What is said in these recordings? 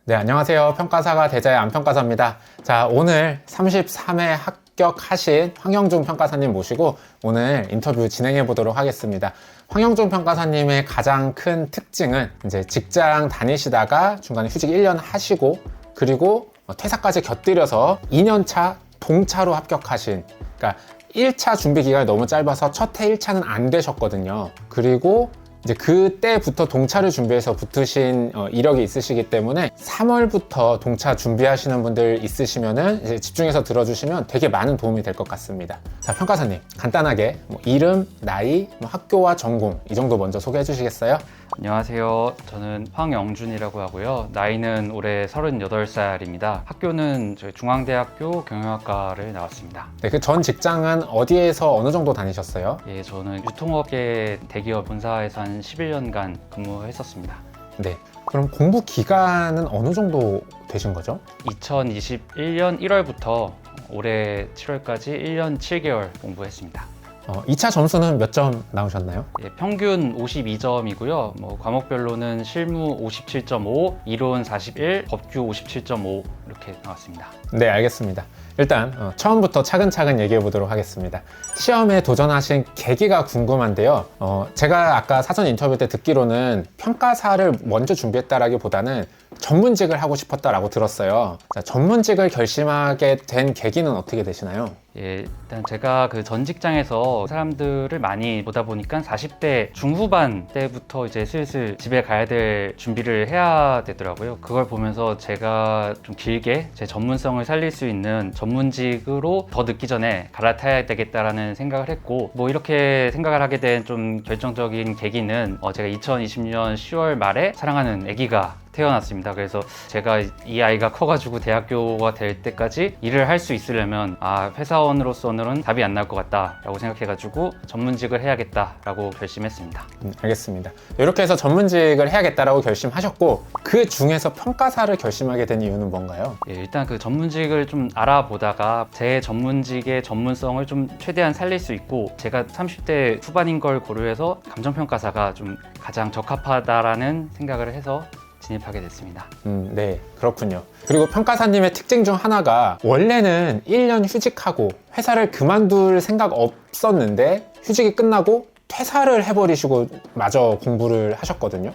네, 안녕하세요. 평가사가 대자의 안평가사입니다. 자, 오늘 33회 합격하신 황영중 평가사님 모시고 오늘 인터뷰 진행해 보도록 하겠습니다. 황영중 평가사님의 가장 큰 특징은 이제 직장 다니시다가 중간에 휴직 1년 하시고 그리고 퇴사까지 곁들여서 2년차 동차로 합격하신, 그러니까 1차 준비 기간이 너무 짧아서 첫 해 1차는 안 되셨거든요. 그리고 이제 그때부터 동차를 준비해서 붙으신 이력이 있으시기 때문에 3월부터 동차 준비하시는 분들 있으시면은 이제 집중해서 들어주시면 되게 많은 도움이 될 것 같습니다. 자, 평가사님 간단하게 이름, 나이, 학교와 전공 이 정도 먼저 소개해 주시겠어요? 안녕하세요. 저는 황영준이라고 하고요. 나이는 올해 38살입니다. 학교는 저희 중앙대학교 경영학과를 나왔습니다. 네, 그 전 직장은 어디에서 어느 정도 다니셨어요? 예, 저는 유통업계 대기업 본사에서 한 11년간 근무했었습니다. 네, 그럼 공부 기간은 어느 정도 되신 거죠? 2021년 1월부터 올해 7월까지 1년 7개월 공부했습니다. 2차 점수는 몇 점 나오셨나요? 예, 평균 52점이고요. 과목별로는 실무 57.5, 이론 41, 법규 57.5 이렇게 나왔습니다. 네, 알겠습니다. 일단 처음부터 차근차근 얘기해 보도록 하겠습니다. 시험에 도전하신 계기가 궁금한데요. 제가 아까 사전 인터뷰 때 듣기로는 평가사를 먼저 준비했다라기보다는 전문직을 하고 싶었다라고 들었어요. 자, 전문직을 결심하게 된 계기는 어떻게 되시나요? 예, 일단 제가 그 전 직장에서 사람들을 많이 보다 보니까 40대 중후반 때부터 이제 슬슬 집에 가야 될 준비를 해야 되더라고요. 그걸 보면서 제가 좀 길게 제 전문성을 살릴 수 있는 전문직으로 더 늦기 전에 갈아타야 되겠다라는 생각을 했고, 이렇게 생각을 하게 된 좀 결정적인 계기는 제가 2020년 10월 말에 사랑하는 아기가 태어났습니다. 그래서 제가 이 아이가 커가지고 대학교가 될 때까지 일을 할 수 있으려면 회사원으로서는 답이 안 나올 것 같다라고 생각해가지고 전문직을 해야겠다라고 결심했습니다. 알겠습니다. 이렇게 해서 전문직을 해야겠다라고 결심하셨고 그 중에서 평가사를 결심하게 된 이유는 뭔가요? 예, 일단 그 전문직을 좀 알아보다가 제 전문직의 전문성을 좀 최대한 살릴 수 있고, 제가 30대 후반인 걸 고려해서 감정평가사가 좀 가장 적합하다라는 생각을 해서 진입하게 됐습니다. 네, 그렇군요. 그리고 평가사님의 특징 중 하나가 원래는 1년 휴직하고 회사를 그만둘 생각 없었는데 휴직이 끝나고 퇴사를 해버리시고 마저 공부를 하셨거든요.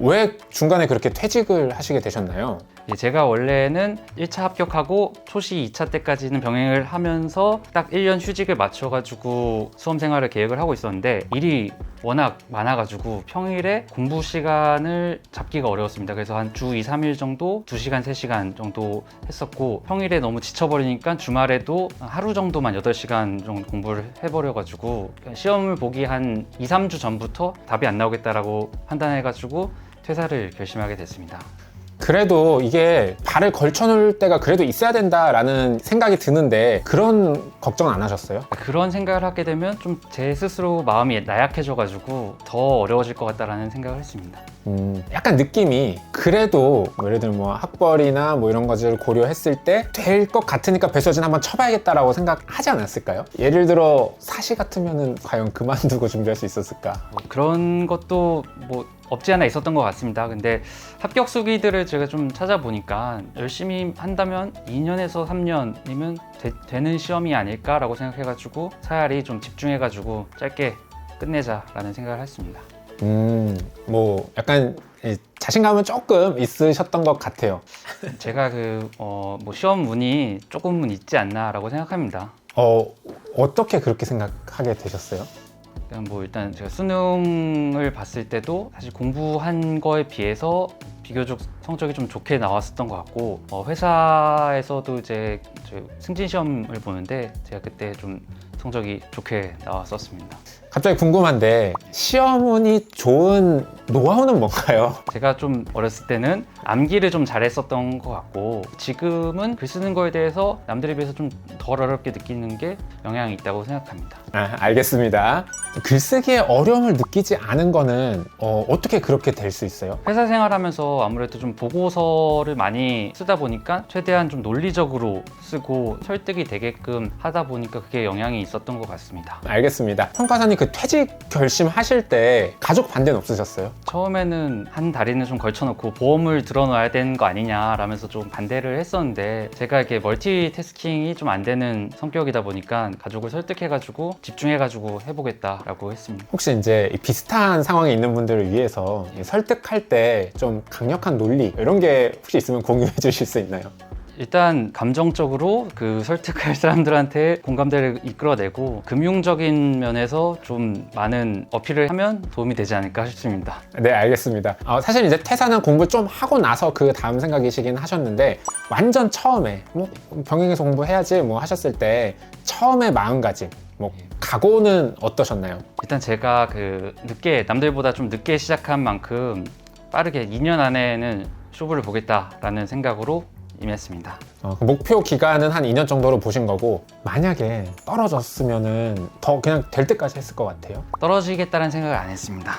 왜 중간에 그렇게 퇴직을 하시게 되셨나요? 예, 제가 원래는 1차 합격하고 초시 2차 때까지는 병행을 하면서 딱 1년 휴직을 맞춰가지고 수험 생활을 계획을 하고 있었는데 일이 워낙 많아가지고 평일에 공부 시간을 잡기가 어려웠습니다. 그래서 한 주 2, 3일 정도 2시간, 3시간 정도 했었고, 평일에 너무 지쳐버리니까 주말에도 하루 정도만 8시간 정도 공부를 해버려가지고 시험을 보기 한 2, 3주 전부터 답이 안 나오겠다라고 판단해가지고 퇴사를 결심하게 됐습니다. 그래도 이게 발을 걸쳐놓을 때가 그래도 있어야 된다라는 생각이 드는데 그런 걱정 안 하셨어요? 그런 생각을 하게 되면 좀 제 스스로 마음이 나약해져가지고 더 어려워질 것 같다라는 생각을 했습니다. 약간 느낌이 그래도 예를 들면 학벌이나 이런 것을 고려했을 때 될 것 같으니까 배수진 한번 쳐봐야겠다라고 생각하지 않았을까요? 예를 들어 사시 같으면은 과연 그만두고 준비할 수 있었을까? 그런 것도 없지 않아 있었던 것 같습니다. 근데 합격 수기들을 제가 좀 찾아보니까 열심히 한다면 2년에서 3년이면 되는 시험이 아닐까라고 생각해가지고 차라리 좀 집중해가지고 짧게 끝내자라는 생각을 했습니다. 약간 자신감은 조금 있으셨던 것 같아요. 제가 시험 운이 조금은 있지 않나라고 생각합니다. 어떻게 그렇게 생각하게 되셨어요? 일단 제가 수능을 봤을 때도 사실 공부한 거에 비해서 비교적 성적이 좀 좋게 나왔었던 것 같고, 회사에서도 이제 승진 시험을 보는데 제가 그때 좀 성적이 좋게 나왔었습니다. 갑자기 궁금한데 시험운이 좋은 노하우는 뭔가요? 제가 좀 어렸을 때는 암기를 좀 잘했었던 것 같고, 지금은 글 쓰는 거에 대해서 남들에 비해서 좀 덜 어렵게 느끼는 게 영향이 있다고 생각합니다. 알겠습니다. 글쓰기에 어려움을 느끼지 않은 거는 어떻게 그렇게 될 수 있어요? 회사 생활하면서 아무래도 좀 보고서를 많이 쓰다 보니까 최대한 좀 논리적으로 쓰고 설득이 되게끔 하다 보니까 그게 영향이 있었던 것 같습니다. 알겠습니다. 평가사님 그 퇴직 결심하실 때 가족 반대는 없으셨어요? 처음에는 한 다리는 좀 걸쳐놓고 보험을 들어놔야 되는 거 아니냐라면서 좀 반대를 했었는데 제가 이렇게 멀티태스킹이 좀 안 되는 성격이다 보니까 가족을 설득해가지고 집중해가지고 해보겠다라고 했습니다. 혹시 이제 이 비슷한 상황에 있는 분들을 위해서 이 설득할 때 좀 강력한 논리 이런 게 혹시 있으면 공유해 주실 수 있나요? 일단 감정적으로 그 설득할 사람들한테 공감대를 이끌어내고 금융적인 면에서 좀 많은 어필을 하면 도움이 되지 않을까 싶습니다. 네, 알겠습니다. 사실 이제 퇴사는 공부 좀 하고 나서 그 다음 생각이시긴 하셨는데 완전 처음에 뭐 병행해서 공부해야지 뭐 하셨을 때 처음에 마음가짐 뭐 각오는 어떠셨나요? 일단 제가 그 늦게 남들보다 좀 늦게 시작한 만큼 빠르게 2년 안에는 쇼부를 보겠다라는 생각으로 임했습니다. 그 목표 기간은 한 2년 정도로 보신 거고 만약에 떨어졌으면은 더 그냥 될 때까지 했을 것 같아요. 떨어지겠다는 생각을 안 했습니다.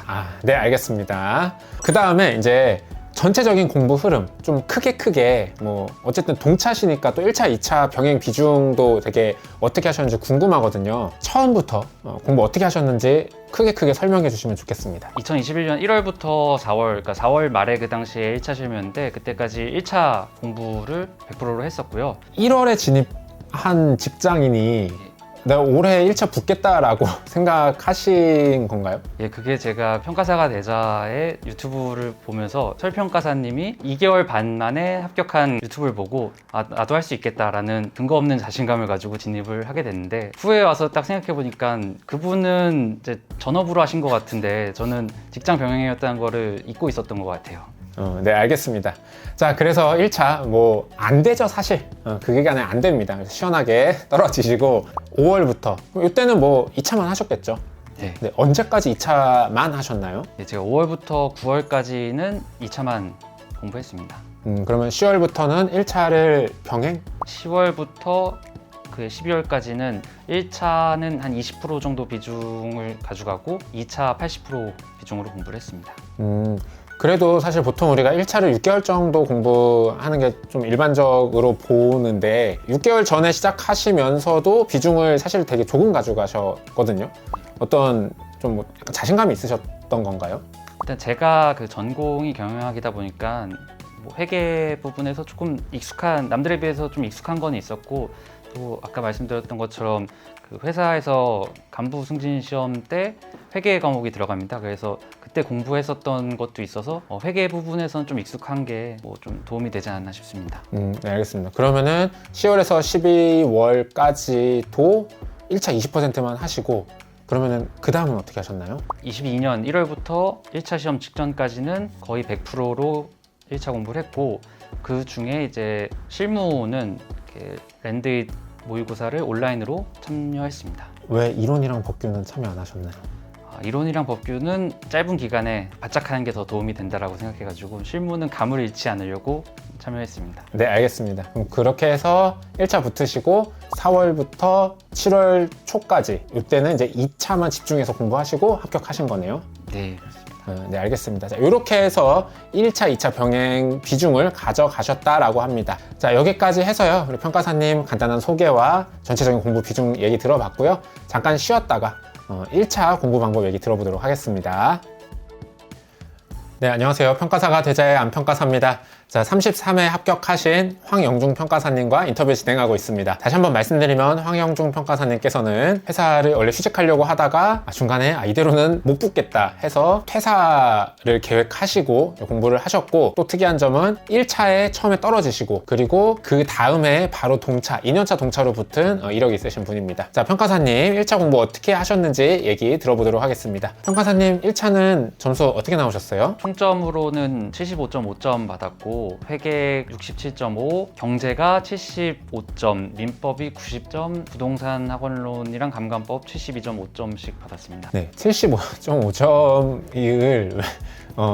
네, 알겠습니다. 그 다음에 이제 전체적인 공부 흐름 좀 크게 뭐 어쨌든 동차시니까 또 1차, 2차 병행 비중도 되게 어떻게 하셨는지 궁금하거든요. 처음부터 공부 어떻게 하셨는지 크게 설명해 주시면 좋겠습니다. 2021년 1월부터 4월, 그러니까 4월 말에 그 당시에 1차 실무였는데 그때까지 1차 공부를 100%로 했었고요. 1월에 진입한 직장인이 내가 올해 1차 붙겠다라고 생각하신 건가요? 예, 그게 제가 평가사가 되자의 유튜브를 보면서 설평가사님이 2개월 반 만에 합격한 유튜브를 보고 나도 할 수 있겠다라는 근거 없는 자신감을 가지고 진입을 하게 됐는데 후에 와서 딱 생각해보니까 그분은 이제 전업으로 하신 것 같은데 저는 직장 병행이었다는 거를 잊고 있었던 것 같아요. 네, 알겠습니다. 자, 그래서 1차 뭐 안 되죠, 사실. 그 기간에 안 됩니다. 시원하게 떨어지시고 5월부터 이때는 뭐 2차만 하셨겠죠? 네. 네, 언제까지 2차만 하셨나요? 예, 제가 5월부터 9월까지는 2차만 공부했습니다. 그러면 10월부터는 1차를 병행? 10월부터 그 12월까지는 1차는 한 20% 정도 비중을 가져가고 2차 80% 비중으로 공부를 했습니다. 그래도 사실 보통 우리가 1차를 6개월 정도 공부하는 게 좀 일반적으로 보는데 6개월 전에 시작하시면서도 비중을 사실 되게 조금 가져가셨거든요. 어떤 좀 뭐 자신감이 있으셨던 건가요? 일단 제가 그 전공이 경영학이다 보니까 뭐 회계 부분에서 조금 남들에 비해서 좀 익숙한 건 있었고 또 아까 말씀드렸던 것처럼 그 회사에서 간부 승진 시험 때 회계 과목이 들어갑니다. 그래서 그때 공부했었던 것도 있어서 회계 부분에서는 좀 익숙한 게 뭐 좀 도움이 되지 않나 싶습니다. 네, 알겠습니다. 그러면은 10월에서 12월까지도 1차 20%만 하시고 그러면은 그 다음은 어떻게 하셨나요? 22년 1월부터 1차 시험 직전까지는 거의 100%로 1차 공부를 했고 그 중에 이제 실무는 이렇게 랜드 모의고사를 온라인으로 참여했습니다. 왜 이론이랑 법규는 참여 안 하셨나요? 이론이랑 법규는 짧은 기간에 바짝 하는 게 더 도움이 된다라고 생각해가지고 실무는 감을 잃지 않으려고 참여했습니다. 네, 알겠습니다. 그럼 그렇게 해서 1차 붙으시고 4월부터 7월 초까지 이때는 이제 2차만 집중해서 공부하시고 합격하신 거네요. 네, 그렇습니다. 네, 알겠습니다. 자, 이렇게 해서 1차, 2차 병행 비중을 가져가셨다라고 합니다. 자, 여기까지 해서요. 우리 평가사님 간단한 소개와 전체적인 공부 비중 얘기 들어봤고요. 잠깐 쉬었다가 1차 공부 방법 얘기 들어보도록 하겠습니다. 네, 안녕하세요. 평가사가 되자의 안평가사입니다. 자, 33회 합격하신 황영중 평가사님과 인터뷰 진행하고 있습니다. 다시 한번 말씀드리면 황영중 평가사님께서는 회사를 원래 휴직하려고 하다가 중간에 이대로는 못 붙겠다 해서 퇴사를 계획하시고 공부를 하셨고 또 특이한 점은 1차에 처음에 떨어지시고 그리고 그 다음에 바로 동차, 2년차 동차로 붙은 이력이 있으신 분입니다. 자, 평가사님 1차 공부 어떻게 하셨는지 얘기 들어보도록 하겠습니다. 평가사님 1차는 점수 어떻게 나오셨어요? 총점으로는 75.5점 받았고 해가지고 회계 67.5, 경제가 75점, 민법이 90점, 부동산 학원론이랑 감감법 72.5점씩 받았습니다. 네, 75.5점을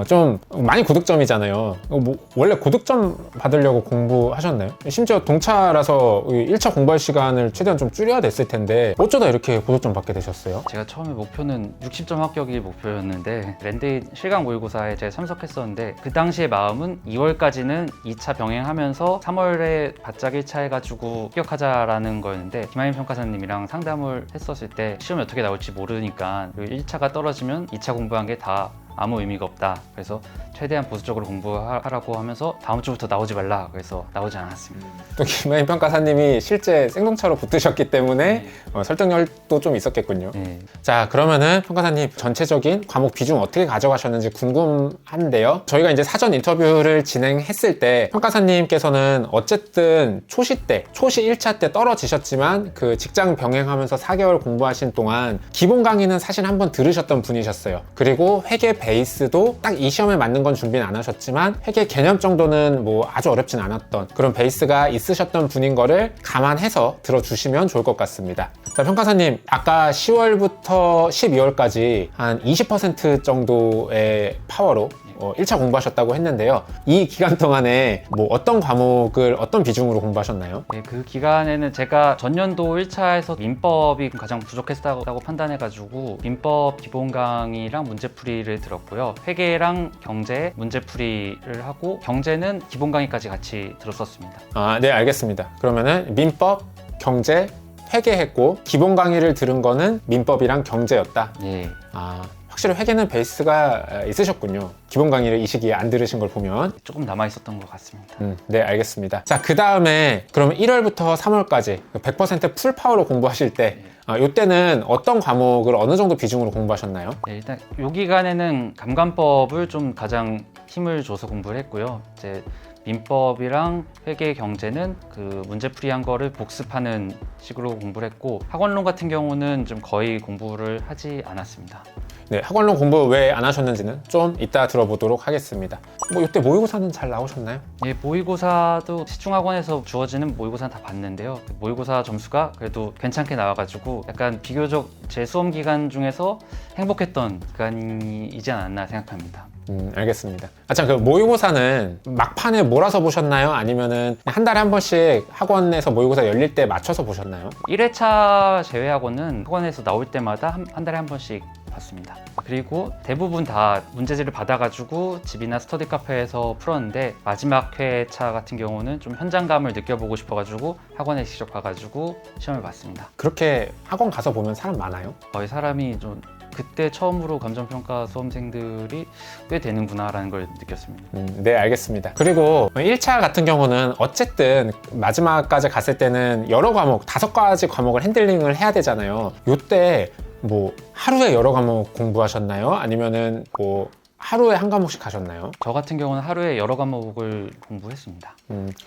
좀 많이 고득점이잖아요. 뭐 원래 고득점 받으려고 공부하셨나요? 심지어 동차라서 1차 공부할 시간을 최대한 좀 줄여야 됐을 텐데 어쩌다 이렇게 고득점 받게 되셨어요? 제가 처음에 목표는 60점 합격이 목표였는데 랜데이 실강 모의고사에 제가 참석했었는데 그 당시의 마음은 2월까지는 2차 병행하면서 3월에 바짝 1차 해가지고 합격하자라는 거였는데 김하임 평가사님이랑 상담을 했었을 때 시험이 어떻게 나올지 모르니까 1차가 떨어지면 2차 공부한 게 다 아무 의미가 없다. 그래서 최대한 보수적으로 공부하라고 하면서 다음 주부터 나오지 말라. 그래서 나오지 않았습니다. 또 김하인 평가사님이 실제 생동차로 붙으셨기 때문에 설득력도 좀 있었겠군요. 네. 자, 그러면은 평가사님 전체적인 과목 비중 어떻게 가져가셨는지 궁금한데요. 저희가 이제 사전 인터뷰를 진행했을 때 평가사님께서는 어쨌든 초시 1차 때 떨어지셨지만 그 직장 병행하면서 4개월 공부하신 동안 기본 강의는 사실 한번 들으셨던 분이셨어요. 그리고 회계 베이스도 딱 이 시험에 맞는 건 준비는 안 하셨지만 회계 개념 정도는 뭐 아주 어렵진 않았던 그런 베이스가 있으셨던 분인 거를 감안해서 들어주시면 좋을 것 같습니다. 자, 평가사님 아까 10월부터 12월까지 한 20% 정도의 파워로 1차 공부하셨다고 했는데요. 이 기간 동안에 뭐 어떤 과목을 어떤 비중으로 공부하셨나요? 네, 그 기간에는 제가 전년도 1차에서 민법이 가장 부족했다고 판단해가지고 민법 기본 강의랑 문제풀이를 들었고요. 회계랑 경제 문제풀이를 하고 경제는 기본 강의까지 같이 들었었습니다. 아, 네, 알겠습니다. 그러면은 민법, 경제, 회계했고 기본 강의를 들은 거는 민법이랑 경제였다. 예. 아, 확실히 회계는 베이스가 있으셨군요. 기본 강의를 이 시기에 안 들으신 걸 보면. 조금 남아 있었던 것 같습니다. 네, 알겠습니다. 자, 그 다음에 그러면 1월부터 3월까지 100% 풀파워로 공부하실 때 이때는 어떤 과목을 어느 정도 비중으로 공부하셨나요? 네, 일단 이 기간에는 감감법을 좀 가장 힘을 줘서 공부를 했고요. 이제 민법이랑 회계 경제는 그 문제풀이한 거를 복습하는 식으로 공부를 했고 학원론 같은 경우는 좀 거의 공부를 하지 않았습니다. 네, 학원론 공부 왜 안 하셨는지는 좀 이따 들어보도록 하겠습니다. 뭐 이때 모의고사는 잘 나오셨나요? 예, 모의고사도 시중학원에서 주어지는 모의고사는 다 봤는데요. 모의고사 점수가 그래도 괜찮게 나와가지고 약간 비교적 제 수험 기간 중에서 행복했던 기간이지 않았나 생각합니다. 알겠습니다. 아, 참, 그 모의고사는 막판에 몰아서 보셨나요? 아니면은 한 달에 한 번씩 학원에서 모의고사 열릴 때 맞춰서 보셨나요? 1회차 제외하고는 학원에서 나올 때마다 한 달에 한 번씩 봤습니다. 그리고 대부분 다 문제지를 받아가지고 집이나 스터디 카페에서 풀었는데 마지막 회차 같은 경우는 좀 현장감을 느껴보고 싶어가지고 학원에 직접 가가지고 시험을 봤습니다. 그렇게 학원 가서 보면 사람 많아요? 거의 사람이 좀 그때 처음으로 감정평가 수험생들이 꽤 되는구나라는 걸 느꼈습니다. 네, 알겠습니다. 그리고 1차 같은 경우는 어쨌든 마지막까지 갔을 때는 여러 과목, 5가지 과목을 핸들링을 해야 되잖아요. 요때 뭐 하루에 여러 과목 공부하셨나요? 아니면은 뭐 하루에 한 과목씩 가셨나요? 저 같은 경우는 하루에 여러 과목을 공부했습니다.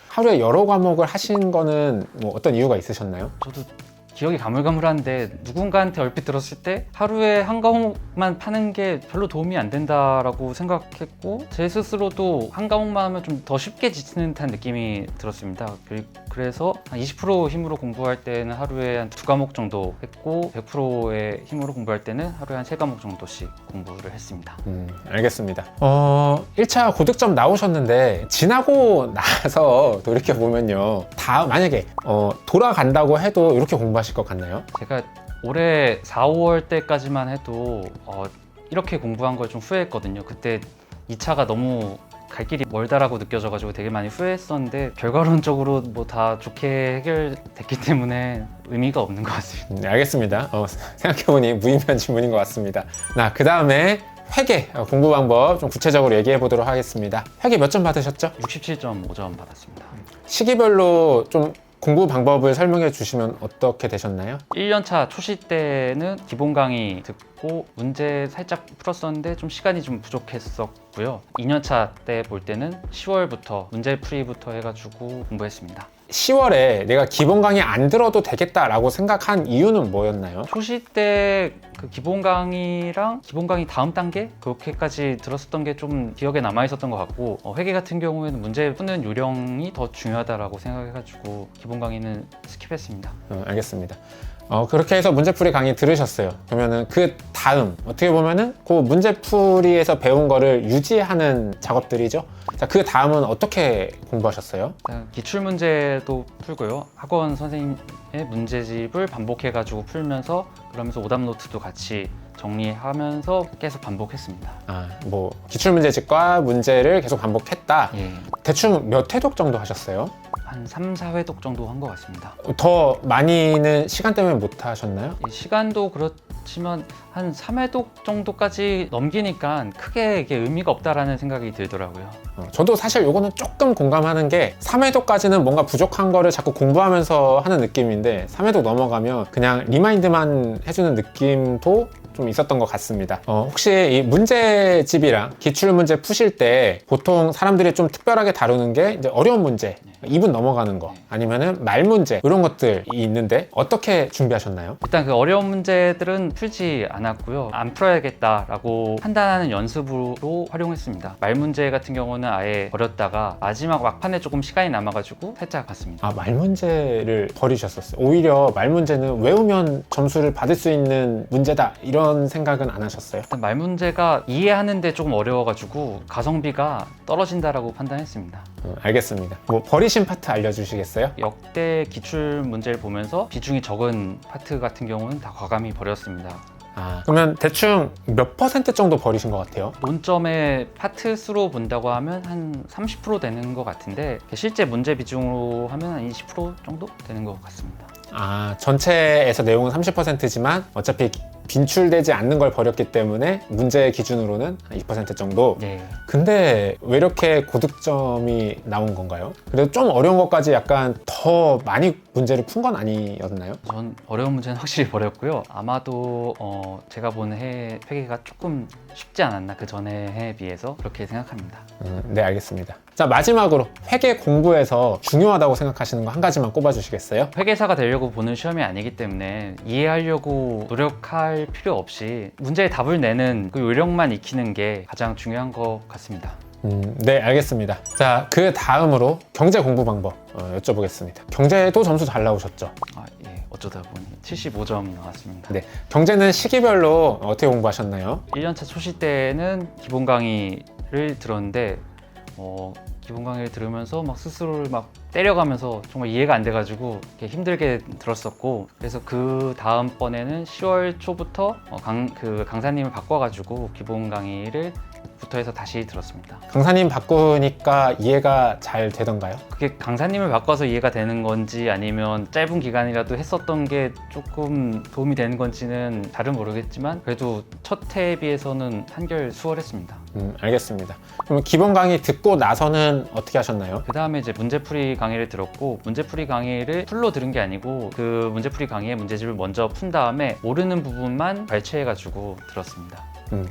하루에 여러 과목을 하신 거는 뭐 어떤 이유가 있으셨나요? 저도 기억이 가물가물한데 누군가한테 얼핏 들었을 때 하루에 한 과목만 파는 게 별로 도움이 안 된다라고 생각했고 제 스스로도 한 과목만 하면 좀 더 쉽게 지치는 듯한 느낌이 들었습니다. 그래서 한 20% 힘으로 공부할 때는 하루에 한 2과목 정도 했고 100%의 힘으로 공부할 때는 하루에 한 3과목 정도씩 공부를 했습니다. 알겠습니다. 1차 고득점 나오셨는데 지나고 나서 돌이켜보면요. 다 만약에 돌아간다고 해도 이렇게 공부하실 것 같나요? 제가 올해 4, 5월 때까지만 해도 이렇게 공부한 걸 좀 후회했거든요. 그때 2차가 너무 갈 길이 멀다라고 느껴져가지고 되게 많이 후회했었는데 결과론적으로 뭐 다 좋게 해결됐기 때문에 의미가 없는 것 같습니다. 네, 알겠습니다. 생각해보니 무의미한 질문인 것 같습니다. 그 다음에 회계 공부 방법 좀 구체적으로 얘기해 보도록 하겠습니다. 회계 몇 점 받으셨죠? 67.5점 받았습니다. 시기별로 좀 공부 방법을 설명해 주시면 어떻게 되셨나요? 1년차 초시 때는 기본 강의 듣고 문제 살짝 풀었었는데 좀 시간이 좀 부족했었고요. 2년차 때 볼 때는 10월부터 문제 풀이부터 해가지고 공부했습니다. 10월에 내가 기본 강의 안 들어도 되겠다라고 생각한 이유는 뭐였나요? 초시 때 그 기본 강의랑 기본 강의 다음 단계 그렇게까지 들었었던 게 좀 기억에 남아 있었던 것 같고 회계 같은 경우에는 문제 푸는 요령이 더 중요하다라고 생각해가지고 기본 강의는 스킵했습니다. 알겠습니다. 그렇게 해서 문제풀이 강의 들으셨어요. 그러면은 그 다음 어떻게 보면은 그 문제풀이에서 배운 거를 유지하는 작업들이죠. 자, 그 다음은 어떻게 공부하셨어요? 기출 문제도 풀고요. 학원 선생님의 문제집을 반복해가지고 풀면서 그러면서 오답 노트도 같이 정리하면서 계속 반복했습니다. 뭐 기출 문제집과 문제를 계속 반복했다. 예. 대충 몇 회독 정도 하셨어요? 한 3, 4회독 정도 한 것 같습니다. 더 많이는 시간 때문에 못 하셨나요? 시간도 그렇지만 한 3회독 정도까지 넘기니까 크게 이게 의미가 없다라는 생각이 들더라고요. 저도 사실 요거는 조금 공감하는 게 3회독까지는 뭔가 부족한 거를 자꾸 공부하면서 하는 느낌인데 3회독 넘어가면 그냥 리마인드만 해주는 느낌도 좀 있었던 것 같습니다. 혹시 이 문제집이랑 기출 문제 푸실 때 보통 사람들이 좀 특별하게 다루는 게 이제 어려운 문제, 2분 넘어가는 거, 아니면은 말 문제 이런 것들이 있는데 어떻게 준비하셨나요? 일단 그 어려운 문제들은 풀지 않았고요. 안 풀어야겠다라고 판단하는 연습으로 활용했습니다. 말 문제 같은 경우는 아예 버렸다가 마지막 막판에 조금 시간이 남아가지고 살짝 봤습니다. 말 문제를 버리셨었어요. 오히려 말 문제는 외우면 점수를 받을 수 있는 문제다 이런 생각은 안 하셨어요? 일단 말 문제가 이해하는데 조금 어려워가지고 가성비가 떨어진다라고 판단했습니다. 알겠습니다. 뭐 버리신 파트 알려주시겠어요? 역대 기출 문제를 보면서 비중이 적은 파트 같은 경우는 다 과감히 버렸습니다. 그러면 대충 몇 퍼센트 정도 버리신 것 같아요? 논점의 파트 수로 본다고 하면 한 30% 되는 것 같은데 실제 문제 비중으로 하면 한 20% 정도 되는 것 같습니다. 전체에서 내용은 30%지만 어차피 빈출되지 않는 걸 버렸기 때문에 문제 기준으로는 2% 정도. 네. 근데 왜 이렇게 고득점이 나온 건가요? 그래도 좀 어려운 것까지 약간 더 많이 문제를 푼 건 아니었나요? 전 어려운 문제는 확실히 버렸고요. 아마도 제가 본 해 회계가 조금 쉽지 않았나 그 전에 해에 비해서 그렇게 생각합니다. 네, 알겠습니다. 자, 마지막으로 회계 공부에서 중요하다고 생각하시는 거 한 가지만 꼽아주시겠어요? 회계사가 되려고 보는 시험이 아니기 때문에 이해하려고 노력할 필요 없이 문제의 답을 내는 그 요령만 익히는 게 가장 중요한 것 같습니다. 네, 알겠습니다. 자, 그 다음으로 경제 공부 방법 여쭤보겠습니다. 경제도 점수 잘 나오셨죠? 예. 어쩌다 보니 75점 나왔습니다. 네, 경제는 시기별로 어떻게 공부하셨나요? 1년차 초시 때는 기본 강의를 들었는데 기본 강의를 들으면서 막 스스로를 막 때려가면서 정말 이해가 안 돼가지고 이렇게 힘들게 들었었고 그래서 그 다음번에는 10월 초부터 강사님을 바꿔가지고 기본 강의를 부터 해서 다시 들었습니다. 강사님 바꾸니까 이해가 잘 되던가요? 그게 강사님을 바꿔서 이해가 되는 건지 아니면 짧은 기간이라도 했었던 게 조금 도움이 되는 건지는 잘은 모르겠지만 그래도 첫 해에 비해서는 한결 수월했습니다. 알겠습니다. 그럼 기본 강의 듣고 나서는 어떻게 하셨나요? 그 다음에 이제 문제풀이 강의를 들었고 문제풀이 강의를 풀로 들은 게 아니고 그 문제풀이 강의의 문제집을 먼저 푼 다음에 모르는 부분만 발췌해가지고 들었습니다.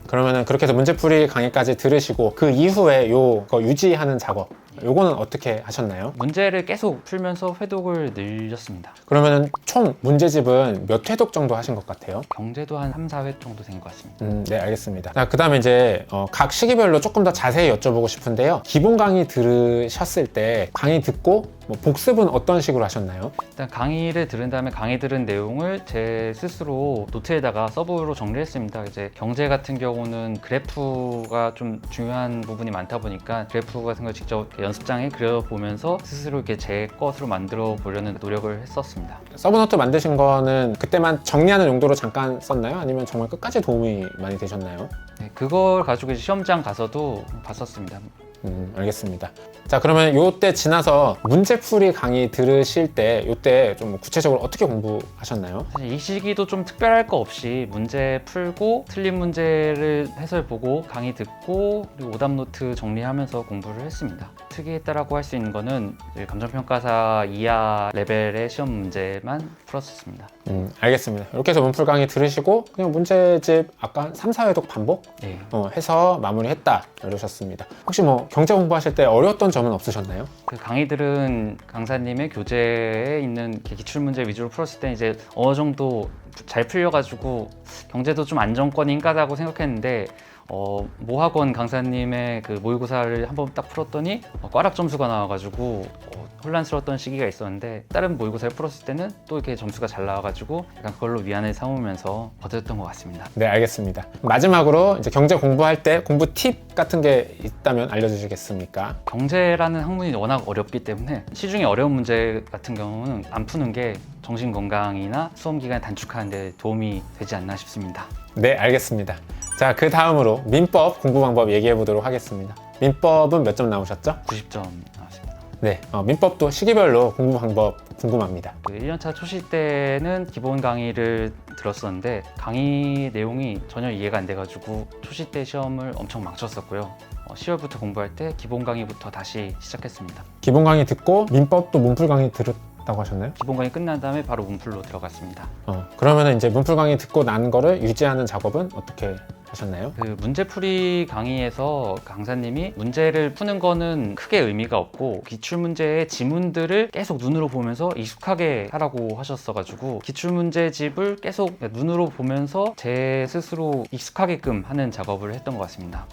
그러면은 그렇게 해서 문제풀이 강의까지 들으시고 그 이후에 요거 유지하는 작업 요거는 어떻게 하셨나요? 문제를 계속 풀면서 회독을 늘렸습니다. 그러면은 총 문제집은 몇 회독 정도 하신 것 같아요? 경제도 한 3, 4회 정도 된 것 같습니다. 네, 알겠습니다. 자, 그 다음에 이제 각 시기별로 조금 더 자세히 여쭤보고 싶은데요. 기본 강의 들으셨을 때 강의 듣고 복습은 어떤 식으로 하셨나요? 일단 강의를 들은 다음에 강의 들은 내용을 제 스스로 노트에다가 서브로 정리했습니다. 이제 경제 같은 경우는 그래프가 좀 중요한 부분이 많다 보니까 그래프 같은 걸 직접 연습장에 그려보면서 스스로 이렇게 제 것으로 만들어 보려는 노력을 했었습니다. 서브노트 만드신 거는 그때만 정리하는 용도로 잠깐 썼나요? 아니면 정말 끝까지 도움이 많이 되셨나요? 네, 그걸 가지고 이제 시험장 가서도 봤었습니다. 알겠습니다. 자, 그러면 요때 지나서 문제풀이 강의 들으실 때 요때 좀 구체적으로 어떻게 공부하셨나요? 사실 이 시기도 좀 특별할 거 없이 문제 풀고 틀린 문제를 해설 보고 강의 듣고 그리고 오답 노트 정리하면서 공부를 했습니다. 특이했다라고 할 수 있는 거는 감정평가사 이하 레벨의 시험 문제만 풀었었습니다. 알겠습니다. 이렇게 해서 문풀 강의 들으시고 그냥 문제집 아까 3, 4회독 반복 네. 해서 마무리했다 이러셨습니다. 혹시 뭐 경제 공부하실 때 어려웠던 점은 없으셨나요? 그 강의들은 강사님의 교재에 있는 기출 문제 위주로 풀었을 때 이제 어느 정도 잘 풀려가지고 경제도 좀 안정권인가라고 생각했는데 모학원 강사님의 그 모의고사를 한번 딱 풀었더니 꽈락 점수가 나와가지고 혼란스러웠던 시기가 있었는데 다른 모의고사를 풀었을 때는 또 이렇게 점수가 잘 나와가지고 약간 그걸로 위안을 삼으면서 버텼던 것 같습니다. 네, 알겠습니다. 마지막으로 이제 경제 공부할 때 공부 팁 같은 게 있다면 알려주시겠습니까? 경제라는 학문이 워낙 어렵기 때문에 시중에 어려운 문제 같은 경우는 안 푸는 게 정신 건강이나 수험 기간 단축하는 데 도움이 되지 않나 싶습니다. 네, 알겠습니다. 자, 그 다음으로 민법 공부 방법 얘기해 보도록 하겠습니다. 민법은 몇 점 나오셨죠? 90점 나왔습니다. 네, 민법도 시기별로 공부 방법 궁금합니다. 그 1년차 초시 때는 기본 강의를 들었었는데 강의 내용이 전혀 이해가 안 돼가지고 초시 때 시험을 엄청 망쳤었고요. 10월부터 공부할 때 기본 강의부터 다시 시작했습니다. 기본 강의 듣고 민법도 문풀 강의 들었다고 하셨나요? 기본 강의 끝난 다음에 바로 문풀로 들어갔습니다. 그러면 이제 문풀 강의 듣고 난 거를 유지하는 작업은 어떻게 하셨나요? 그 문제풀이 강의에서 강사님이 문제를 푸는 거는 크게 의미가 없고 기출문제의 지문들을 계속 눈으로 보면서 익숙하게 하라고 하셨어가지고 기출문제집을 계속 눈으로 보면서 제 스스로 익숙하게끔 하는 작업을 했던 것 같습니다.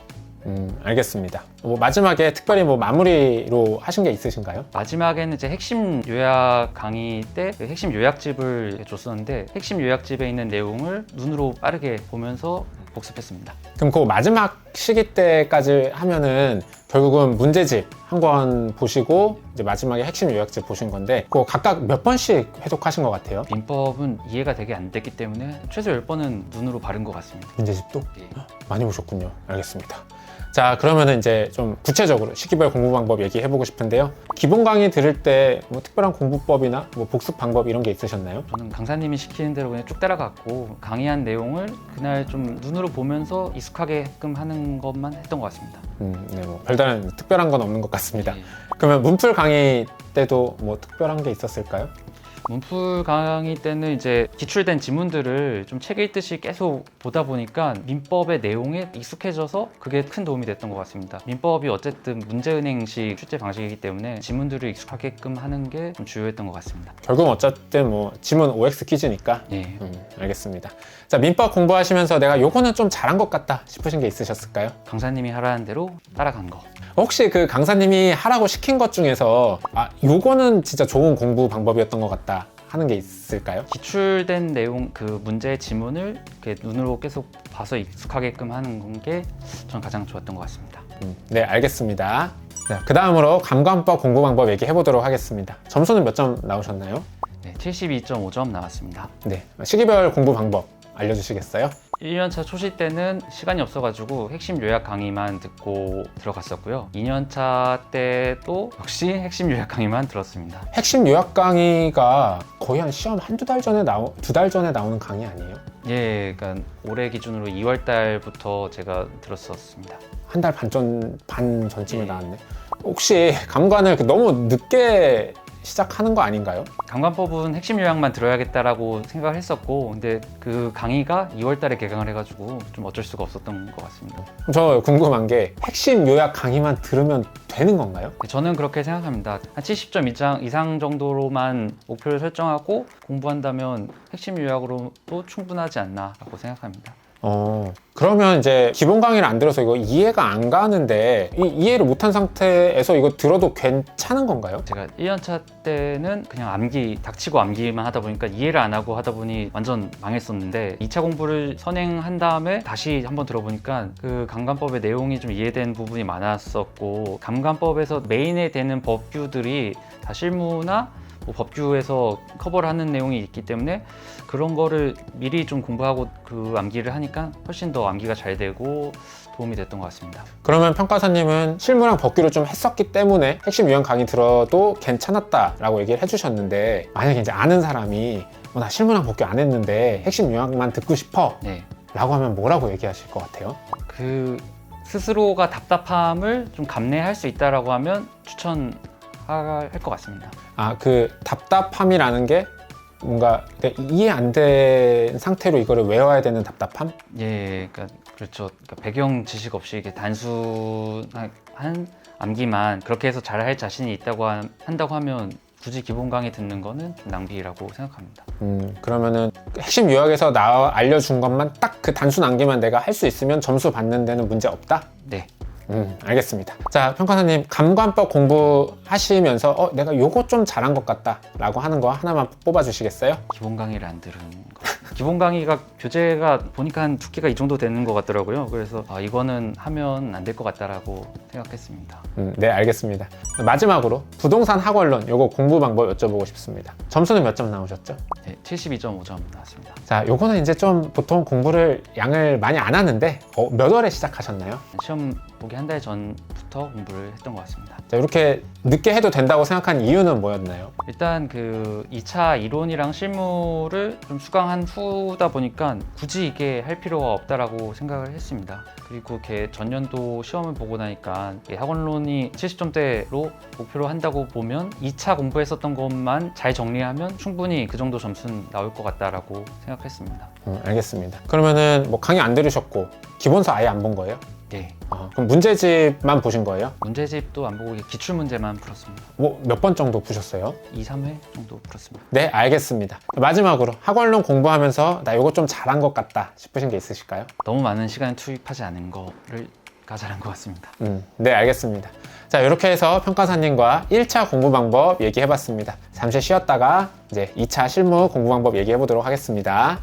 알겠습니다. 마지막에 특별히 마무리로 하신 게 있으신가요? 마지막에는 이제 핵심 요약 강의 때 그 핵심 요약집을 줬었는데 핵심 요약집에 있는 내용을 눈으로 빠르게 보면서 복습했습니다. 그럼 그 마지막 시기 때까지 하면은 결국은 문제집 한 권 보시고 이제 마지막에 핵심 요약집 보신 건데 그거 각각 몇 번씩 회독하신 것 같아요? 민법은 이해가 되게 안 됐기 때문에 최소 10번은 눈으로 바른 것 같습니다. 문제집도? 예. 많이 보셨군요. 알겠습니다. 자, 그러면은 이제 좀 구체적으로 시기별 공부 방법 얘기해보고 싶은데요. 기본 강의 들을 때 특별한 공부법이나 복습 방법 이런 게 있으셨나요? 저는 강사님이 시키는 대로 그냥 쭉 따라갔고 강의한 내용을 그날 좀 눈으로 보면서 익숙하게끔 하는 것만 했던 것 같습니다. 네, 별다른 특별한 건 없는 것 같습니다. 예. 그러면 문풀 강의 때도 특별한 게 있었을까요? 문풀 강의 때는 이제 기출된 지문들을 좀 책 읽듯이 계속 보다 보니까 민법의 내용에 익숙해져서 그게 큰 도움이 됐던 것 같습니다. 민법이 어쨌든 문제은행식 출제 방식이기 때문에 지문들을 익숙하게끔 하는 게 좀 주요했던 것 같습니다. 결국 어쨌든 지문 OX 퀴즈니까. 예. 알겠습니다. 자, 민법 공부하시면서 내가 요거는 좀 잘한 것 같다 싶으신 게 있으셨을까요? 강사님이 하라는 대로 따라간 거. 혹시 그 강사님이 하라고 시킨 것 중에서 요거는 진짜 좋은 공부 방법이었던 것 같다 하는 게 있을까요? 기출된 내용 그 문제의 지문을 이렇게 눈으로 계속 봐서 익숙하게끔 하는 게 저는 가장 좋았던 것 같습니다. 네, 알겠습니다. 그 다음으로 감관법 공부 방법 얘기해 보도록 하겠습니다. 점수는 몇 점 나오셨나요? 네, 72.5점 나왔습니다. 네, 시기별 공부 방법 알려주시겠어요? 1년차 초시 때는 시간이 없어가지고 핵심 요약 강의만 듣고 들어갔었고요. 2년차 때도 역시 핵심 요약 강의만 들었습니다. 핵심 요약 강의가 거의 한 시험 한두 달 전에 두 달 전에 나오는 강의 아니에요? 예, 그러니까 올해 기준으로 2월 달부터 제가 들었었습니다. 한 달 반 전쯤에 예. 나왔네. 혹시 감관을 너무 늦게 시작하는 거 아닌가요? 감관법은 핵심 요약만 들어야겠다라고 생각을 했었고 근데 그 강의가 2월 달에 개강을 해가지고 좀 어쩔 수가 없었던 것 같습니다. 저 궁금한 게 핵심 요약 강의만 들으면 되는 건가요? 저는 그렇게 생각합니다. 한 70점 이상 정도로만 목표를 설정하고 공부한다면 핵심 요약으로도 충분하지 않나라고 생각합니다. 그러면 이제 기본 강의를 안 들어서 이거 이해가 안 가는데 이해를 못한 상태에서 이거 들어도 괜찮은 건가요? 제가 1년차 때는 그냥 닥치고 암기만 하다 보니까 이해를 안 하고 하다 보니 완전 망했었는데 2차 공부를 선행한 다음에 다시 한번 들어보니까 그 감관법의 내용이 좀 이해된 부분이 많았었고 감관법에서 메인에 되는 법규들이 다 실무나 법규에서 커버를 하는 내용이 있기 때문에 그런 거를 미리 좀 공부하고 그 암기를 하니까 훨씬 더 암기가 잘 되고 도움이 됐던 것 같습니다. 그러면 평가사님은 실무랑 법규를 좀 했었기 때문에 핵심 요약 강의 들어도 괜찮았다라고 얘기를 해주셨는데 만약에 이제 아는 사람이 나 실무랑 법규 안 했는데 핵심 요약만 듣고 싶어 네. 라고 하면 뭐라고 얘기하실 것 같아요? 그 스스로가 답답함을 좀 감내할 수 있다라고 하면 추천할 것 같습니다. 그 답답함이라는 게 뭔가 이해 안 된 상태로 이거를 외워야 되는 답답함? 예, 그러니까 그렇죠. 그러니까 배경 지식 없이 이게 단순한 암기만 그렇게 해서 잘할 자신이 있다고 한다고 하면 굳이 기본 강의 듣는 거는 좀 낭비라고 생각합니다. 그러면은 핵심 요약에서 알려준 것만 딱 그 단순 암기만 내가 할 수 있으면 점수 받는 데는 문제 없다? 네. 알겠습니다. 자, 평가사님, 감관법 공부하시면서 내가 요거 좀 잘한 것 같다 라고 하는 거 하나만 뽑아주시겠어요? 기본 강의를 안 들은 거. 기본 강의가 교재가 보니까 한 두께가 이 정도 되는 것 같더라고요. 그래서 이거는 하면 안 될 것 같다라고 생각했습니다. 네, 알겠습니다. 마지막으로 부동산 학원론 요거 공부 방법 여쭤보고 싶습니다. 점수는 몇 점 나오셨죠? 네, 72.5점 나왔습니다. 자, 요거는 이제 좀 보통 공부를 양을 많이 안 하는데 몇 월에 시작하셨나요? 시험 보기 한 달 전부터 공부를 했던 것 같습니다. 자, 이렇게 늦게 해도 된다고 생각한 이유는 뭐였나요? 일단 그 2차 이론이랑 실무를 좀 수강한 후다 보니까 굳이 이게 할 필요가 없다라고 생각을 했습니다. 그리고 이렇게 전년도 시험을 보고 나니까 학원론이 70점대로 목표로 한다고 보면 2차 공부했었던 것만 잘 정리하면 충분히 그 정도 점수는 나올 것 같다라고 생각했습니다. 알겠습니다. 그러면은 뭐 강의 안 들으셨고 기본서 아예 안 본 거예요? 네. 그럼 문제집만 보신 거예요? 문제집도 안 보고 기출 문제만 풀었습니다. 뭐 몇 번 정도 푸셨어요? 2, 3회 정도 풀었습니다. 네, 알겠습니다. 마지막으로 학원론 공부하면서 나 이거 좀 잘한 것 같다 싶으신 게 있으실까요? 너무 많은 시간을 투입하지 않은 거를 잘한 것 같습니다. 네, 알겠습니다. 자, 이렇게 해서 평가사님과 1차 공부 방법 얘기해봤습니다. 잠시 쉬었다가 이제 2차 실무 공부 방법 얘기해보도록 하겠습니다.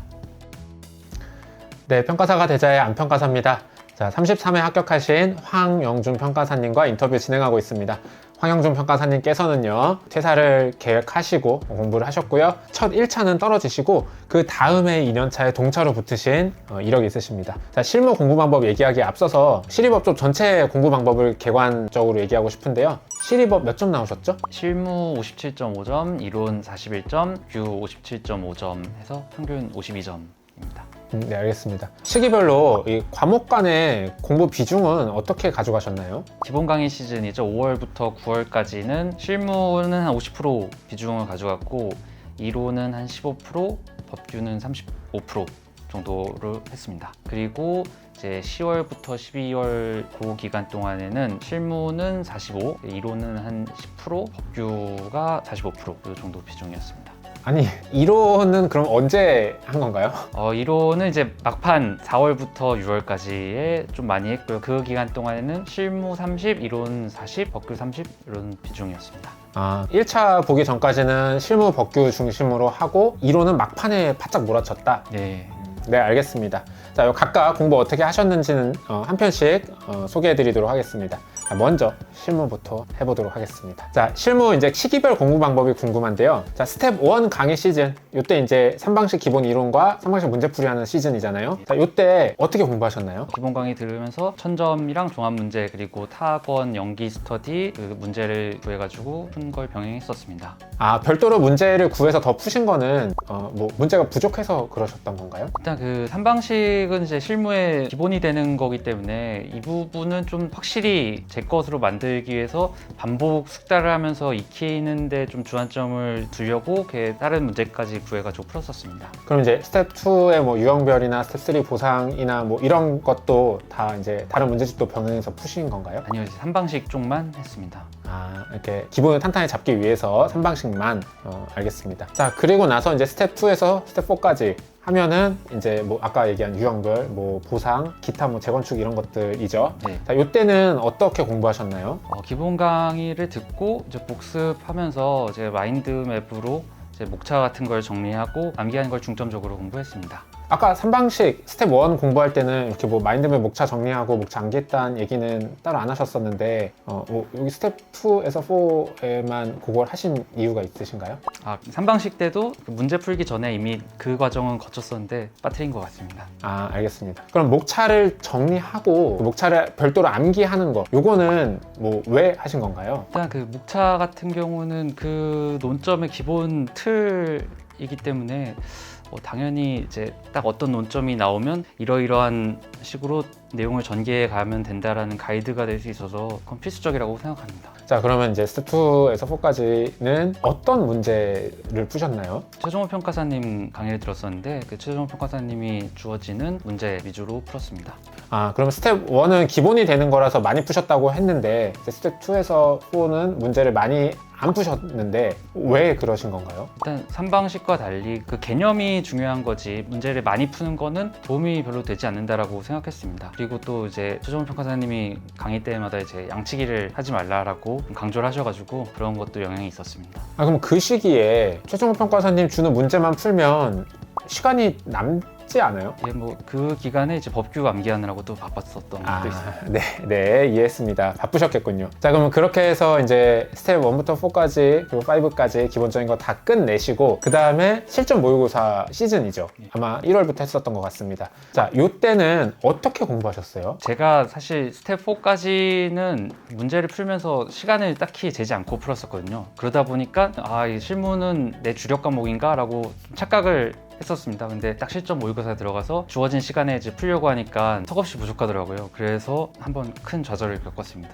네, 평가사가 대자의 안평가사입니다. 자, 33회 합격하신 황영준 평가사님과 인터뷰 진행하고 있습니다. 황영준 평가사님께서는요, 퇴사를 계획하시고 공부를 하셨고요. 첫 1차는 떨어지시고 그 다음에 2년차에 동차로 붙으신 이력이 있으십니다. 자, 실무 공부 방법 얘기하기에 앞서서 시리법 쪽 전체 공부 방법을 객관적으로 얘기하고 싶은데요. 시리법 몇 점 나오셨죠? 실무 57.5점, 이론 41점, 뷰 57.5점 해서 평균 52점입니다. 네, 알겠습니다. 시기별로 이 과목 간의 공부 비중은 어떻게 가져가셨나요? 기본 강의 시즌이죠. 5월부터 9월까지는 실무는 한 50% 비중을 가져갔고 이론은 한 15%, 법규는 35% 정도를 했습니다. 그리고 이제 10월부터 12월 그 기간 동안에는 실무는 45, 이론은 한 10%, 법규가 45% 정도 비중이었습니다. 아니, 이론은 그럼 언제 한 건가요? 이론은 이제 막판 4월부터 6월까지에 좀 많이 했고요. 그 기간 동안에는 실무 30, 이론 40, 법규 30 이런 비중이었습니다. 1차 보기 전까지는 실무 법규 중심으로 하고 이론은 막판에 바짝 몰아쳤다. 네. 네, 알겠습니다. 자, 각각 공부 어떻게 하셨는지는 한 편씩 소개해 드리도록 하겠습니다. 자, 먼저 실무부터 해보도록 하겠습니다. 자, 실무 이제 시기별 공부 방법이 궁금한데요. 자, 스텝 1 강의 시즌. 요때 이제 3방식 기본 이론과 3방식 문제풀이 하는 시즌이잖아요. 자, 요때 어떻게 공부하셨나요? 기본 강의 들으면서 천점이랑 종합 문제 그리고 타학원 연기 스터디 그 문제를 구해가지고 푼 걸 병행했었습니다. 별도로 문제를 구해서 더 푸신 거는 뭐 문제가 부족해서 그러셨던 건가요? 일단 그 3방식은 이제 실무의 기본이 되는 거기 때문에 이 부분은 좀 확실히 제 것으로 만들기 위해서 반복 숙달을 하면서 익히는데 좀 주안점을 두려고 이렇게 다른 문제까지 구해가지고 풀었었습니다. 그럼 이제 스텝 2의 뭐 유형별이나 스텝 3 보상이나 뭐 이런 것도 다 이제 다른 문제집도 병행해서 푸신 건가요? 아니요, 이제 3방식 쪽만 했습니다. 이렇게 기본을 탄탄히 잡기 위해서 3방식만 알겠습니다. 자, 그리고 나서 이제 스텝 2에서 스텝 4까지 하면은 이제 뭐 아까 얘기한 유형별, 뭐 보상, 기타 뭐 재건축 이런 것들이죠. 네. 자, 요때는 어떻게 공부하셨나요? 기본 강의를 듣고 이제 복습하면서 제 마인드맵으로 제 목차 같은 걸 정리하고 암기하는 걸 중점적으로 공부했습니다. 아까 3방식 스텝 1 공부할 때는 이렇게 뭐 마인드맵 목차 정리하고 목차 암기했다는 얘기는 따로 안 하셨었는데 뭐 여기 스텝 2에서 4에만 그걸 하신 이유가 있으신가요? 3방식 때도 그 문제 풀기 전에 이미 그 과정은 거쳤었는데 빠뜨린 것 같습니다. 알겠습니다. 그럼 목차를 정리하고 그 목차를 별도로 암기하는 거 요거는 뭐 왜 하신 건가요? 일단 그 목차 같은 경우는 그 논점의 기본 틀이기 때문에 당연히 이제 딱 어떤 논점이 나오면 이러이러한 식으로 내용을 전개해 가면 된다라는 가이드가 될 수 있어서 그건 필수적이라고 생각합니다. 자, 그러면 이제 스텝 2에서 4까지는 어떤 문제를 푸셨나요? 최종호 평가사님 강의를 들었었는데 그 최종호 평가사님이 주어지는 문제 위주로 풀었습니다. 아, 그럼 스텝 1은 기본이 되는 거라서 많이 푸셨다고 했는데 이제 스텝 2에서 4는 문제를 많이 안 푸셨는데 왜 그러신 건가요? 일단 3방식과 달리 그 개념이 중요한 거지 문제를 많이 푸는 거는 도움이 별로 되지 않는다라고 생각했습니다. 그리고 또 이제 최종훈 평가사님이 강의 때마다 이제 양치기를 하지 말라라고 강조를 하셔가지고 그런 것도 영향이 있었습니다. 아, 그럼 그 시기에 최종호 평가사님 주는 문제만 풀면 시간이 남지 않아요? 예, 뭐 그 기간에 이제 법규 암기하느라고 또 바빴었던 것도 있습니다. 네, 이해했습니다. 바쁘셨겠군요. 자, 그러면 그렇게 해서 이제 스텝 1부터 4까지 그리고 5까지 기본적인 거 다 끝내시고 그 다음에 실전 모의고사 시즌이죠. 아마 1월부터 했었던 것 같습니다. 자, 요때는 어떻게 공부하셨어요? 제가 사실 스텝 4까지는 문제를 풀면서 시간을 딱히 재지 않고 풀었었거든요. 그러다 보니까 이 실무는 내 주력 과목인가? 라고 좀 착각을 했었습니다. 근데 딱 실전 모의고사에 들어가서 주어진 시간에 이제 풀려고 하니까 턱없이 부족하더라고요. 그래서 한번 큰 좌절을 겪었습니다.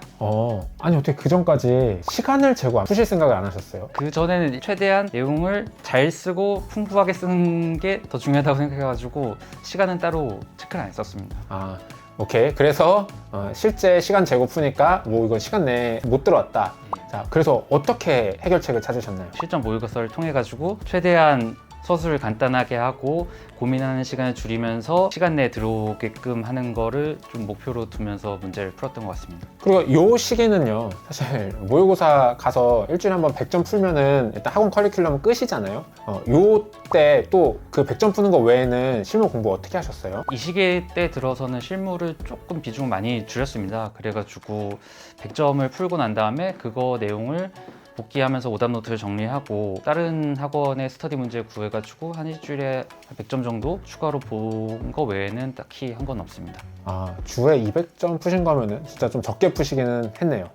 아니 어떻게 그 전까지 시간을 재고 푸실 생각을 안 하셨어요? 그 전에는 최대한 내용을 잘 쓰고 풍부하게 쓰는 게 더 중요하다고 생각해가지고 시간은 따로 체크를 안 했었습니다. 오케이. 그래서 실제 시간 재고 푸니까 뭐 이거 시간 내에 못 들어왔다. 자, 그래서 어떻게 해결책을 찾으셨나요? 실전 모의고사를 통해 가지고 최대한 서술을 간단하게 하고 고민하는 시간을 줄이면서 시간 내에 들어오게끔 하는 거를 좀 목표로 두면서 문제를 풀었던 것 같습니다. 그리고 요 시기는요, 사실 모의고사 가서 일주일에 한번 100점 풀면은 일단 학원 커리큘럼 끝이잖아요. 요때 또 그 100점 푸는 거 외에는 실무 공부 어떻게 하셨어요? 이 시기 때 들어서는 실무를 조금 비중을 많이 줄였습니다. 그래가지고 100점을 풀고 난 다음에 그거 내용을 복귀하면서 오답 노트를 정리하고 다른 학원의 스터디 문제 구해가지고 한 일주일에 100점 정도 추가로 본 거 외에는 딱히 한 건 없습니다. 주에 200점 푸신 거면은 진짜 좀 적게 푸시기는 했네요.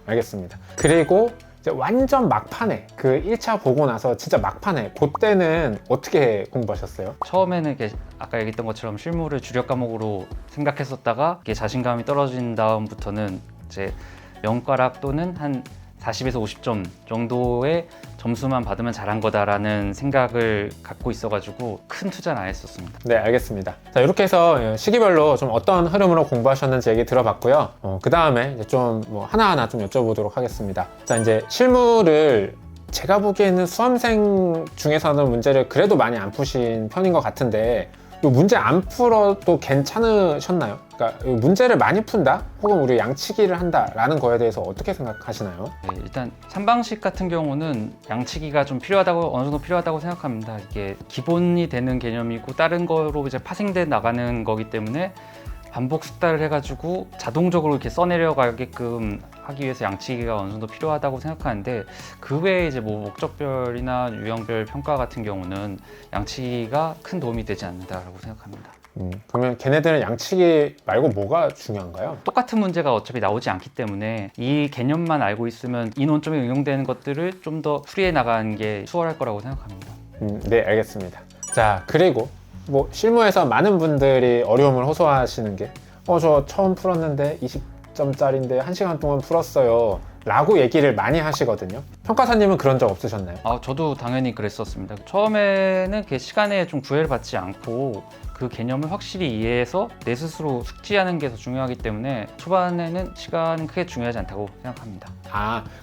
알겠습니다. 그리고 이제 완전 막판에 그 1차 보고 나서 진짜 막판에 그때는 어떻게 공부하셨어요? 처음에는 이렇게 아까 얘기했던 것처럼 실무를 주력 과목으로 생각했었다가 이게 자신감이 떨어진 다음부터는 이제 명가락 또는 한 40에서 50점 정도의 점수만 받으면 잘한 거다라는 생각을 갖고 있어가지고 큰 투자는 안 했었습니다. 네, 알겠습니다. 자, 이렇게 해서 시기별로 좀 어떤 흐름으로 공부하셨는지 얘기 들어봤고요. 그 다음에 좀 뭐 하나하나 좀 여쭤보도록 하겠습니다. 자, 이제 실무를 제가 보기에는 수험생 중에서는 문제를 그래도 많이 안 푸신 편인 것 같은데 이 문제 안 풀어도 괜찮으셨나요? 그러니까 문제를 많이 푼다? 혹은 우리 양치기를 한다라는 거에 대해서 어떻게 생각하시나요? 네, 일단 3방식 같은 경우는 양치기가 좀 필요하다고 어느 정도 필요하다고 생각합니다. 이게 기본이 되는 개념이고 다른 거로 이제 파생돼 나가는 거기 때문에 반복 숙달을 해가지고 자동적으로 이렇게 써내려가게끔 하기 위해서 양치기가 어느 정도 필요하다고 생각하는데 그 외에 이제 뭐 목적별이나 유형별 평가 같은 경우는 양치기가 큰 도움이 되지 않는다라고 생각합니다. 그러면 걔네들은 양치기 말고 뭐가 중요한가요? 똑같은 문제가 어차피 나오지 않기 때문에 이 개념만 알고 있으면 이 논점에 응용되는 것들을 좀 더 풀이해 나가는 게 수월할 거라고 생각합니다. 네, 알겠습니다. 자, 그리고 뭐 실무에서 많은 분들이 어려움을 호소하시는 게 저 처음 풀었는데 20점짜리인데 1시간 동안 풀었어요 라고 얘기를 많이 하시거든요. 평가사님은 그런 적 없으셨나요? 저도 당연히 그랬었습니다. 처음에는 그 시간에 좀 구애를 받지 않고 그 개념을 확실히 이해해서 내 스스로 숙지하는 게 더 중요하기 때문에 초반에는 시간은 크게 중요하지 않다고 생각합니다.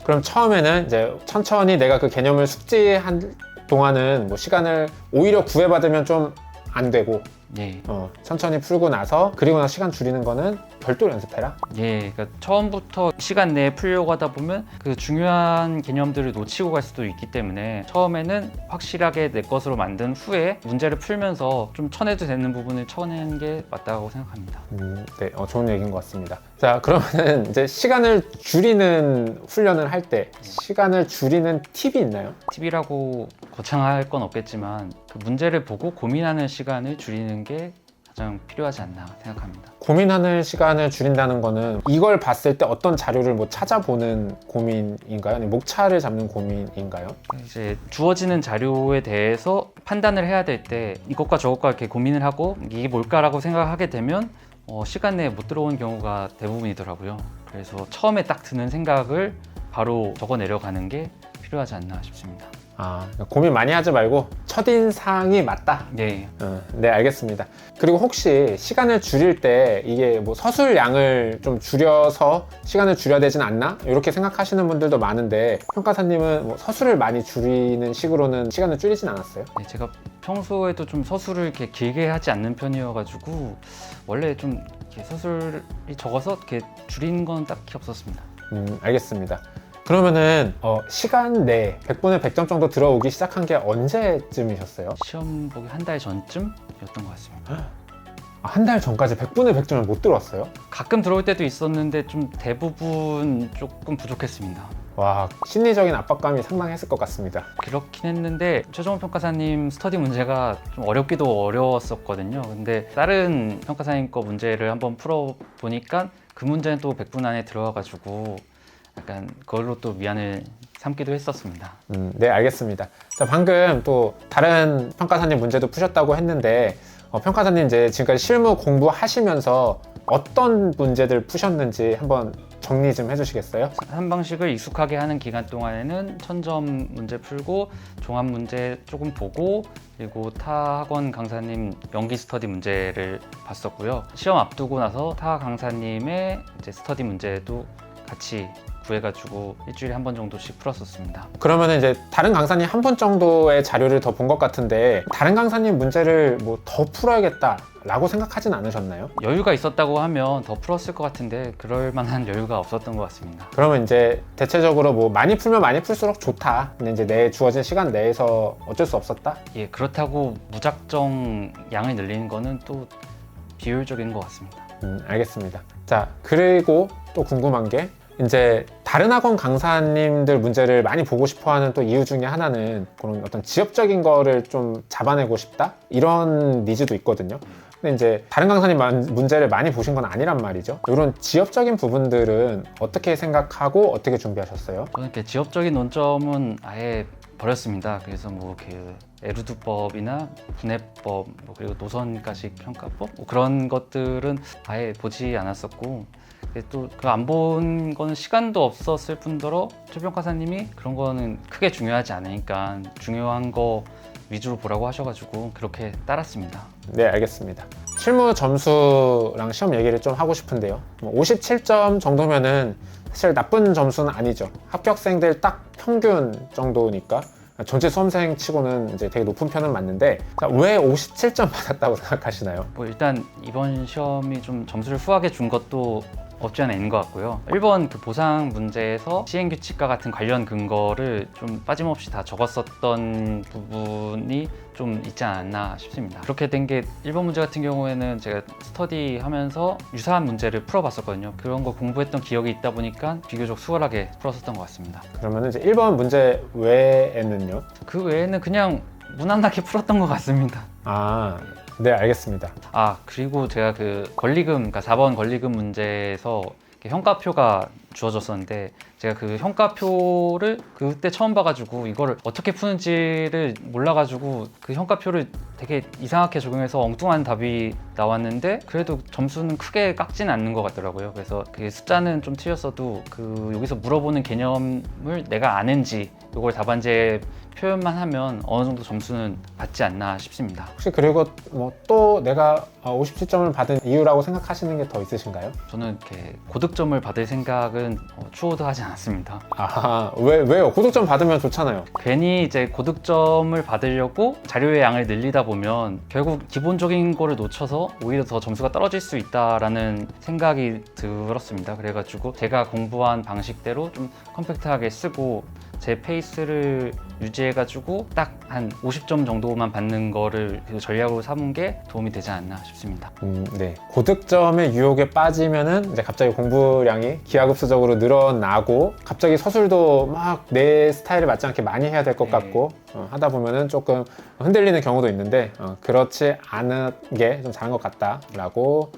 그럼 처음에는 이제 천천히 내가 그 개념을 숙지한 동안은 뭐 시간을 오히려 구애받으면 좀 안 되고 예. 천천히 풀고 나서 그리고 나서 시간 줄이는 거는 별도로 연습해라? 예, 그러니까 처음부터 시간 내에 풀려고 하다 보면 그 중요한 개념들을 놓치고 갈 수도 있기 때문에 처음에는 확실하게 내 것으로 만든 후에 문제를 풀면서 좀 쳐내도 되는 부분을 쳐내는 게 맞다고 생각합니다. 네, 좋은 얘기인 것 같습니다. 자, 그러면 이제 시간을 줄이는 훈련을 할 때 시간을 줄이는 팁이 있나요? 팁이라고 거창할 건 없겠지만 그 문제를 보고 고민하는 시간을 줄이는 게 가장 필요하지 않나 생각합니다. 고민하는 시간을 줄인다는 거는 이걸 봤을 때 어떤 자료를 뭐 찾아보는 고민인가요? 아니면 목차를 잡는 고민인가요? 이제 주어지는 자료에 대해서 판단을 해야 될 때 이것과 저것과 이렇게 고민을 하고 이게 뭘까라고 생각하게 되면 시간 내에 못 들어온 경우가 대부분이더라고요. 그래서 처음에 딱 드는 생각을 바로 적어 내려가는 게 필요하지 않나 싶습니다. 고민 많이 하지 말고 첫인상이 맞다. 네. 네, 알겠습니다. 그리고 혹시 시간을 줄일 때 이게 뭐 서술 양을 좀 줄여서 시간을 줄여야 되진 않나? 이렇게 생각하시는 분들도 많은데 평가사님은 뭐 서술을 많이 줄이는 식으로는 시간을 줄이진 않았어요? 네, 제가 평소에도 좀 서술을 이렇게 길게 하지 않는 편이어가지고 원래 좀 이렇게 서술이 적어서 이렇게 줄이는 건 딱히 없었습니다. 알겠습니다. 그러면은 시간 내에 100분에 100점 정도 들어오기 시작한 게 언제쯤이셨어요? 시험 보기 한 달 전쯤이었던 것 같습니다. 한 달 전까지 100분에 100점을 못 들어왔어요? 가끔 들어올 때도 있었는데 좀 대부분 조금 부족했습니다. 와, 심리적인 압박감이 상당했을 것 같습니다. 그렇긴 했는데 최종원 평가사님 스터디 문제가 좀 어렵기도 어려웠었거든요. 근데 다른 평가사님 거 문제를 한번 풀어보니까 그 문제는 또 100분 안에 들어와가지고 약간 그걸로 또 미안을 삼기도 했었습니다. 네, 알겠습니다. 자, 방금 또 다른 평가사님 문제도 푸셨다고 했는데 평가사님 이제 지금까지 실무 공부하시면서 어떤 문제들 푸셨는지 한번 정리 좀 해주시겠어요? 한 방식을 익숙하게 하는 기간 동안에는 1000점 문제 풀고 종합 문제 조금 보고 그리고 타 학원 강사님 연기 스터디 문제를 봤었고요. 시험 앞두고 나서 타 강사님의 이제 스터디 문제도 같이 구해가지고 일주일에 한 번 정도씩 풀었었습니다. 그러면 이제 다른 강사님 한 번 정도의 자료를 더 본 것 같은데 다른 강사님 문제를 뭐 더 풀어야겠다라고 생각하진 않으셨나요? 여유가 있었다고 하면 더 풀었을 것 같은데 그럴 만한 여유가 없었던 것 같습니다. 그러면 이제 대체적으로 뭐 많이 풀면 많이 풀수록 좋다. 근데 이제 내 주어진 시간 내에서 어쩔 수 없었다? 예, 그렇다고 무작정 양을 늘리는 거는 또 비효율적인 것 같습니다. 알겠습니다. 자, 그리고 또 궁금한 게 이제 다른 학원 강사님들 문제를 많이 보고 싶어하는 또 이유 중에 하나는 그런 어떤 지엽적인 거를 좀 잡아내고 싶다 이런 니즈도 있거든요. 근데 이제 다른 강사님 문제를 많이 보신 건 아니란 말이죠. 이런 지엽적인 부분들은 어떻게 생각하고 어떻게 준비하셨어요? 저는 이렇게 지엽적인 논점은 아예 버렸습니다. 그래서 뭐 그 에루드법이나 분해법 그리고 노선가식 평가법 그런 것들은 아예 보지 않았었고 또 그 안 본 거는 시간도 없었을 뿐더러 최평가사님이 그런 거는 크게 중요하지 않으니까 중요한 거 위주로 보라고 하셔가지고 그렇게 따랐습니다. 네, 알겠습니다. 실무 점수랑 시험 얘기를 좀 하고 싶은데요. 57점 정도면은 사실 나쁜 점수는 아니죠. 합격생들 딱 평균 정도니까 전체 수험생 치고는 이제 되게 높은 편은 맞는데 왜 57점 받았다고 생각하시나요? 뭐 일단 이번 시험이 좀 점수를 후하게 준 것도 없지 않아 있는 것 같고요. 1번 그 보상 문제에서 시행규칙과 같은 관련 근거를 좀 빠짐없이 다 적었었던 부분이 좀 있지 않았나 싶습니다. 그렇게 된 게 1번 문제 같은 경우에는 제가 스터디 하면서 유사한 문제를 풀어봤었거든요. 그런 거 공부했던 기억이 있다 보니까 비교적 수월하게 풀었었던 것 같습니다. 그러면 이제 1번 문제 외에는요? 그 외에는 그냥 무난하게 풀었던 것 같습니다. 네, 알겠습니다. 그리고 제가 그 권리금, 그러니까 4번 권리금 문제에서 형과표가 주어졌었는데 제가 그 형과표를 그때 처음 봐가지고 이거를 어떻게 푸는지를 몰라가지고 그 형과표를 되게 이상하게 적용해서 엉뚱한 답이 나왔는데 그래도 점수는 크게 깎지는 않는 것 같더라고요. 그래서 그 숫자는 좀 틀렸어도 그 여기서 물어보는 개념을 내가 아는지 이걸 답안지에 표현만 하면 어느 정도 점수는 받지 않나 싶습니다. 혹시 그리고 뭐 또 내가 57점을 받은 이유라고 생각하시는 게 더 있으신가요? 저는 이렇게 고득점을 받을 생각은 추호도 하지 않았습니다. 왜요? 고득점 받으면 좋잖아요. 괜히 이제 고득점을 받으려고 자료의 양을 늘리다 보면 결국 기본적인 거를 놓쳐서 오히려 더 점수가 떨어질 수 있다라는 생각이 들었습니다. 그래가지고 제가 공부한 방식대로 좀 컴팩트하게 쓰고 제 페이스를 유지해가지고 딱 한 50점 정도만 받는 거를 전략으로 삼은 게 도움이 되지 않나 싶습니다. 네. 고득점의 유혹에 빠지면은 이제 갑자기 공부량이 기하급수적으로 늘어나고 갑자기 서술도 막 내 스타일에 맞지 않게 많이 해야 될 것 같고 하다 보면은 조금 흔들리는 경우도 있는데 그렇지 않은 게 좀 잘한 것 같다라고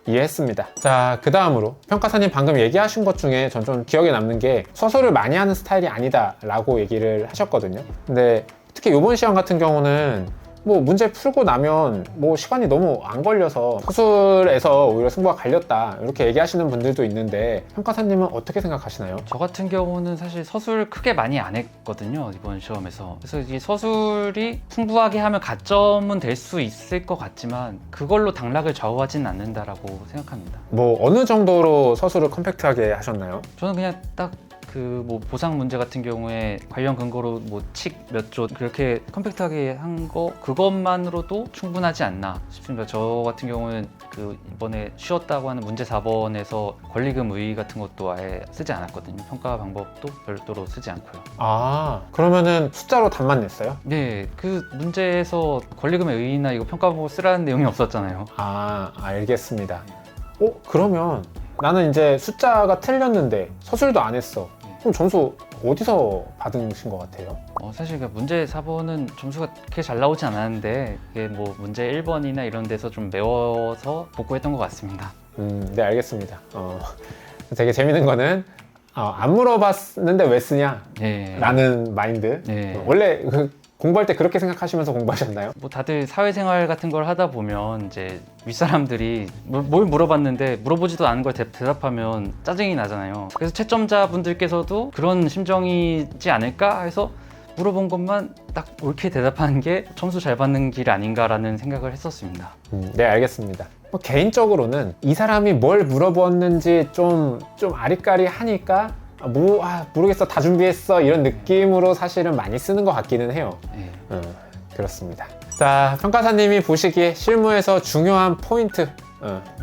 이해했습니다. 자, 그 다음으로 평가사님 방금 얘기하신 것 중에 전 좀 기억에 남는 게 서술을 많이 하는 스타일이 아니다 라고 얘기를 하셨거든요. 근데 특히 이번 시험 같은 경우는 뭐 문제 풀고 나면 뭐 시간이 너무 안 걸려서 서술에서 오히려 승부가 갈렸다 이렇게 얘기하시는 분들도 있는데 평가사님은 어떻게 생각하시나요? 저 같은 경우는 사실 서술 크게 많이 안 했거든요, 이번 시험에서. 그래서 이 서술이 풍부하게 하면 가점은 될 수 있을 것 같지만 그걸로 당락을 좌우하지는 않는다라고 생각합니다. 뭐 어느 정도로 서술을 컴팩트하게 하셨나요? 저는 그냥 딱 그 뭐 보상 문제 같은 경우에 관련 근거로 뭐 칙 몇 조 그렇게 컴팩트하게 한 거 그것만으로도 충분하지 않나 싶습니다. 저 같은 경우는 그 이번에 쉬었다고 하는 문제 4번에서 권리금 의의 같은 것도 아예 쓰지 않았거든요. 평가 방법도 별도로 쓰지 않고요. 아, 그러면은 숫자로 답만 냈어요? 네, 그 문제에서 권리금의 의의나 이거 평가 방법 쓰라는 내용이 없었잖아요. 아, 알겠습니다. 그러면 나는 이제 숫자가 틀렸는데 서술도 안 했어. 그럼 점수 어디서 받으신 것 같아요? 사실 그 문제 4번은 점수가 그렇게 잘 나오지 않았는데 이게 뭐 문제 1번이나 이런 데서 좀 메워서 복구했던 것 같습니다. 네, 알겠습니다. 되게 재밌는 거는 안 물어봤는데 왜 쓰냐? 네. 라는 마인드. 네. 원래 공부할 때 그렇게 생각하시면서 공부하셨나요? 뭐 다들 사회생활 같은 걸 하다 보면 이제 윗사람들이 뭘 물어봤는데 물어보지도 않은 걸 대답하면 짜증이 나잖아요. 그래서 채점자분들께서도 그런 심정이지 않을까 해서 물어본 것만 딱 옳게 대답하는 게 점수 잘 받는 길 아닌가라는 생각을 했었습니다. 네, 알겠습니다. 개인적으로는 이 사람이 뭘 물어봤는지 좀 아리까리하니까 모르겠어, 다 준비했어, 이런 느낌으로 사실은 많이 쓰는 것 같기는 해요. 네. 그렇습니다. 자, 평가사님이 보시기에 실무에서 중요한 포인트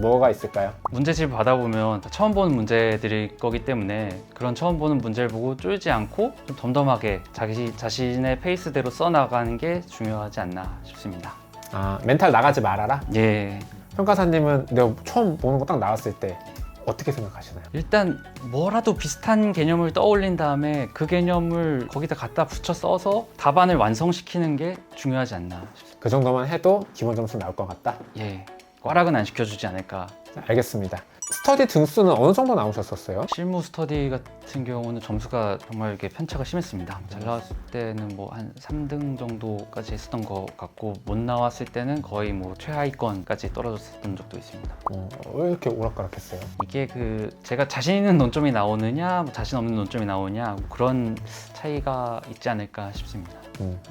뭐가 있을까요? 문제집 받아보면 다 처음 보는 문제들일 거기 때문에 그런 처음 보는 문제를 보고 쫄지 않고 좀 덤덤하게 자신의 페이스대로 써나가는 게 중요하지 않나 싶습니다. 멘탈 나가지 말아라? 예. 평가사님은 내가 처음 보는 거 딱 나왔을 때 어떻게 생각하시나요? 일단 뭐라도 비슷한 개념을 떠올린 다음에 그 개념을 거기다 갖다 붙여 써서 답안을 완성시키는 게 중요하지 않나 싶습니다. 그 정도만 해도 기본 점수 나올 것 같다? 예. 꽈락은 안 시켜주지 않을까. 자, 알겠습니다. 스터디 등수는 어느 정도 나오셨었어요? 실무 스터디 같은 경우는 점수가 정말 이렇게 편차가 심했습니다. 잘 나왔을 때는 뭐 한 3등 정도까지 했었던 것 같고 못 나왔을 때는 거의 뭐 최하위권까지 떨어졌었던 적도 있습니다. 왜 이렇게 오락가락했어요? 이게 그 제가 자신 있는 논점이 나오느냐 뭐 자신 없는 논점이 나오냐 뭐 그런 차이가 있지 않을까 싶습니다.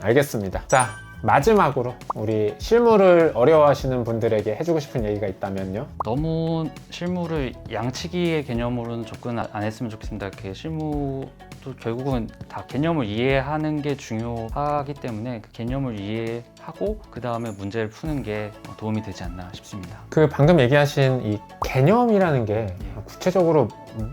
알겠습니다. 자, 마지막으로 우리 실무를 어려워하시는 분들에게 해주고 싶은 얘기가 있다면요? 너무 실무를 양치기의 개념으로는 접근 안 했으면 좋겠습니다. 이렇게 실무도 결국은 다 개념을 이해하는 게 중요하기 때문에 그 개념을 이해하고 그 다음에 문제를 푸는 게 도움이 되지 않나 싶습니다. 그 방금 얘기하신 이 개념이라는 게 구체적으로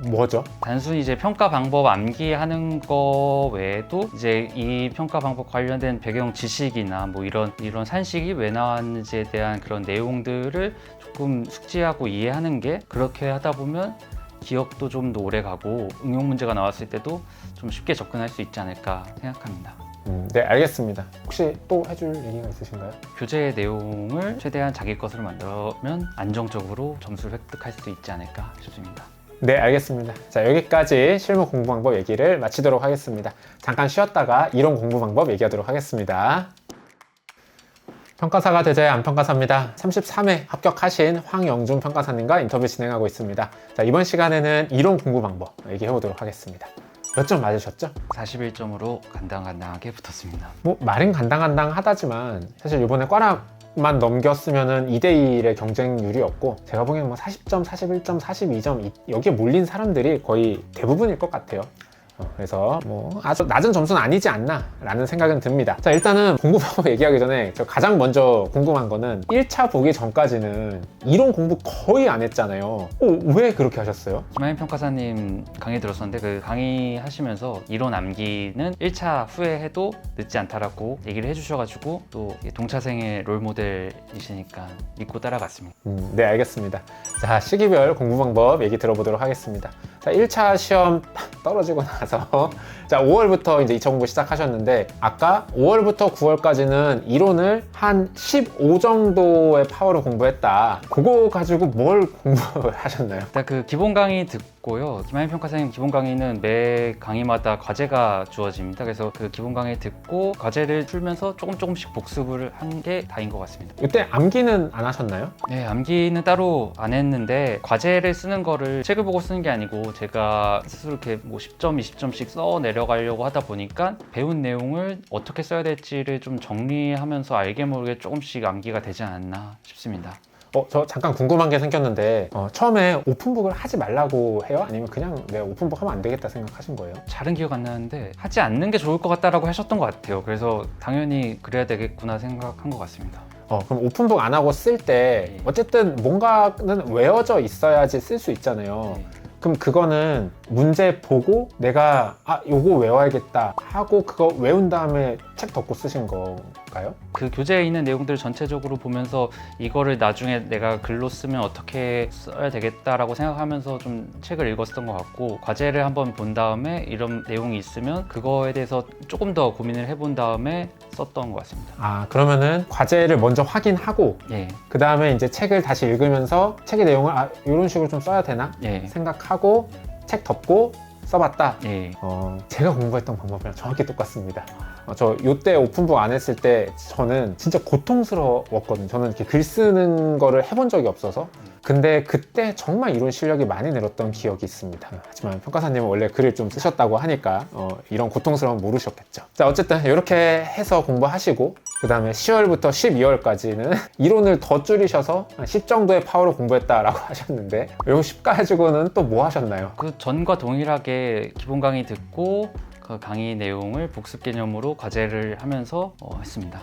뭐죠? 단순히 이제 평가 방법 암기하는 거 외에도 이제 이 평가 방법 관련된 배경 지식이나 뭐 이런 산식이 왜 나왔는지에 대한 그런 내용들을 조금 숙지하고 이해하는 게 그렇게 하다 보면 기억도 좀 더 오래 가고 응용 문제가 나왔을 때도 좀 쉽게 접근할 수 있지 않을까 생각합니다. 네, 알겠습니다. 혹시 또 해줄 얘기가 있으신가요? 교재의 내용을 최대한 자기 것으로 만들면 안정적으로 점수를 획득할 수 있지 않을까 싶습니다. 네, 알겠습니다. 자, 여기까지 실무 공부 방법 얘기를 마치도록 하겠습니다. 잠깐 쉬었다가 이론 공부 방법 얘기하도록 하겠습니다. 평가사가 되자의 안평가사입니다. 33회 합격하신 황영준 평가사님과 인터뷰 진행하고 있습니다. 자, 이번 시간에는 이론 공부 방법 얘기해보도록 하겠습니다. 몇 점 맞으셨죠? 41점으로 간당간당하게 붙었습니다. 뭐 말은 간당간당하다지만 사실 이번에 꽈락만 넘겼으면은 2대1의 경쟁률이었고 제가 보기에는 뭐 40점, 41점, 42점 여기에 몰린 사람들이 거의 대부분일 것 같아요. 그래서 뭐 아주 낮은 점수는 아니지 않나 라는 생각은 듭니다. 자, 일단은 공부 방법 얘기하기 전에 저 가장 먼저 궁금한 거는 1차 보기 전까지는 이론 공부 거의 안 했잖아요. 왜 그렇게 하셨어요? 김하인 평가사님 강의 들었었는데 그 강의 하시면서 이론 암기는 1차 후에 해도 늦지 않다라고 얘기를 해주셔가지고 또 동차생의 롤모델이시니까 믿고 따라갔습니다. 네, 알겠습니다. 자, 시기별 공부 방법 얘기 들어보도록 하겠습니다. 자, 1차 시험 떨어지고 나서 자, 5월부터 이제 2009 시작하셨는데 아까 5월부터 9월까지는 이론을 한 15 정도의 파워로 공부했다. 그거 가지고 뭘 공부하셨나요? 일단 그 기본 강의 듣고 듣고요. 김하인 평가사님 기본 강의는 매 강의마다 과제가 주어집니다. 그래서 그 기본 강의 듣고 과제를 풀면서 조금씩 복습을 한 게 다인 것 같습니다. 이때 암기는 안 하셨나요? 네, 암기는 따로 안 했는데 과제를 쓰는 거를 책을 보고 쓰는 게 아니고 제가 스스로 이렇게 뭐 10점, 20점씩 써 내려가려고 하다 보니까 배운 내용을 어떻게 써야 될지를 좀 정리하면서 알게 모르게 조금씩 암기가 되지 않았나 싶습니다. 저 잠깐 궁금한 게 생겼는데 처음에 오픈북을 하지 말라고 해요? 아니면 그냥 내가 오픈북 하면 안 되겠다 생각하신 거예요? 잘은 기억 안 나는데 하지 않는 게 좋을 것 같다라고 하셨던 것 같아요. 그래서 당연히 그래야 되겠구나 생각한 것 같습니다. 그럼 오픈북 안 하고 쓸 때 네. 어쨌든 뭔가는 외워져 있어야지 쓸 수 있잖아요. 네. 그럼 그거는 문제 보고 내가 요거 외워야겠다 하고 그거 외운 다음에 책 덮고 쓰신 건가요? 그 교재에 있는 내용들을 전체적으로 보면서 이거를 나중에 내가 글로 쓰면 어떻게 써야 되겠다라고 생각하면서 좀 책을 읽었던 것 같고 과제를 한번 본 다음에 이런 내용이 있으면 그거에 대해서 조금 더 고민을 해본 다음에 썼던 것 같습니다. 그러면은 과제를 먼저 확인하고 예, 그 다음에 이제 책을 다시 읽으면서 책의 내용을 이런 식으로 좀 써야 되나 예, 생각하고 책 덮고 써봤다. 예. 제가 공부했던 방법이랑 정확히 똑같습니다. 저 요때 오픈북 안 했을 때 저는 진짜 고통스러웠거든요. 저는 이렇게 글 쓰는 거를 해본 적이 없어서. 근데 그때 정말 이론 실력이 많이 늘었던 기억이 있습니다. 하지만 평가사님은 원래 글을 좀 쓰셨다고 하니까 이런 고통스러움은 모르셨겠죠. 자, 어쨌든 이렇게 해서 공부하시고 그 다음에 10월부터 12월까지는 이론을 더 줄이셔서 한 10 정도의 파워로 공부했다라고 하셨는데 요 10 가지고는 또 뭐 하셨나요? 그 전과 동일하게 기본 강의 듣고 그 강의 내용을 복습 개념으로 과제를 하면서 했습니다.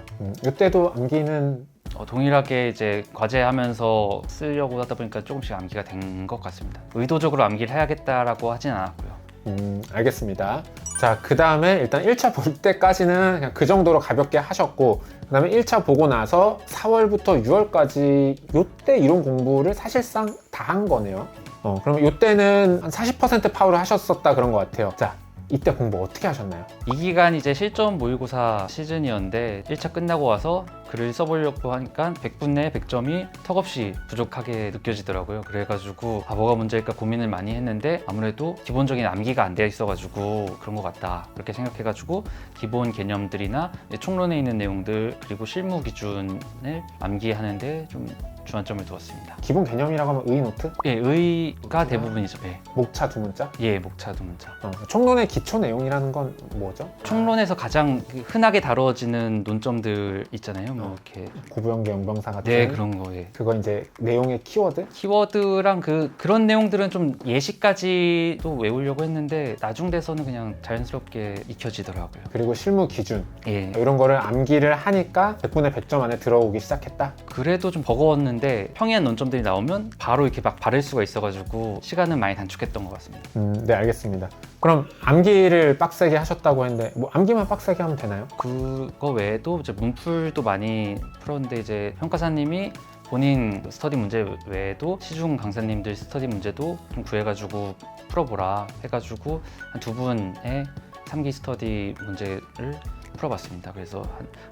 이때도 암기는 동일하게 이제 과제하면서 쓰려고 하다 보니까 조금씩 암기가 된 것 같습니다. 의도적으로 암기를 해야겠다라고 하진 않았고요. 알겠습니다. 자, 그 다음에 일단 1차 볼 때까지는 그냥 그 정도로 가볍게 하셨고 그 다음에 1차 보고 나서 4월부터 6월까지 요때 이론 공부를 사실상 다 한 거네요. 그러면 요때는 한 40% 파워를 하셨었다 그런 것 같아요. 자, 이때 공부 어떻게 하셨나요? 이 기간이 이제 실전 모의고사 시즌이었는데 1차 끝나고 와서 글을 써보려고 하니까 100분 내에 100점이 턱없이 부족하게 느껴지더라고요. 그래가지고 뭐가 문제일까 고민을 많이 했는데 아무래도 기본적인 암기가 안 돼 있어가지고 그런 것 같다 그렇게 생각해가지고 기본 개념들이나 총론에 있는 내용들 그리고 실무 기준을 암기하는데 좀 주안점을 두었습니다. 기본 개념이라고 하면 의노트? 예, 의가 대부분이죠. 예, 목차 두 문자? 예, 목차 두 문자. 총론의 기초 내용이라는 건 뭐죠? 총론에서 가장 흔하게 다뤄지는 논점들 있잖아요. 뭐 이렇게 고부연계 연병사 같은 네, 그런 거에 그거 이제 내용의 키워드? 키워드랑 그런 내용들은 좀 예시까지도 외우려고 했는데 나중 돼서는 그냥 자연스럽게 익혀지더라고요. 그리고 실무 기준 예. 이런 거를 암기를 하니까 100분의 100점 안에 들어오기 시작했다? 그래도 좀 버거웠는데 평이한 논점들이 나오면 바로 이렇게 막 바를 수가 있어가지고 시간은 많이 단축했던 것 같습니다. 네, 알겠습니다. 그럼 암기를 빡세게 하셨다고 했는데 뭐 암기만 빡세게 하면 되나요? 그거 외에도 이제 문풀도 많이 풀었는데 이제 평가사님이 본인 스터디 문제 외에도 시중 강사님들 스터디 문제도 좀 구해가지고 풀어보라 해가지고 한 두 분의 3기 스터디 문제를 풀어봤습니다. 그래서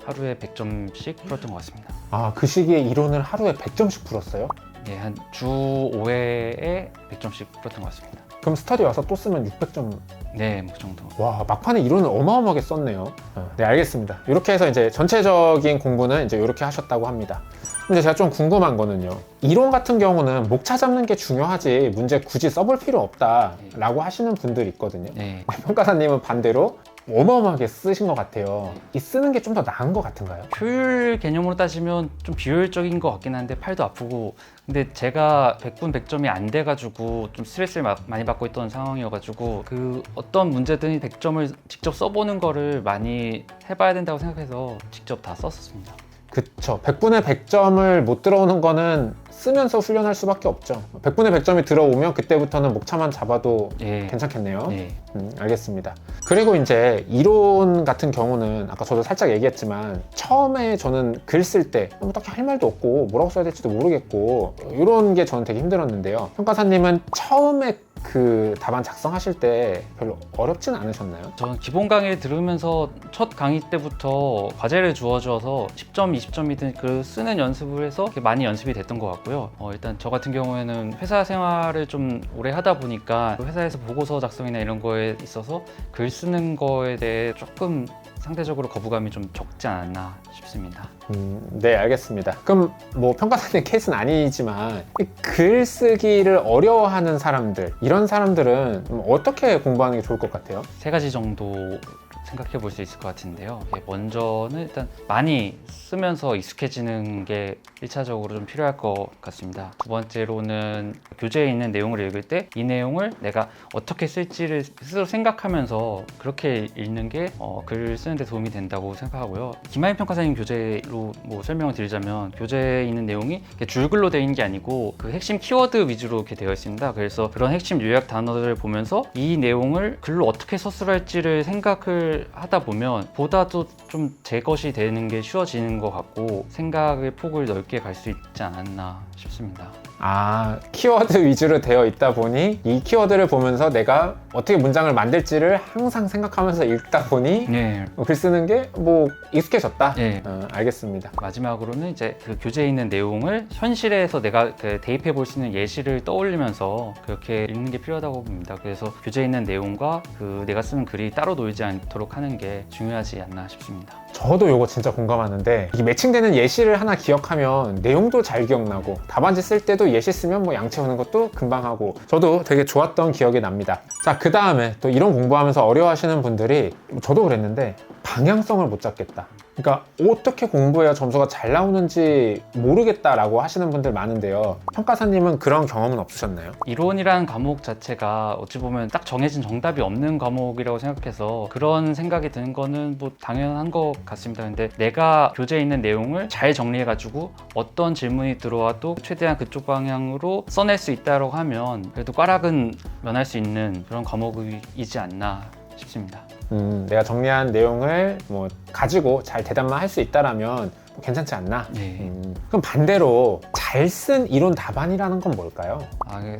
하루에 100점씩 풀었던 것 같습니다. 그 시기에 이론을 하루에 100점씩 풀었어요? 예, 한 주 5회에 100점씩 풀었던 것 같습니다. 그럼 스터디 와서 또 쓰면 600점. 네, 뭐 그 정도. 와, 막판에 이론을 어마어마하게 썼네요. 네, 알겠습니다. 이렇게 해서 이제 전체적인 공부는 이제 이렇게 하셨다고 합니다. 근데 제가 좀 궁금한 거는요. 이론 같은 경우는 목차 잡는 게 중요하지 문제 굳이 써볼 필요 없다라고 하시는 분들이 있거든요. 네. 평가사님은 반대로 어마어마하게 쓰신 것 같아요. 이 쓰는 게 좀 더 나은 것 같은가요? 효율 개념으로 따지면 좀 비효율적인 것 같긴 한데 팔도 아프고 근데 제가 100분 100점이 안 돼가지고 좀 스트레스를 많이 받고 있던 상황이어가지고 그 어떤 문제든 100점을 직접 써보는 거를 많이 해봐야 된다고 생각해서 직접 다 썼습니다. 그쵸. 100분의 100점을 못 들어오는 거는 쓰면서 훈련할 수밖에 없죠. 100분의 100점이 들어오면 그때부터는 목차만 잡아도 예. 괜찮겠네요. 예. 알겠습니다. 그리고 이제 이론 같은 경우는 아까 저도 살짝 얘기했지만 처음에 저는 글 쓸 때 딱히 할 말도 없고 뭐라고 써야 될지도 모르겠고 이런 게 저는 되게 힘들었는데요. 평가사님은 처음에 그 답안 작성하실 때 별로 어렵진 않으셨나요? 저는 기본 강의를 들으면서 첫 강의 때부터 과제를 주어줘서 10점, 20점이든 그 쓰는 연습을 해서 많이 연습이 됐던 것 같고요. 있더라고요. 일단 저 같은 경우에는 회사 생활을 좀 오래 하다 보니까 회사에서 보고서 작성이나 이런 거에 있어서 글 쓰는 거에 대해 조금 상대적으로 거부감이 좀 적지 않았나 싶습니다. 네, 알겠습니다. 그럼 뭐 평가사님 케이스는 아니지만 이 글쓰기를 어려워하는 사람들, 이런 사람들은 어떻게 공부하는 게 좋을 것 같아요? 세 가지 정도 생각해 볼 수 있을 것 같은데요. 먼저는 일단 많이 쓰면서 익숙해지는 게 1차적으로 좀 필요할 것 같습니다. 두 번째로는 교재에 있는 내용을 읽을 때 이 내용을 내가 어떻게 쓸지를 스스로 생각하면서 그렇게 읽는 게 글 쓰는데 도움이 된다고 생각하고요. 김하인 평가사님 교재로 뭐 설명을 드리자면 교재에 있는 내용이 줄글로 되어 있는 게 아니고 그 핵심 키워드 위주로 이렇게 되어 있습니다. 그래서 그런 핵심 요약 단어들을 보면서 이 내용을 글로 어떻게 서술할지를 생각을 하다 보면 보다도 좀 제 것이 되는 게 쉬워지는 것 같고 생각의 폭을 넓게 갈 수 있지 않았나 싶습니다. 키워드 위주로 되어 있다 보니 이 키워드를 보면서 내가 어떻게 문장을 만들지를 항상 생각하면서 읽다 보니 네. 글 쓰는 게 뭐 익숙해졌다? 네. 알겠습니다. 마지막으로는 이제 그 교재에 있는 내용을 현실에서 내가 대입해 볼 수 있는 예시를 떠올리면서 그렇게 읽는 게 필요하다고 봅니다. 그래서 교재에 있는 내용과 그 내가 쓰는 글이 따로 놀지 않도록 하는 게 중요하지 않나 싶습니다. 저도 이거 진짜 공감하는데 이게 매칭되는 예시를 하나 기억하면 내용도 잘 기억나고 답안지 쓸 때도 예시 쓰면 뭐 양채 오는 것도 금방 하고 저도 되게 좋았던 기억이 납니다. 자, 그 다음에 또 이런 공부하면서 어려워하시는 분들이 저도 그랬는데 방향성을 못 잡겠다. 그러니까 어떻게 공부해야 점수가 잘 나오는지 모르겠다라고 하시는 분들 많은데요. 평가사님은 그런 경험은 없으셨나요? 이론이라는 과목 자체가 어찌 보면 딱 정해진 정답이 없는 과목이라고 생각해서 그런 생각이 드는 거는 뭐 당연한 것 같습니다. 근데 내가 교재에 있는 내용을 잘 정리해가지고 어떤 질문이 들어와도 최대한 그쪽 방향으로 써낼 수 있다고 하면 그래도 꽈락은 면할 수 있는 그런 과목이지 않나 싶습니다. 내가 정리한 내용을 뭐 가지고 잘 대답만 할 수 있다라면 괜찮지 않나? 네. 그럼 반대로 잘 쓴 이론 답안이라는 건 뭘까요?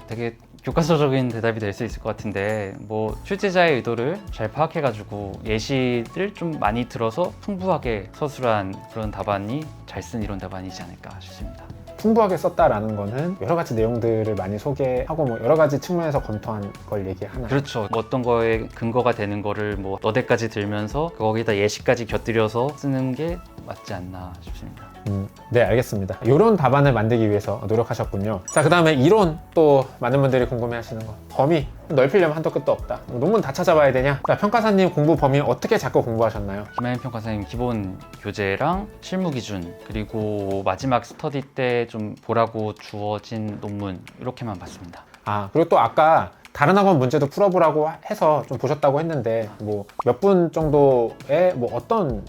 되게 교과서적인 대답이 될 수 있을 것 같은데 뭐 출제자의 의도를 잘 파악해가지고 예시를 좀 많이 들어서 풍부하게 서술한 그런 답안이 잘 쓴 이론 답안이지 않을까 싶습니다. 풍부하게 썼다라는 거는 여러 가지 내용들을 많이 소개하고 뭐 여러 가지 측면에서 검토한 걸 얘기하나요? 그렇죠. 뭐 어떤 거에 근거가 되는 거를 뭐 너댓까지 들면서 거기다 예시까지 곁들여서 쓰는 게 맞지 않나 싶습니다. 네, 알겠습니다. 이런 답안을 만들기 위해서 노력하셨군요. 자, 그 다음에 이론 또 많은 분들이 궁금해하시는 거. 범위 넓히려면 한도 끝도 없다. 논문 다 찾아봐야 되냐? 자, 평가사님 공부 범위 어떻게 잡고 공부하셨나요? 김하인 평가사님 기본 교재랑 실무 기준 그리고 마지막 스터디 때 좀 보라고 주어진 논문 이렇게만 봤습니다. 그리고 또 아까 다른 학원 문제도 풀어보라고 해서 좀 보셨다고 했는데 뭐 몇 분 정도의 뭐 어떤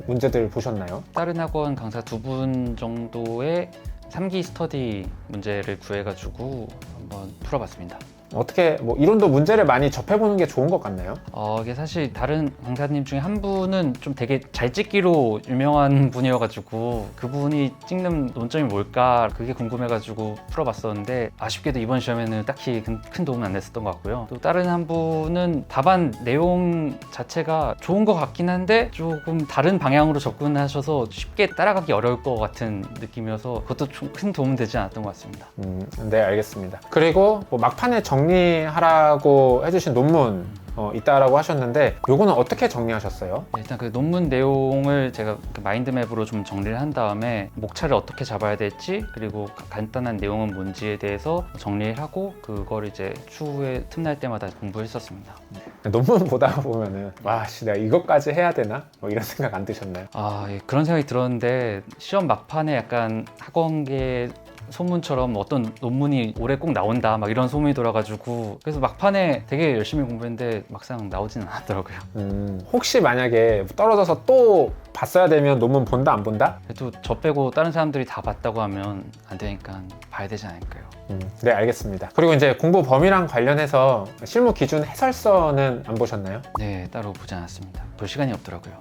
문제들 보셨나요? 다른 학원 강사 2분 정도의 3기 스터디 문제를 구해가지고 한번 풀어봤습니다. 어떻게 뭐 이론도 문제를 많이 접해보는 게 좋은 것 같나요? 이게 사실 다른 강사님 중에 한 분은 좀 되게 잘 찍기로 유명한 분이어가지고 그분이 찍는 논점이 뭘까 그게 궁금해가지고 풀어봤었는데 아쉽게도 이번 시험에는 딱히 큰 도움은 안 됐었던 것 같고요. 또 다른 한 분은 답안 내용 자체가 좋은 것 같긴 한데 조금 다른 방향으로 접근하셔서 쉽게 따라가기 어려울 것 같은 느낌이어서 그것도 좀 큰 도움은 되지 않았던 것 같습니다. 네, 알겠습니다. 그리고 뭐 막판에 정리하라고 해주신 논문 있다라고 하셨는데 요거는 어떻게 정리하셨어요? 일단 그 논문 내용을 제가 그 마인드맵으로 좀 정리를 한 다음에 목차를 어떻게 잡아야 될지 그리고 간단한 내용은 뭔지에 대해서 정리를 하고 그걸 이제 추후에 틈날 때마다 공부했었습니다. 논문 보다 보면은 내가 이것까지 해야 되나? 뭐 이런 생각 안 드셨나요? 예, 그런 생각이 들었는데 시험 막판에 약간 학원계 소문처럼 어떤 논문이 올해 꼭 나온다 막 이런 소문이 돌아가지고 그래서 막판에 되게 열심히 공부했는데 막상 나오지는 않았더라고요. 혹시 만약에 떨어져서 또 봤어야 되면 논문 본다 안 본다? 그래도 저 빼고 다른 사람들이 다 봤다고 하면 안 되니까 봐야 되지 않을까요? 네, 알겠습니다. 그리고 이제 공부 범위랑 관련해서 실무 기준 해설서는 안 보셨나요? 네, 따로 보지 않았습니다. 볼 시간이 없더라고요.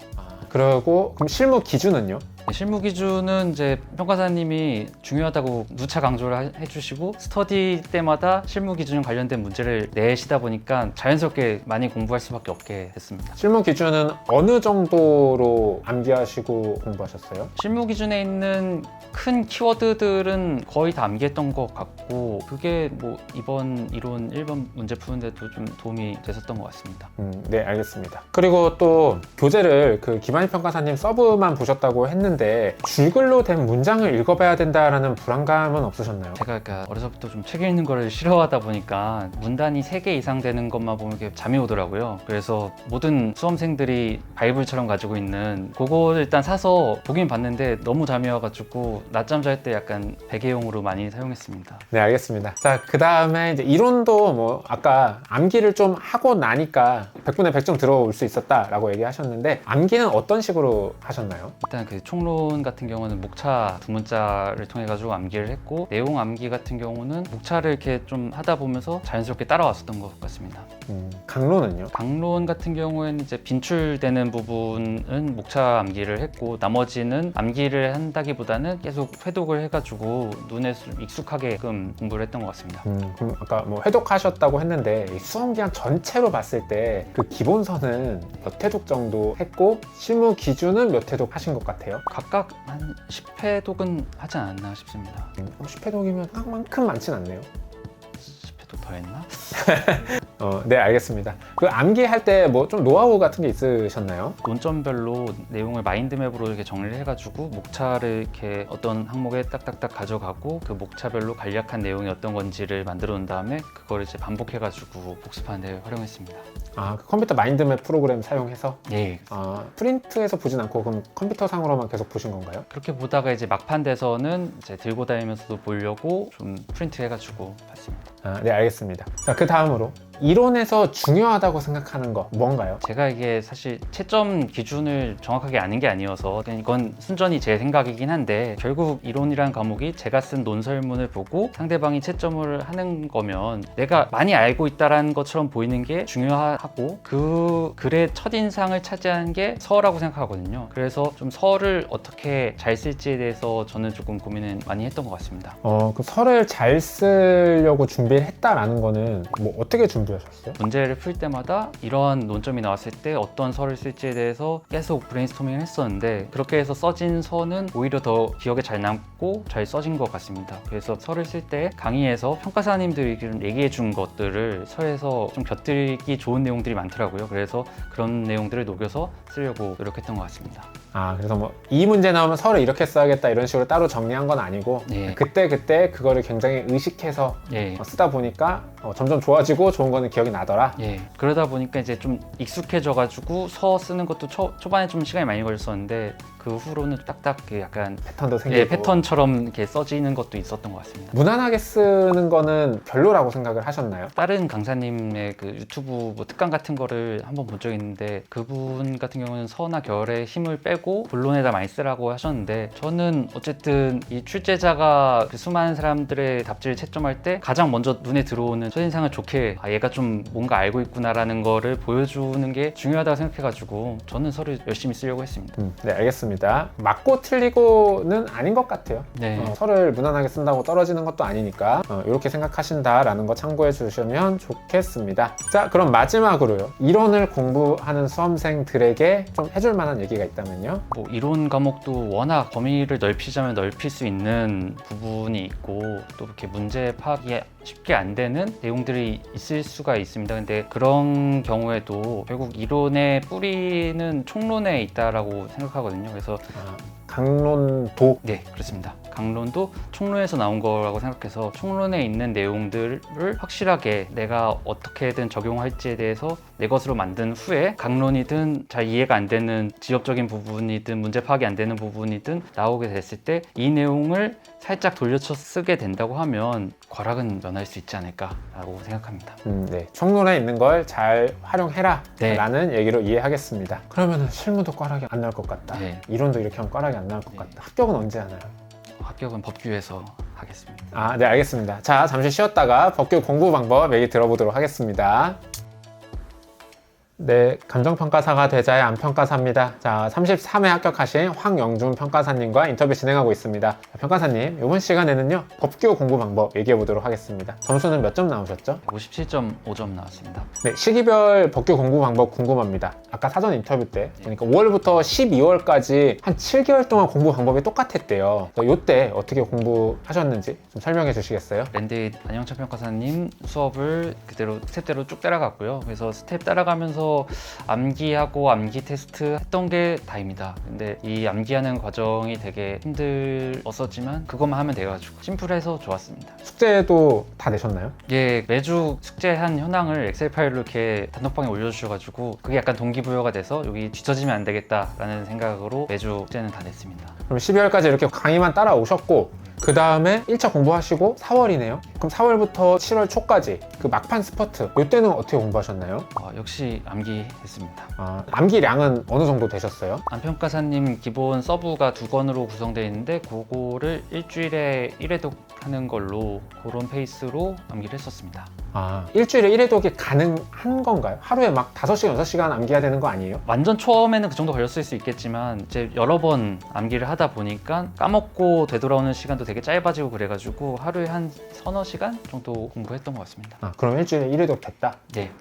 그리고 그럼 실무 기준은요? 실무 기준은 이제 평가사님이 중요하다고 누차 강조를 해주시고 스터디 때마다 실무 기준 관련된 문제를 내시다 보니까 자연스럽게 많이 공부할 수밖에 없게 됐습니다. 실무 기준은 어느 정도로 암기하시고 공부하셨어요? 실무 기준에 있는 큰 키워드들은 거의 다 암기했던 것 같고 그게 뭐 이번 이론 1번 문제 푸는데도 좀 도움이 됐었던 것 같습니다. 네, 알겠습니다. 그리고 또 교재를 그 김한희 평가사님 서브만 보셨다고 했는데 줄글로 된 문장을 읽어봐야 된다라는 불안감은 없으셨나요? 제가 그러니까 어려서부터 좀 책 읽는 거를 싫어하다 보니까 문단이 3개 이상 되는 것만 보면 이렇게 잠이 오더라고요. 그래서 모든 수험생들이 바이블처럼 가지고 있는 그거를 일단 사서 보긴 봤는데 너무 잠이 와가지고 낮잠 잘 때 약간 베개용으로 많이 사용했습니다. 네, 알겠습니다. 자, 그 다음에 이제 이론도 뭐 아까 암기를 좀 하고 나니까 100분에 100점 들어올 수 있었다라고 얘기하셨는데 암기는 어떤 식으로 하셨나요? 일단 그 총론 같은 경우는 목차 두 문자를 통해 가지고 암기를 했고 내용 암기 같은 경우는 목차를 이렇게 좀 하다 보면서 자연스럽게 따라왔었던 것 같습니다. 강론은요? 강론 같은 경우에는 이제 빈출되는 부분은 목차 암기를 했고 나머지는 암기를 한다기보다는 계속 회독을 해가지고 눈에 좀 익숙하게끔 공부를 했던 것 같습니다. 그럼 아까 뭐 회독하셨다고 했는데 이 수험 기간 전체로 봤을 때 그 기본서는 몇 회독 정도 했고 실무 기준은 몇 회독 하신 것 같아요? 각각 한 10회독은 하지 않았나 싶습니다. 10회독이면 생각만큼 많진 않네요. 10회독 더 했나? 네, 알겠습니다. 그 암기할 때 뭐 좀 노하우 같은 게 있으셨나요? 논점별로 내용을 마인드맵으로 이렇게 정리를 해가지고 목차를 이렇게 어떤 항목에 딱딱딱 가져가고 그 목차별로 간략한 내용이 어떤 건지를 만들어 놓은 다음에 그걸 이제 반복해가지고 복습하는 데 활용했습니다. 아, 그 컴퓨터 마인드맵 프로그램 사용해서? 예. 프린트해서 보진 않고 그럼 컴퓨터 상으로만 계속 보신 건가요? 그렇게 보다가 이제 막판 돼서는 이제 들고 다니면서도 보려고 좀 프린트 해가지고 봤습니다. 네, 알겠습니다. 자, 그 다음으로 이론에서 중요하다고 생각하는 거 뭔가요? 제가 이게 사실 채점 기준을 정확하게 아는 게 아니어서 그냥 이건 순전히 제 생각이긴 한데 결국 이론이란 과목이 제가 쓴 논설문을 보고 상대방이 채점을 하는 거면 내가 많이 알고 있다는 것처럼 보이는 게 중요하고 그 글의 첫인상을 차지하는 게 서라고 생각하거든요. 그래서 좀 서를 어떻게 잘 쓸지에 대해서 저는 조금 고민을 많이 했던 것 같습니다. 그 설을 잘 쓰려고 준비를 했다라는 거는 뭐 어떻게 준비하셨어요? 문제를 풀 때마다 이러한 논점이 나왔을 때 어떤 설을 쓸지에 대해서 계속 브레인스토밍을 했었는데 그렇게 해서 써진 서는 오히려 더 기억에 잘 남고 잘 써진 것 같습니다. 그래서 설을 쓸 때 강의에서 평가사님들이 얘기해 준 것들을 설에서 좀 곁들이기 좋은 내용들이 많더라고요. 그래서 그런 내용들을 녹여서 쓰려고 노력했던 것 같습니다. 그래서 뭐 이 문제 나오면 설을 이렇게 써야겠다 이런 식으로 따로 정리한 건 아니고 예. 그때 그거를 굉장히 의식해서 예. 쓰다 보니까 점점 좋아지고 좋은 거는 기억이 나더라. 예. 그러다 보니까 이제 좀 익숙해져가지고 서 쓰는 것도 초반에 좀 시간이 많이 걸렸었는데 그 후로는 딱딱 약간 패턴도 생기고. 패턴처럼 이렇게 써지는 것도 있었던 것 같습니다. 무난하게 쓰는 거는 별로라고 생각을 하셨나요? 다른 강사님의 그 유튜브 뭐 특강 같은 거를 한번 본 적이 있는데 그분 같은 경우는 서나 결에 힘을 빼고 본론에다 많이 쓰라고 하셨는데 저는 어쨌든 이 출제자가 그 수많은 사람들의 답지를 채점할 때 가장 먼저 눈에 들어오는 첫인상을 좋게 얘가 좀 뭔가 알고 있구나라는 거를 보여주는 게 중요하다고 생각해가지고 저는 서를 열심히 쓰려고 했습니다. 네, 알겠습니다. 맞고 틀리고는 아닌 것 같아요. 네. 설을 무난하게 쓴다고 떨어지는 것도 아니니까 이렇게 생각하신다라는 거 참고해 주시면 좋겠습니다. 자, 그럼 마지막으로요. 이론을 공부하는 수험생들에게 좀 해줄 만한 얘기가 있다면요? 뭐 이론 과목도 워낙 범위를 넓히자면 넓힐 수 있는 부분이 있고 또 이렇게 문제 파악이 쉽게 안 되는 내용들이 있을 수가 있습니다. 근데 그런 경우에도 결국 이론의 뿌리는 총론에 있다라고 생각하거든요. 그래서 강론도? 네, 그렇습니다. 강론도 총론에서 나온 거라고 생각해서 총론에 있는 내용들을 확실하게 내가 어떻게든 적용할지에 대해서 내 것으로 만든 후에 강론이든 잘 이해가 안 되는 지엽적인 부분이든 문제 파악이 안 되는 부분이든 나오게 됐을 때 이 내용을 살짝 돌려쳐 쓰게 된다고 하면 과락은 면할 수 있지 않을까라고 생각합니다. 네, 총론에 있는 걸 잘 활용해라 네. 라는 얘기로 이해하겠습니다. 그러면 실무도 꽈락이 안 나올 것 같다. 네. 이론도 이렇게 하면 꽈락이 안 나올 것 네. 같다. 합격은 언제 하나요? 합격은 법규에서 하겠습니다. 네, 알겠습니다. 자, 잠시 쉬었다가 법규 공부 방법 얘기 들어보도록 하겠습니다. 네, 감정평가사가 되자의 암평가사입니다. 자, 33회 합격하신 황영준 평가사님과 인터뷰 진행하고 있습니다. 평가사님, 이번 시간에는요, 법규 공부 방법 얘기해 보도록 하겠습니다. 점수는 몇 점 나오셨죠? 57.5점 나왔습니다. 네, 시기별 법규 공부 방법 궁금합니다. 아까 사전 인터뷰 때 보니까 5월부터 12월까지 한 7개월 동안 공부 방법이 똑같았대요. 이때 어떻게 공부하셨는지 좀 설명해 주시겠어요? 랜데이 안영찬 평가사님 수업을 그대로 스텝대로 쭉 따라갔고요. 그래서 스텝 따라가면서 암기하고 암기 테스트 했던 게 다입니다. 근데 이 암기하는 과정이 되게 힘들었었지만 그것만 하면 돼가지고 심플해서 좋았습니다. 숙제도 다 내셨나요? 예, 매주 숙제한 현황을 엑셀 파일로 이렇게 단톡방에 올려주셔가지고 그게 약간 동기부여가 돼서 여기 뒤처지면 안 되겠다라는 생각으로 매주 숙제는 다 냈습니다. 그럼 12월까지 이렇게 강의만 따라오셨고 그 다음에 1차 공부하시고 4월이네요. 그럼 4월부터 7월 초까지 그 막판 스퍼트 이때는 어떻게 공부하셨나요? 역시 암기했습니다. 암기량은 어느 정도 되셨어요? 안평가사님 기본 서브가 2권으로 구성되어 있는데 그거를 일주일에 1회독 하는 걸로 그런 페이스로 암기를 했었습니다. 일주일에 1회독이 가능한 건가요? 하루에 막 5시간, 6시간 암기해야 되는 거 아니에요? 완전 처음에는 그 정도 걸렸을 수 있겠지만 이제 여러 번 암기를 하다 보니까 까먹고 되돌아오는 시간도 되게 짧아지고 그래가지고 하루에 한 서너 시간 정도 공부했던 것 같습니다. 그럼 일주일에 1회독 됐다? 네.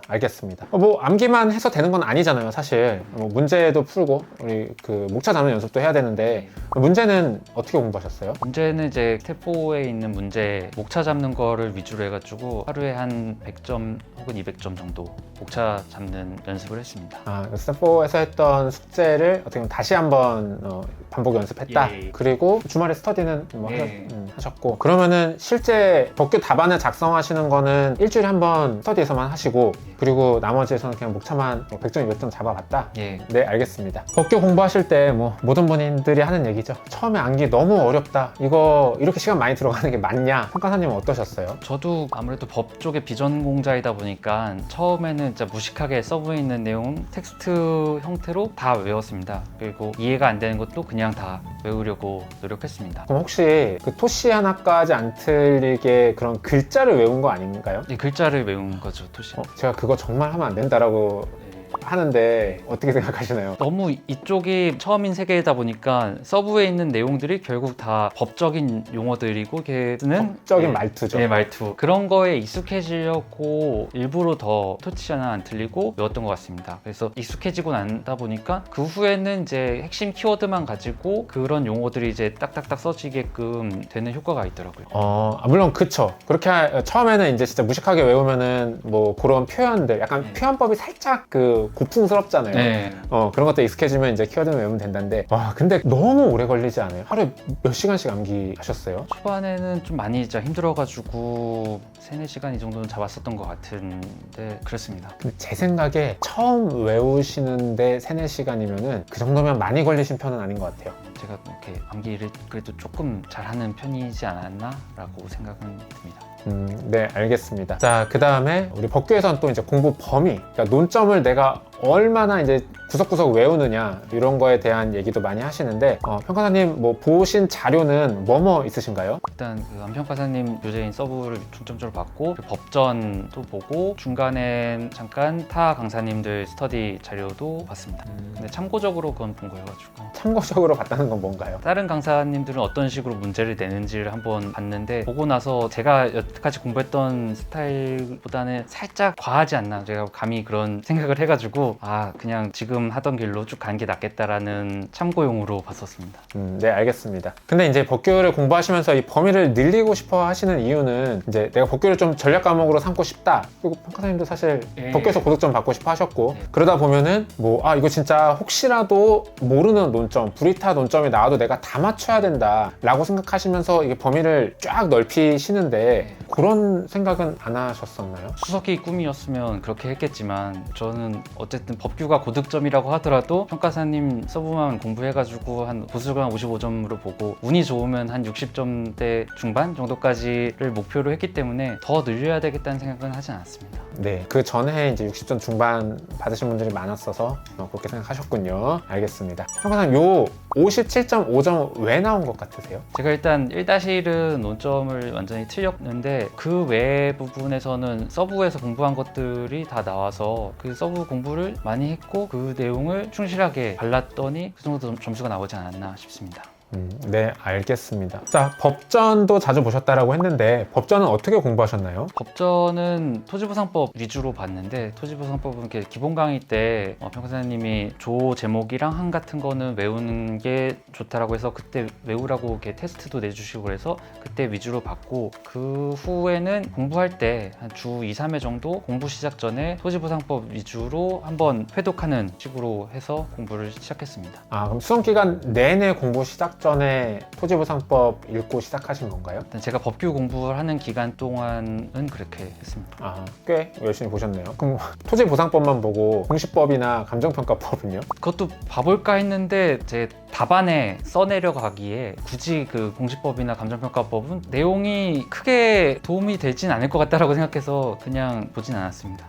알겠습니다. 뭐 암기만 해서 되는 건 아니잖아요, 사실. 문제도 풀고 우리 그 목차 잡는 연습도 해야 되는데 문제는 어떻게 공부하셨어요? 문제는 이제 스텝4에 있는 문제 목차 잡는 거를 위주로 해가지고 하루에 한 100점 혹은 200점 정도 목차 잡는 연습을 했습니다. 스텝4에서 했던 숙제를 어떻게 보면 다시 한번 반복 연습했다. 예. 그리고 주말에 스터디는 뭐 예. 하셨고 그러면은 실제 법규 답안을 작성하시는 거는 일주일에 한 번 스터디에서만 하시고 그리고 나머지에서는 그냥 목차만 100점, 200점 잡아봤다? 예. 네, 알겠습니다. 법규 공부하실 때 뭐 모든 본인들이 하는 얘기죠. 처음에 암기 너무 어렵다. 이거 이렇게 시간 많이 들어가는 게 맞냐? 평가사님은 어떠셨어요? 저도 아무래도 법 쪽의 비전공자이다 보니까 처음에는 진짜 무식하게 서브에 있는 내용 텍스트 형태로 다 외웠습니다. 그리고 이해가 안 되는 것도 그냥 다 외우려고 노력했습니다. 그럼 혹시 그 토시 하나까지 안 틀리게 그런 글자를 외운 거 아닌가요? 이 글자를 외운 거죠, 토시. 제가 그거 정말 하면 안 된다라고 하는데 어떻게 생각하시나요? 너무 이쪽이 처음인 세계이다 보니까 서브에 있는 내용들이 결국 다 법적인 용어들이고 걔는 법적인 말투죠. 네, 말투. 그런 거에 익숙해지려고 일부러 더 토치 하나 안 틀리고 외웠던 것 같습니다. 그래서 익숙해지고 난다 보니까 그 후에는 이제 핵심 키워드만 가지고 그런 용어들이 이제 딱딱딱 써지게끔 되는 효과가 있더라고요. 물론 그쵸. 그렇게 처음에는 이제 진짜 무식하게 외우면은 뭐 그런 표현들 약간 표현법이 살짝 고풍스럽잖아요. 네. 그런 것도 익숙해지면 이제 키워드만 외우면 된다는데 와 근데 너무 오래 걸리지 않아요? 하루에 몇 시간씩 암기하셨어요? 초반에는 좀 많이 진짜 힘들어가지고 3-4시간 이 정도는 잡았었던 것 같은데 그렇습니다. 근데 제 생각에 처음 외우시는데 3-4시간이면은 그 정도면 많이 걸리신 편은 아닌 것 같아요. 제가 이렇게 암기를 그래도 조금 잘하는 편이지 않았나라고 생각은 듭니다. 네, 알겠습니다. 자, 그 다음에 우리 법규에서는 또 이제 공부 범위, 그러니까 논점을 내가 얼마나 이제 구석구석 외우느냐 이런 거에 대한 얘기도 많이 하시는데 평가사님 뭐 보신 자료는 뭐뭐 있으신가요? 일단 그 안평가사님 교재인 서브를 중점적으로 봤고 그 법전도 보고 중간에 잠깐 타 강사님들 스터디 자료도 봤습니다. 근데 참고적으로 그건 본 거여가지고 참고적으로 봤다는 건 뭔가요? 다른 강사님들은 어떤 식으로 문제를 내는지를 한번 봤는데 보고 나서 제가 여태까지 공부했던 스타일보다는 살짝 과하지 않나 제가 감히 그런 생각을 해가지고 그냥 지금 하던 길로 쭉 가는 게 낫겠다라는 참고용으로 봤었습니다. 네, 알겠습니다. 근데 이제 법규를 공부하시면서 이 범위를 늘리고 싶어 하시는 이유는 이제 내가 법규를 좀 전략 과목으로 삼고 싶다. 그리고 평가사님도 사실 법규에서 고득점 받고 싶어 하셨고 그러다 보면은 이거 진짜 혹시라도 모르는 논점, 불이타 논점이 나와도 내가 다 맞춰야 된다 라고 생각하시면서 이게 범위를 쫙 넓히시는데 그런 생각은 안 하셨었나요? 수석이 꿈이었으면 그렇게 했겠지만 저는 어쨌든 법규가 고득점이라고 하더라도 평가사님 서브만 공부해가지고 한 보수가 55점으로 보고 운이 좋으면 한 60점대 중반 정도까지를 목표로 했기 때문에 더 늘려야 되겠다는 생각은 하진 않았습니다. 네, 그 전에 이제 60점 중반 받으신 분들이 많았어서 그렇게 생각하셨군요. 알겠습니다. 평가사님 요 57.5점 왜 나온 것 같으세요? 제가 일단 1-1은 논점을 완전히 틀렸는데 그 외 부분에서는 서브에서 공부한 것들이 다 나와서 그 서브 공부를 많이 했고 그 내용을 충실하게 발랐더니 그 정도 점수가 나오지 않았나 싶습니다. 네, 알겠습니다. 자, 법전도 자주 보셨다라고 했는데 법전은 어떻게 공부하셨나요? 법전은 토지보상법 위주로 봤는데 토지보상법은 이렇게 기본 강의 때 평가사님이 조 제목이랑 항 같은 거는 외우는 게 좋다라고 해서 그때 외우라고 이렇게 테스트도 내주시고 그래서 그때 위주로 봤고 그 후에는 공부할 때 한 주 2-3회 정도 공부 시작 전에 토지보상법 위주로 한번 회독하는 식으로 해서 공부를 시작했습니다. 아, 그럼 수험 기간 내내 공부 시작 전에 토지보상법 읽고 시작하신 건가요? 일단 제가 법규 공부를 하는 기간 동안은 그렇게 했습니다. 아, 꽤 열심히 보셨네요. 그럼 토지보상법만 보고 공시법이나 감정평가법은요? 그것도 봐볼까 했는데 제 답안에 써내려가기에 굳이 그 공시법이나 감정평가법은 내용이 크게 도움이 되진 않을 것 같다라고 생각해서 그냥 보진 않았습니다.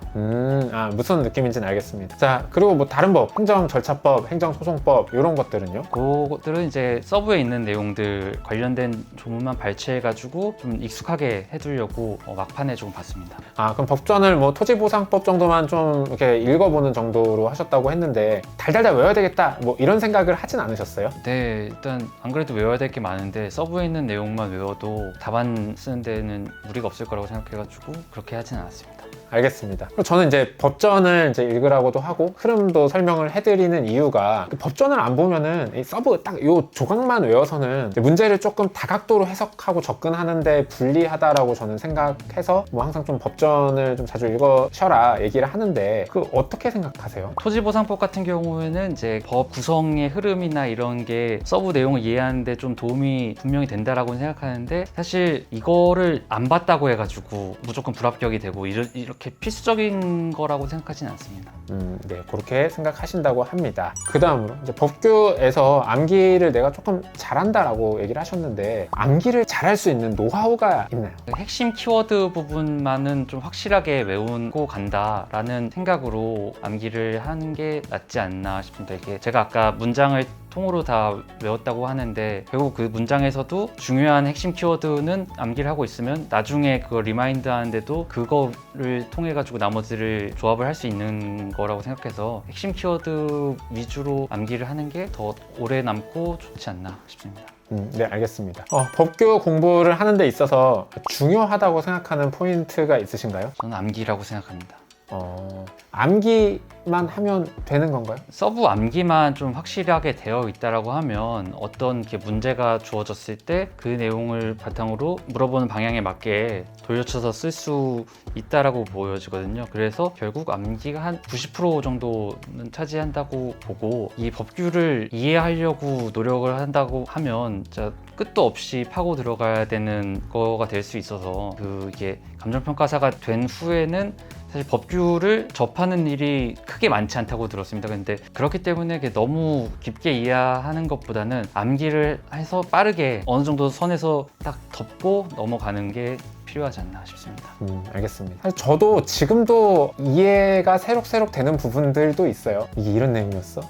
무슨 느낌인지는 알겠습니다. 자, 그리고 뭐 다른 법, 행정절차법, 행정소송법 이런 것들은요? 그것들은 이제 서브에 있는 내용들 관련된 조문만 발췌해가지고 좀 익숙하게 해두려고 막판에 조금 봤습니다. 아, 그럼 법전을 뭐 토지보상법 정도만 좀 이렇게 읽어보는 정도로 하셨다고 했는데 달달달 외워야 되겠다 뭐 이런 생각을 하진 않으셨어요? 네, 일단 안 그래도 외워야 될 게 많은데 서브에 있는 내용만 외워도 답안 쓰는 데는 무리가 없을 거라고 생각해가지고 그렇게 하진 않았습니다. 알겠습니다. 그리고 저는 이제 법전을 이제 읽으라고도 하고 흐름도 설명을 해드리는 이유가 법전을 안 보면은 이 서브 딱 이 조각만 외워서는 문제를 조금 다각도로 해석하고 접근하는데 불리하다라고 저는 생각해서 뭐 항상 좀 법전을 좀 자주 읽으셔라 얘기를 하는데 그 어떻게 생각하세요? 토지보상법 같은 경우에는 이제 법 구성의 흐름이나 이런 게 서브 내용을 이해하는데 좀 도움이 분명히 된다라고 생각하는데 사실 이거를 안 봤다고 해가지고 무조건 불합격이 되고 이렇게 필수적인 거라고 생각하진 않습니다. 네, 그렇게 생각하신다고 합니다. 그 다음으로 이제 법규에서 암기를 내가 조금 잘한다라고 얘기를 하셨는데 암기를 잘할 수 있는 노하우가 있나요? 핵심 키워드 부분만은 좀 확실하게 외우고 간다라는 생각으로 암기를 하는 게 낫지 않나 싶습니다. 이게 제가 아까 문장을 통으로 다 외웠다고 하는데 결국 그 문장에서도 중요한 핵심 키워드는 암기를 하고 있으면 나중에 그거 리마인드 하는데도 그거를 통해 가지고 나머지를 조합을 할 수 있는 거라고 생각해서 핵심 키워드 위주로 암기를 하는 게 더 오래 남고 좋지 않나 싶습니다. 네, 알겠습니다. 법규 공부를 하는 데 있어서 중요하다고 생각하는 포인트가 있으신가요? 저는 암기라고 생각합니다. 암기만 하면 되는 건가요? 서브 암기만 좀 확실하게 되어 있다라고 하면 어떤 이렇게 문제가 주어졌을 때 그 내용을 바탕으로 물어보는 방향에 맞게 돌려쳐서 쓸 수 있다라고 보여지거든요. 그래서 결국 암기가 한 90% 정도는 차지한다고 보고 이 법규를 이해하려고 노력을 한다고 하면 진짜 끝도 없이 파고 들어가야 되는 거가 될 수 있어서 이게 감정평가사가 된 후에는 사실 법규를 접하는 일이 크게 많지 않다고 들었습니다. 근데 그렇기 때문에 너무 깊게 이해하는 것보다는 암기를 해서 빠르게 어느 정도 선에서 딱 덮고 넘어가는 게 필요하지 않나 싶습니다. 알겠습니다. 사실 저도 지금도 이해가 새록새록 되는 부분들도 있어요. 이게 이런 내용이었어?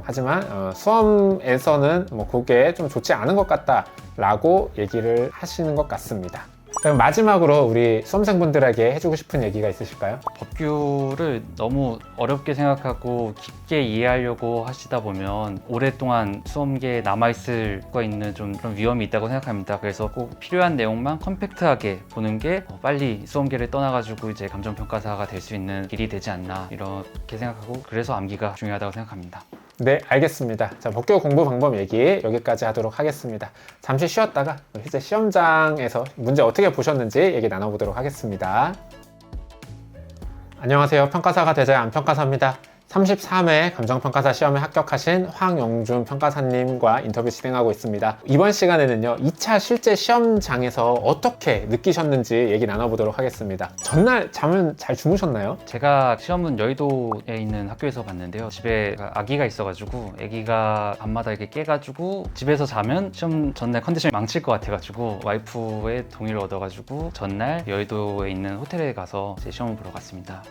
하지만 수험에서는 뭐 그게 좀 좋지 않은 것 같다 라고 얘기를 하시는 것 같습니다. 그럼 마지막으로 우리 수험생분들에게 해주고 싶은 얘기가 있으실까요? 법규를 너무 어렵게 생각하고 깊게 이해하려고 하시다 보면 오랫동안 수험계에 남아있을 거 있는 좀 그런 위험이 있다고 생각합니다. 그래서 꼭 필요한 내용만 컴팩트하게 보는 게 빨리 수험계를 떠나가지고 이제 감정평가사가 될 수 있는 길이 되지 않나 이렇게 생각하고 그래서 암기가 중요하다고 생각합니다. 네, 알겠습니다. 자, 법규 공부 방법 얘기 여기까지 하도록 하겠습니다. 잠시 쉬었다가 실제 시험장에서 문제 어떻게 보셨는지 얘기 나눠보도록 하겠습니다. 안녕하세요. 평가사가 되자 안평가사입니다. 33회 감정평가사 시험에 합격하신 황영준 평가사님과 인터뷰 진행하고 있습니다. 이번 시간에는요, 2차 실제 시험장에서 어떻게 느끼셨는지 얘기 나눠보도록 하겠습니다. 전날 잠은 잘 주무셨나요? 제가 시험은 여의도에 있는 학교에서 봤는데요. 집에 아기가 있어가지고 아기가 밤마다 이렇게 깨가지고 집에서 자면 시험 전날 컨디션이 망칠 것 같아가지고 와이프의 동의를 얻어가지고 전날 여의도에 있는 호텔에 가서 제 시험을 보러 갔습니다.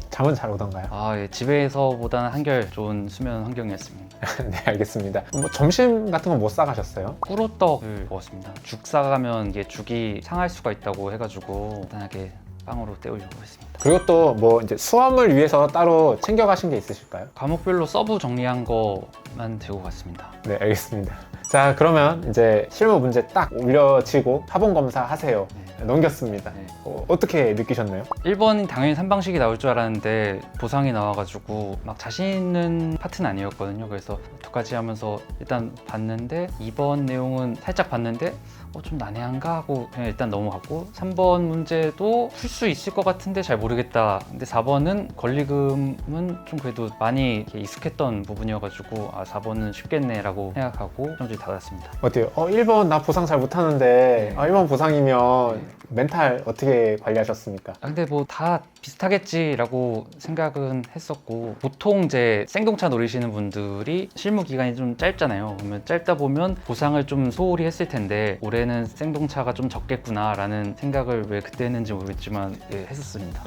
잠은 잘 오던가요? 예, 집에서 저보다는 한결 좋은 수면 환경이었습니다. 네, 알겠습니다. 뭐 점심 같은 건 못 싸가셨어요? 꿀호떡을 먹었습니다. 죽 싸가면 이게 죽이 상할 수가 있다고 해가지고 간단하게 빵으로 때우려고 했습니다. 그리고 또 뭐 이제 수험을 위해서 따로 챙겨가신 게 있으실까요? 과목별로 서브 정리한 거만 들고 갔습니다. 네, 알겠습니다. 자, 그러면 이제 실무 문제 딱 올려지고 사본 검사 하세요. 넘겼습니다. 네. 어떻게 느끼셨나요? 1번이 당연히 3방식이 나올 줄 알았는데 보상이 나와가지고 막 자신 있는 파트는 아니었거든요. 그래서 어떡하지 하면서 일단 봤는데 2번 내용은 살짝 봤는데 좀 난해한가 하고 그냥 일단 넘어갔고 3번 문제도 풀 수 있을 것 같은데 잘 모르겠다. 근데 4번은 권리금은 좀 그래도 많이 이렇게 익숙했던 부분이어가지고 4번은 쉽겠네 라고 생각하고 시험지 닫았습니다. 어때요? 1번 나 보상 잘 못하는데 1번 보상이면 멘탈 어떻게 관리하셨습니까? 근데 뭐 다 비슷하겠지라고 생각은 했었고 보통 이제 생동차 노리시는 분들이 실무 기간이 좀 짧잖아요. 그러면 짧다 보면 보상을 좀 소홀히 했을 텐데 올해는 생동차가 좀 적겠구나라는 생각을 왜 그때 했는지 모르겠지만 했었습니다.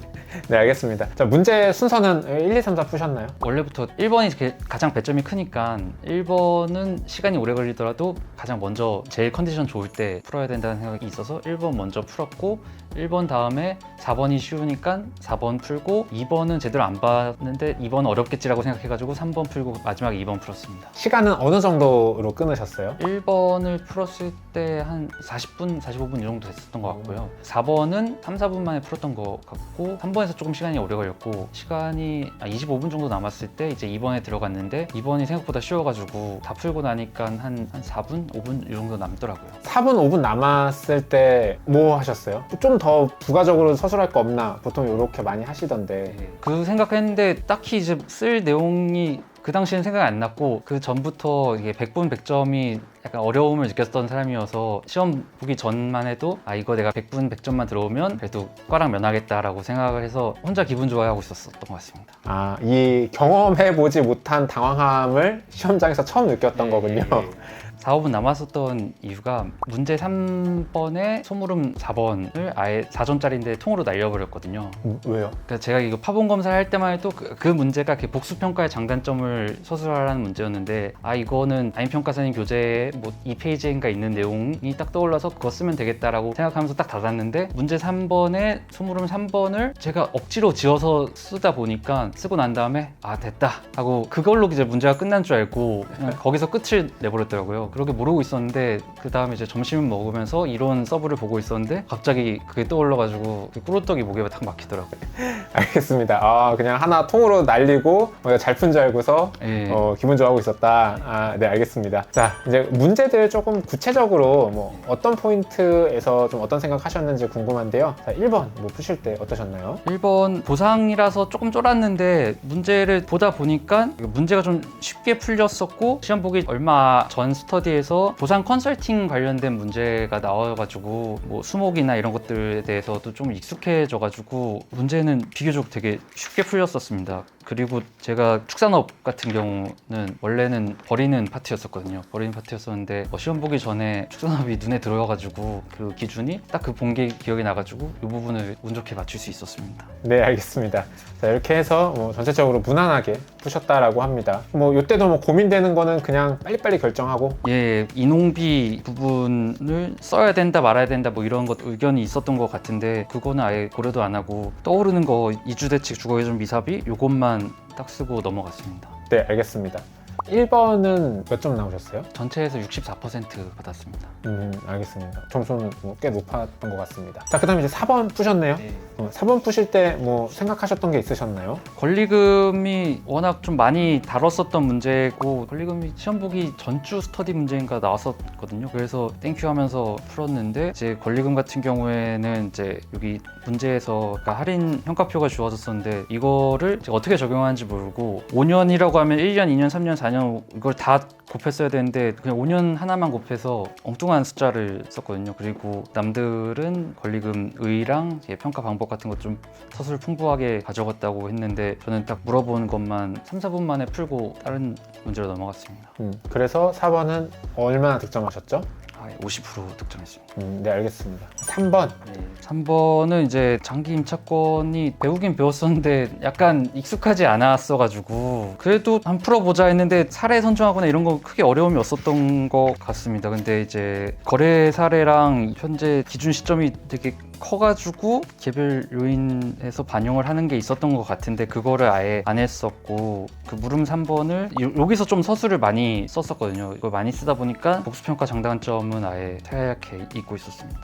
네, 알겠습니다. 자, 문제 순서는 1, 2, 3, 4 푸셨나요? 원래부터 1번이 가장 배점이 크니까 1번은 시간이 오래 걸리더라도 가장 먼저 제일 컨디션 좋을 때 풀어야 된다는 생각이 있어서 1번 먼저 풀었고 1번 다음에 4번이 쉬우니까 4번 풀고 2번은 제대로 안 봤는데 2번 어렵겠지라고 생각해가지고 3번 풀고 마지막에 2번 풀었습니다. 시간은 어느 정도로 끊으셨어요? 1번을 풀었을 때 한 40분, 45분 이 정도 됐었던 것 같고요. 4번은 3, 4분 만에 풀었던 것 같고 3번에서 조금 시간이 오래 걸렸고 시간이 25분 정도 남았을 때 이제 2번에 들어갔는데 2번이 생각보다 쉬워가지고 다 풀고 나니까 한 4분, 5분 이 정도 남더라고요. 4분, 5분 남았을 때 뭐 하셨어요? 좀 더 부가적으로 서술할 거 없나? 보통 이렇게 많이 하시던데. 그 생각했는데 딱히 이제 쓸 내용이 그 당시엔 생각이 안 났고 그 전부터 이게 100분 100점이 약간 어려움을 느꼈던 사람이어서 시험 보기 전만 해도 이거 내가 100분 100점만 들어오면 그래도 과랑 면하겠다라고 생각을 해서 혼자 기분 좋아하고 있었던 것 같습니다. 이 경험해보지 못한 당황함을 시험장에서 처음 느꼈던 거군요. 4, 5분 남았었던 이유가 문제 3번에 소물음 4번을 아예 4점짜리인데 통으로 날려버렸거든요. 왜요? 그러니까 제가 이거 파본 검사를 할 때만 해도 그 문제가 복수평가의 장단점을 서술하라는 문제였는데 이거는 아임평가사님 교재에 뭐 2페이지인가 있는 내용이 딱 떠올라서 그거 쓰면 되겠다라고 생각하면서 딱 닫았는데 문제 3번에 소물음 3번을 제가 억지로 지어서 쓰다 보니까 쓰고 난 다음에 됐다 하고 그걸로 이제 문제가 끝난 줄 알고 그냥 거기서 끝을 내버렸더라고요. 그렇게 모르고 있었는데 그 다음에 이제 점심을 먹으면서 이론 서브를 보고 있었는데 갑자기 그게 떠올라가지고 꿀호떡이 목에 딱 막히더라고요. 알겠습니다. 그냥 하나 통으로 날리고 잘 푼 줄 알고서 기분 좋아하고 있었다. 네, 알겠습니다. 자, 이제 문제들 조금 구체적으로 뭐 어떤 포인트에서 좀 어떤 생각 하셨는지 궁금한데요. 자, 1번 뭐 푸실 때 어떠셨나요? 1번 보상이라서 조금 쫄았는데 문제를 보다 보니까 문제가 좀 쉽게 풀렸었고 시험 보기 얼마 전 스터디에서 보상 컨설팅 관련된 문제가 나와가지고 뭐 수목이나 이런 것들에 대해서도 좀 익숙해져가지고 문제는 비교적 되게 쉽게 풀렸었습니다. 그리고 제가 축산업 같은 경우는 원래는 버리는 파트였었거든요. 버리는 파트였었는데 시험 보기 전에 축산업이 눈에 들어와가지고 그 기준이 딱 그 본 게 기억이 나가지고 이 부분을 운 좋게 맞출 수 있었습니다. 네, 알겠습니다. 자, 이렇게 해서 전체적으로 무난하게 푸셨다라고 합니다. 이때도 뭐 고민되는 거는 그냥 빨리빨리 결정하고 인홍비 부분을 써야 된다 말아야 된다 뭐 이런 것 의견이 있었던 것 같은데 그거는 아예 고려도 안 하고 떠오르는 거 이주대책 주거예전 미사비 요것만 딱 쓰고 넘어갔습니다. 네, 알겠습니다. 1번은 몇 점 나오셨어요? 전체에서 64% 받았습니다. 알겠습니다. 점수는 꽤 높았던 것 같습니다. 자, 그 다음에 이제 4번 푸셨네요. 네. 4번 푸실 때 뭐 생각하셨던 게 있으셨나요? 권리금이 워낙 좀 많이 다뤘었던 문제고 권리금이 시험 보기 전주 스터디 문제인가 나왔었거든요. 그래서 땡큐 하면서 풀었는데 이제 권리금 같은 경우에는 이제 여기 문제에서 할인 평가표가 주어졌었는데 이거를 제가 어떻게 적용하는지 모르고 5년이라고 하면 1년, 2년, 3년, 4년 이걸 다 곱했어야 되는데 그냥 5년 하나만 곱해서 엉뚱한 숫자를 썼거든요. 그리고 남들은 권리금 의랑 평가 방법 같은 것 좀 서술 풍부하게 가져갔다고 했는데 저는 딱 물어본 것만 3, 4분 만에 풀고 다른 문제로 넘어갔습니다. 그래서 4번은 얼마나 득점하셨죠? 50% 득점했습니다. 네, 알겠습니다. 3번. 3번은 이제 장기 임차권이 배우긴 배웠었는데 약간 익숙하지 않았어가지고 그래도 한번 풀어보자 했는데 사례 선정하거나 이런 거 크게 어려움이 없었던 것 같습니다. 근데 이제 거래 사례랑 현재 기준 시점이 되게 커가지고 개별 요인에서 반영을 하는 게 있었던 것 같은데 그거를 아예 안 했었고 그 물음 3번을 여기서 좀 서술을 많이 썼었거든요. 이걸 많이 쓰다 보니까 복수평가 장단점은 아예 하얗게 잊고 있었습니다.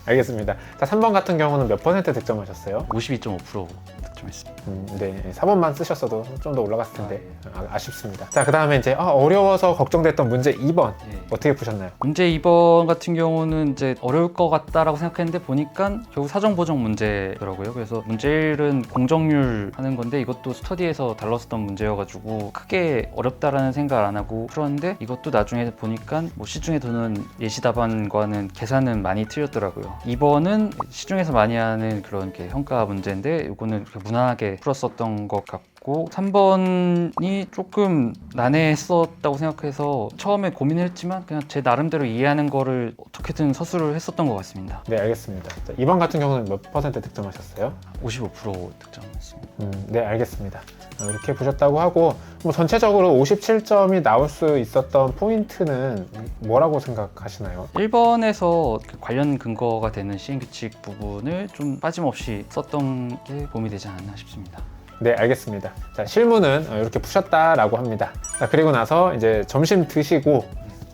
알겠습니다. 자, 3번 같은 경우는 몇 퍼센트 득점하셨어요? 52.5% 득점했습니다. 네, 4번만 쓰셨어도 좀 더 올라갔을 텐데 아, 아쉽습니다. 자, 그 다음에 이제 어려워서 걱정됐던 문제 2번 어떻게 푸셨나요? 문제 2번 같은 경우는 이제 어려울 것 같다라고 생각했는데 보니까 결국 사정 보정 문제더라고요. 그래서 문제 1은 공정률 하는 건데 이것도 스터디에서 달랐었던 문제여가지고 크게 어렵다라는 생각 안 하고 풀었는데 이것도 나중에 보니까 뭐 시중에 도는 예시 답안과는 계산은 많이 틀렸더라고요. 2번은 시중에서 많이 하는 그런 이렇게 평가 문제인데 이거는 무난하게 풀었었던 것 같고 3번이 조금 난해했었다고 생각해서 처음에 고민을 했지만 그냥 제 나름대로 이해하는 거를 어떻게든 서술을 했었던 것 같습니다. 네, 알겠습니다. 자, 2번 같은 경우는 몇 퍼센트 득점하셨어요? 55% 득점했습니다. 네, 알겠습니다. 이렇게 보셨다고 하고 뭐 전체적으로 57점이 나올 수 있었던 포인트는 뭐라고 생각하시나요? 1번에서 관련 근거가 되는 시행규칙 부분을 좀 빠짐없이 썼던 게 도움이 되지 않았나 싶습니다. 네, 알겠습니다. 자, 실무는 이렇게 푸셨다라고 합니다. 자, 그리고 나서 이제 점심 드시고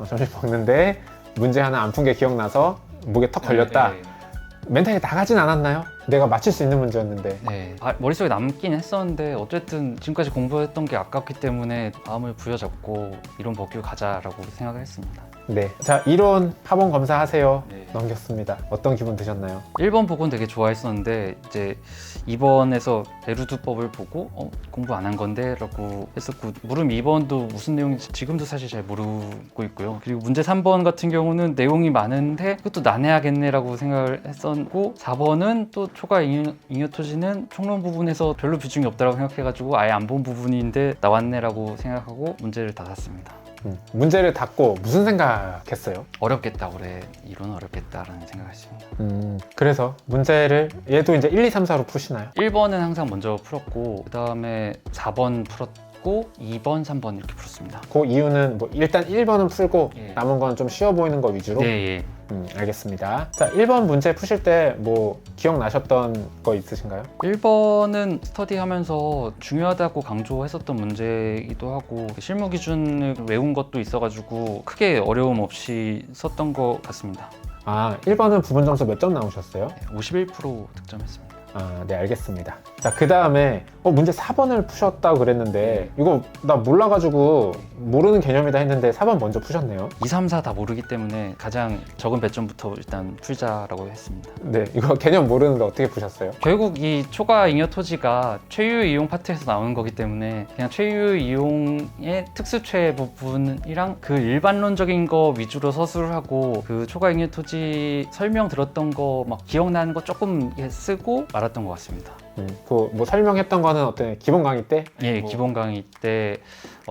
점심 먹는데 문제 하나 안 푼 게 기억나서 목에 턱 걸렸다. 멘탈이 나가진 않았나요? 내가 맞출 수 있는 문제였는데. 네. 머릿속에 남긴 했었는데 어쨌든 지금까지 공부했던 게 아깝기 때문에 마음을 부여잡고 이론 벗기고 가자라고 생각을 했습니다. 네. 자, 이론 파본 검사하세요. 네. 넘겼습니다. 어떤 기분 드셨나요? 1번 보고는 되게 좋아했었는데 이제 2번에서 에루드법을 보고 공부 안 한 건데 라고 했었고 물음 2번도 무슨 내용인지 지금도 사실 잘 모르고 있고요. 그리고 문제 3번 같은 경우는 내용이 많은데 그것도 난해하겠네 라고 생각을 했었고 4번은 또 초과 잉여 토지는 총론 부분에서 별로 비중이 없다고 생각해가지고 아예 안 본 부분인데 나왔네 라고 생각하고 문제를 닫았습니다. 문제를 닫고 무슨 생각했어요? 어렵겠다 올해 이론은 어렵겠다라는 생각을 했습니다. 그래서 문제를 얘도 이제 1, 2, 3, 4로 푸시나요? 1번은 항상 먼저 풀었고 그 다음에 4번 풀었고 2번, 3번 이렇게 풀었습니다. 그 이유는 뭐 일단 1번은 풀고 예. 남은 건 좀 쉬워 보이는 거 위주로? 네, 알겠습니다. 자, 1번 문제 푸실 때 뭐 기억나셨던 거 있으신가요? 1번은 스터디하면서 중요하다고 강조했었던 문제이기도 하고 실무 기준을 외운 것도 있어가지고 크게 어려움 없이 썼던 것 같습니다. 1번은 부분 점수 몇 점 나오셨어요? 51% 득점했습니다. 네, 알겠습니다. 자, 그 다음에 문제 4번을 푸셨다고 그랬는데 이거 나 몰라가지고 모르는 개념이다 했는데 4번 먼저 푸셨네요. 2, 3, 4 다 모르기 때문에 가장 적은 배점부터 일단 풀자라고 했습니다. 네, 이거 개념 모르는데 어떻게 푸셨어요? 결국 이 초과 잉여 토지가 최유 이용 파트에서 나오는 거기 때문에 그냥 최유 이용의 특수최 부분이랑 그 일반론적인 거 위주로 서술을 하고 그 초과 잉여 토지 설명 들었던 거 막 기억나는 거 조금 쓰고 말았던 것 같습니다. 그 뭐 설명했던 거는 어때? 기본 강의 때? 예, 기본 강의 때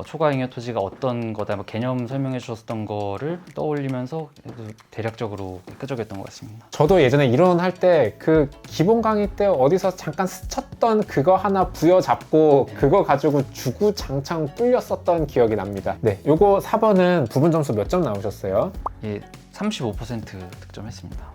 초과 잉여 토지가 어떤 거다 뭐 개념 설명해 주셨던 거를 떠올리면서 대략적으로 끄적였던 것 같습니다. 저도 예전에 이론할 때 그 기본 강의 때 어디서 잠깐 스쳤던 그거 하나 부여잡고 그거 가지고 주구장창 뿔렸었던 기억이 납니다. 네, 요거 4번은 부분 점수 몇 점 나오셨어요? 예, 35% 득점했습니다.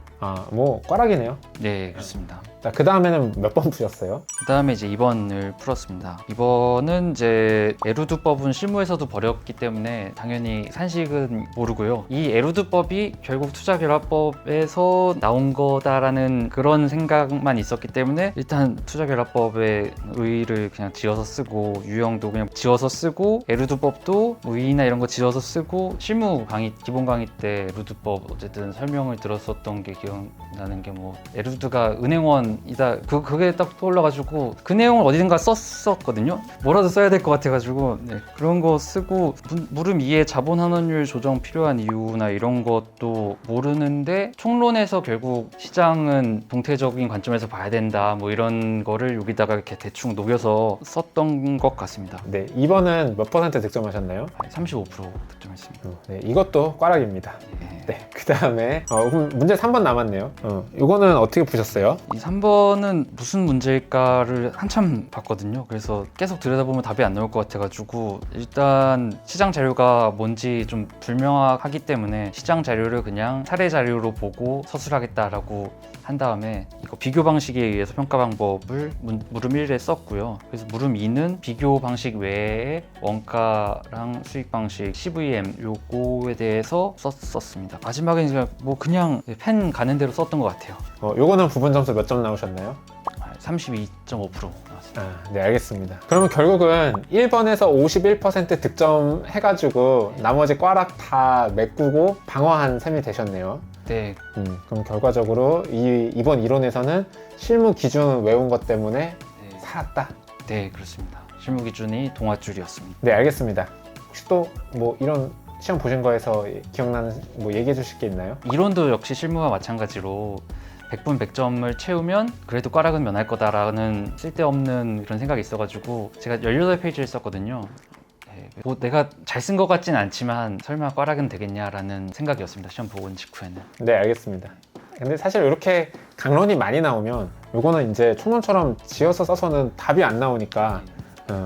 뭐 꽈락이네요. 네, 그렇습니다. 자, 그 다음에는 몇 번 푸셨어요? 그 다음에 이제 2번을 풀었습니다. 2번은 이제 에루드법은 실무에서도 버렸기 때문에 당연히 산식은 모르고요. 이 에루드법이 결국 투자결합법에서 나온 거다라는 그런 생각만 있었기 때문에 일단 투자결합법의 의의를 그냥 지어서 쓰고 유형도 그냥 지어서 쓰고 에루드법도 의의나 이런 거 지어서 쓰고 실무 강의, 기본 강의 때 에루드법 어쨌든 설명을 들었었던 게 기억나는 게 뭐 에루드가 은행원이다 그게 딱 떠올라가지고 그 내용을 어디든가 썼었거든요. 뭐라도 써야 될 것 같아가지고 그런 거 쓰고 물음 2의 자본 환원율 조정 필요한 이유나 이런 것도 모르는데 총론에서 결국 시장은 동태적인 관점에서 봐야 된다 뭐 이런 거를 여기다가 이렇게 대충 녹여서 썼던 것 같습니다. 네, 2번은 몇 퍼센트 득점하셨나요? 35% 득점했습니다. 네, 이것도 꽈락입니다. 네. 네, 그 다음에 그럼 문제 3번 남았네요. 이거는 어떻게 푸셨어요? 이 3번은 무슨 문제일까를 한참 봤거든요. 그래서 계속 들여다보면 답이 안 나올 것 같아가지고 일단 시장 자료가 뭔지 좀 불명확하기 때문에 시장 자료를 그냥 사례 자료로 보고 서술하겠다라고 한 다음에 이거 비교 방식에 의해서 평가 방법을 물음 1에 썼고요. 그래서 물음 2는 비교 방식 외에 원가랑 수익 방식, CVM 요거에 대해서 썼습니다. 마지막에 그냥 펜 가는 대로 썼던 것 같아요. 요거는 부분 점수 몇 점 나오셨나요? 32.5% 나왔습니다. 네, 알겠습니다. 그러면 결국은 1번에서 51% 득점 해가지고 나머지 꽈락 다 메꾸고 방어한 셈이 되셨네요. 네, 그럼 결과적으로 이번 이론에서는 실무 기준 외운 것 때문에 살았다. 네, 그렇습니다. 실무 기준이 동아줄이었습니다. 네, 알겠습니다. 혹시 또 뭐 이런 시험 보신 거에서 기억나는 뭐 얘기해 주실 게 있나요? 이론도 역시 실무와 마찬가지로 100분 100점을 채우면 그래도 꽈락은 면할 거다라는 쓸데없는 그런 생각이 있어가지고 제가 18페이지를 썼거든요. 네, 뭐 내가 잘 쓴 것 같진 않지만 설마 꽈락은 되겠냐라는 생각이었습니다. 시험 보고 온 직후에는. 네, 알겠습니다. 근데 사실 이렇게 강론이 많이 나오면 요거는 이제 총론처럼 지어서 써서는 답이 안 나오니까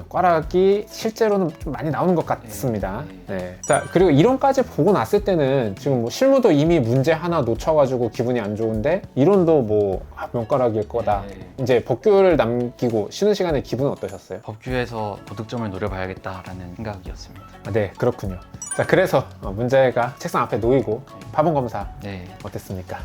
꽈락이 실제로는 좀 많이 나오는 것 같습니다. 네. 자, 그리고 이론까지 보고 났을 때는 지금 뭐 실무도 이미 문제 하나 놓쳐가지고 기분이 안 좋은데 이론도 뭐 명가락일 거다. 이제 법규를 남기고 쉬는 시간에 기분은 어떠셨어요? 법규에서 도득점을 노려봐야겠다라는 생각이었습니다. 네, 그렇군요. 자, 그래서 문제가 책상 앞에 놓이고 파본 검사 네. 어땠습니까?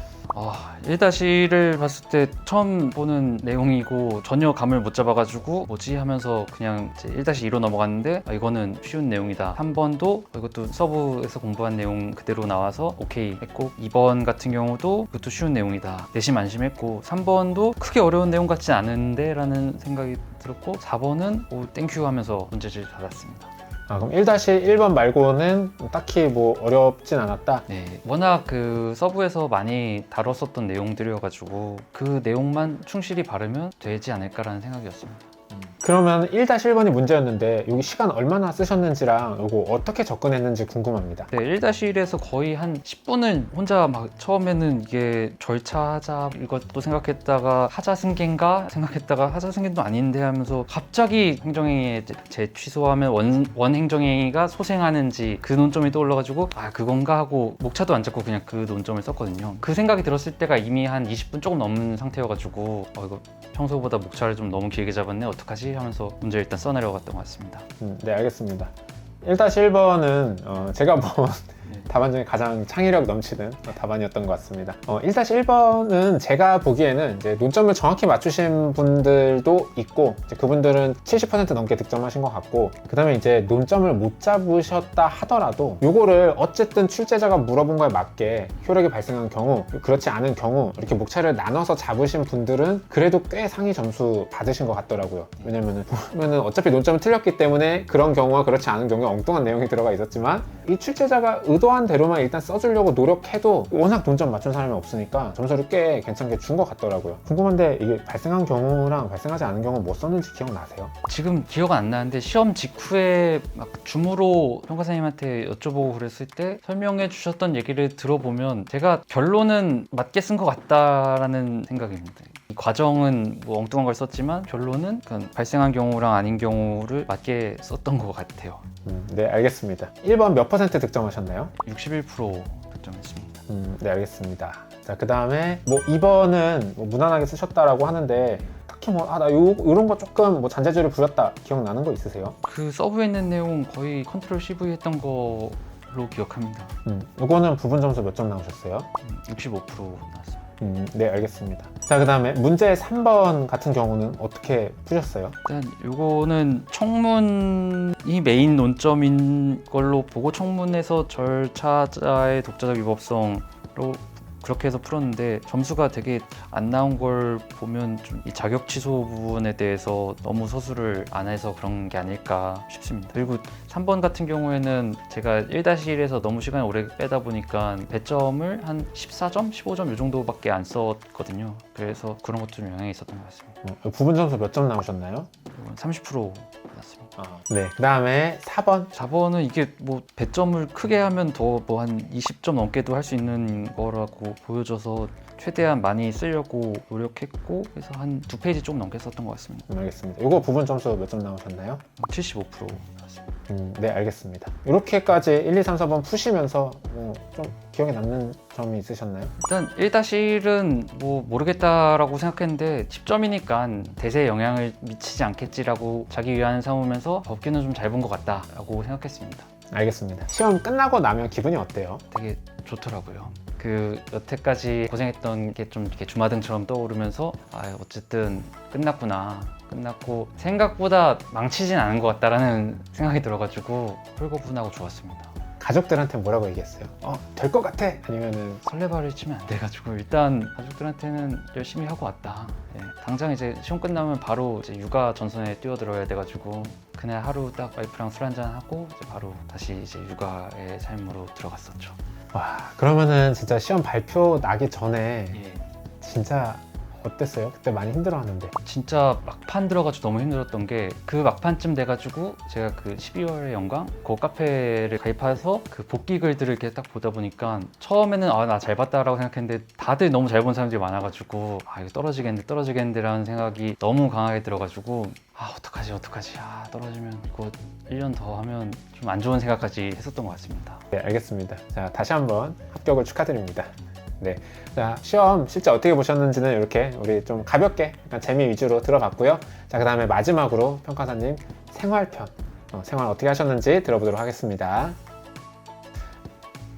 1-1을 봤을 때 처음 보는 내용이고 전혀 감을 못 잡아가지고 뭐지 하면서 그냥 이제 1-2로 넘어갔는데 이거는 쉬운 내용이다. 3번도 이것도 서브에서 공부한 내용 그대로 나와서 오케이 했고 2번 같은 경우도 이것도 쉬운 내용이다. 내심 안심했고 3번도 크게 어려운 내용 같지 않은데 라는 생각이 들었고 4번은 오 땡큐 하면서 문제지를 받았습니다. 그럼 1-1번 말고는 딱히 뭐 어렵진 않았다. 네, 워낙 그 서브에서 많이 다뤘었던 내용들이어가지고 그 내용만 충실히 바르면 되지 않을까라는 생각이었습니다. 그러면 1-1번이 문제였는데 여기 시간 얼마나 쓰셨는지랑 이거 어떻게 접근했는지 궁금합니다. 네, 1-1에서 거의 한 10분을 혼자 막 처음에는 이게 절차하자 이것도 생각했다가 하자승계인가 생각했다가 하자승계도 아닌데 하면서 갑자기 행정행위에 재취소하면 원행정행위가 소생하는지 그 논점이 떠올라가지고 그건가 하고 목차도 안 잡고 그냥 그 논점을 썼거든요. 그 생각이 들었을 때가 이미 한 20분 조금 넘는 상태여가지고 이거 평소보다 목차를 좀 너무 길게 잡았네 어떡하지 하면서 문제 일단 써내려갔던 것 같습니다. 네, 알겠습니다. 1-1번은 제가 본 답안 중에 가장 창의력 넘치는 답안이었던 것 같습니다. 1-1번은 제가 보기에는 이제 논점을 정확히 맞추신 분들도 있고 이제 그분들은 70% 넘게 득점하신 것 같고 그 다음에 이제 논점을 못 잡으셨다 하더라도 요거를 어쨌든 출제자가 물어본 거에 맞게 효력이 발생한 경우 그렇지 않은 경우 이렇게 목차를 나눠서 잡으신 분들은 그래도 꽤 상위 점수 받으신 것 같더라고요. 왜냐면은 보면은 어차피 논점을 틀렸기 때문에 그런 경우와 그렇지 않은 경우에 엉뚱한 내용이 들어가 있었지만 이 출제자가 의도한 대로만 일단 써주려고 노력해도 워낙 논점 맞춘 사람이 없으니까 점수를 꽤 괜찮게 준 것 같더라고요. 궁금한데 이게 발생한 경우랑 발생하지 않은 경우 뭐 썼는지 기억나세요? 지금 기억은 안 나는데 시험 직후에 막 줌으로 평가사님한테 여쭤보고 그랬을 때 설명해 주셨던 얘기를 들어보면 제가 결론은 맞게 쓴 것 같다라는 생각입니다. 이 과정은 뭐 엉뚱한 걸 썼지만 결론은 발생한 경우랑 아닌 경우를 맞게 썼던 것 같아요. 네, 알겠습니다. 1번 몇 %, 득점하셨나요? 61% 득점했습니다. 네, 알겠습니다. 자, 그 다음에 뭐 2번은 뭐 무난하게 쓰셨다라고 하는데 딱히 뭐 나 이런 거 조금 뭐 잔재주를 부렸다 기억나는 거 있으세요? 그 서브에 있는 내용 거의 컨트롤 CV 했던 거로 기억합니다. 이거는 부분 점수 몇 점 나오셨어요? 65% 나왔습니다. 네, 알겠습니다. 자, 그 다음에 문제 3번 같은 경우는 어떻게 푸셨어요? 일단 요거는 청문이 메인 논점인 걸로 보고 청문에서 절차자의 독자적 위법성으로 그렇게 해서 풀었는데 점수가 되게 안 나온 걸 보면 좀 이 자격 취소 부분에 대해서 너무 서술을 안 해서 그런 게 아닐까 싶습니다. 그리고 3번 같은 경우에는 제가 1-1에서 너무 시간을 오래 빼다 보니까 배점을 한 14점, 15점 이 정도밖에 안 썼거든요. 그래서 그런 것도 좀 영향이 있었던 것 같습니다. 부분 점수 몇 점 나오셨나요? 이건 30% 받았습니다. 네, 그 다음에 4번. 4번은 이게 뭐 배점을 크게 하면 더 뭐 한 20점 넘게도 할 수 있는 거라고 보여져서 최대한 많이 쓰려고 노력했고 그래서 한 2페이지 좀 넘게 썼던 것 같습니다. 알겠습니다. 이거 부분 점수 몇 점 나오셨나요? 75%. 네, 알겠습니다. 이렇게까지 1, 2, 3, 4번 푸시면서 좀 기억에 남는 점이 있으셨나요? 일단 1-1은 뭐 모르겠다라고 생각했는데 10점이니까 대세에 영향을 미치지 않겠지라고 자기 위안 삼으면서 법규는 좀 잘 본 것 같다라고 생각했습니다. 알겠습니다. 시험 끝나고 나면 기분이 어때요? 되게 좋더라고요. 그 여태까지 고생했던 게 좀 이렇게 주마등처럼 떠오르면서 어쨌든 끝났구나. 끝났고 생각보다 망치진 않은 것 같다라는 생각이 들어가지고 홀거분하고 좋았습니다. 가족들한테 뭐라고 얘기했어요? 될 것 같아? 아니면은 설레발을 치면 안 돼가지고 일단 가족들한테는 열심히 하고 왔다. 예, 당장 이제 시험 끝나면 바로 이제 육아 전선에 뛰어들어야 돼가지고 그날 하루 딱 와이프랑 술 한잔 하고 이제 바로 다시 이제 육아의 삶으로 들어갔었죠. 와, 그러면은 진짜 시험 발표 나기 전에 예. 진짜 어땠어요? 그때 많이 힘들어하는데. 진짜 막판 들어가지고 너무 힘들었던 게 그 막판쯤 돼가지고 제가 그 12월의 영광 그 카페를 가입해서 그 복귀 글들을 이렇게 딱 보다 보니까 처음에는 나 잘 봤다라고 생각했는데 다들 너무 잘 본 사람들이 많아가지고 이거 떨어지겠는데 라는 생각이 너무 강하게 들어가지고 어떡하지 떨어지면 이거 1년 더 하면 좀 안 좋은 생각까지 했었던 것 같습니다. 네, 알겠습니다. 자, 다시 한번 합격을 축하드립니다. 네, 자, 시험 실제 어떻게 보셨는지는 이렇게 우리 좀 가볍게 약간 재미 위주로 들어봤고요. 자, 그 다음에 마지막으로 평가사님 생활편, 생활 어떻게 하셨는지 들어보도록 하겠습니다.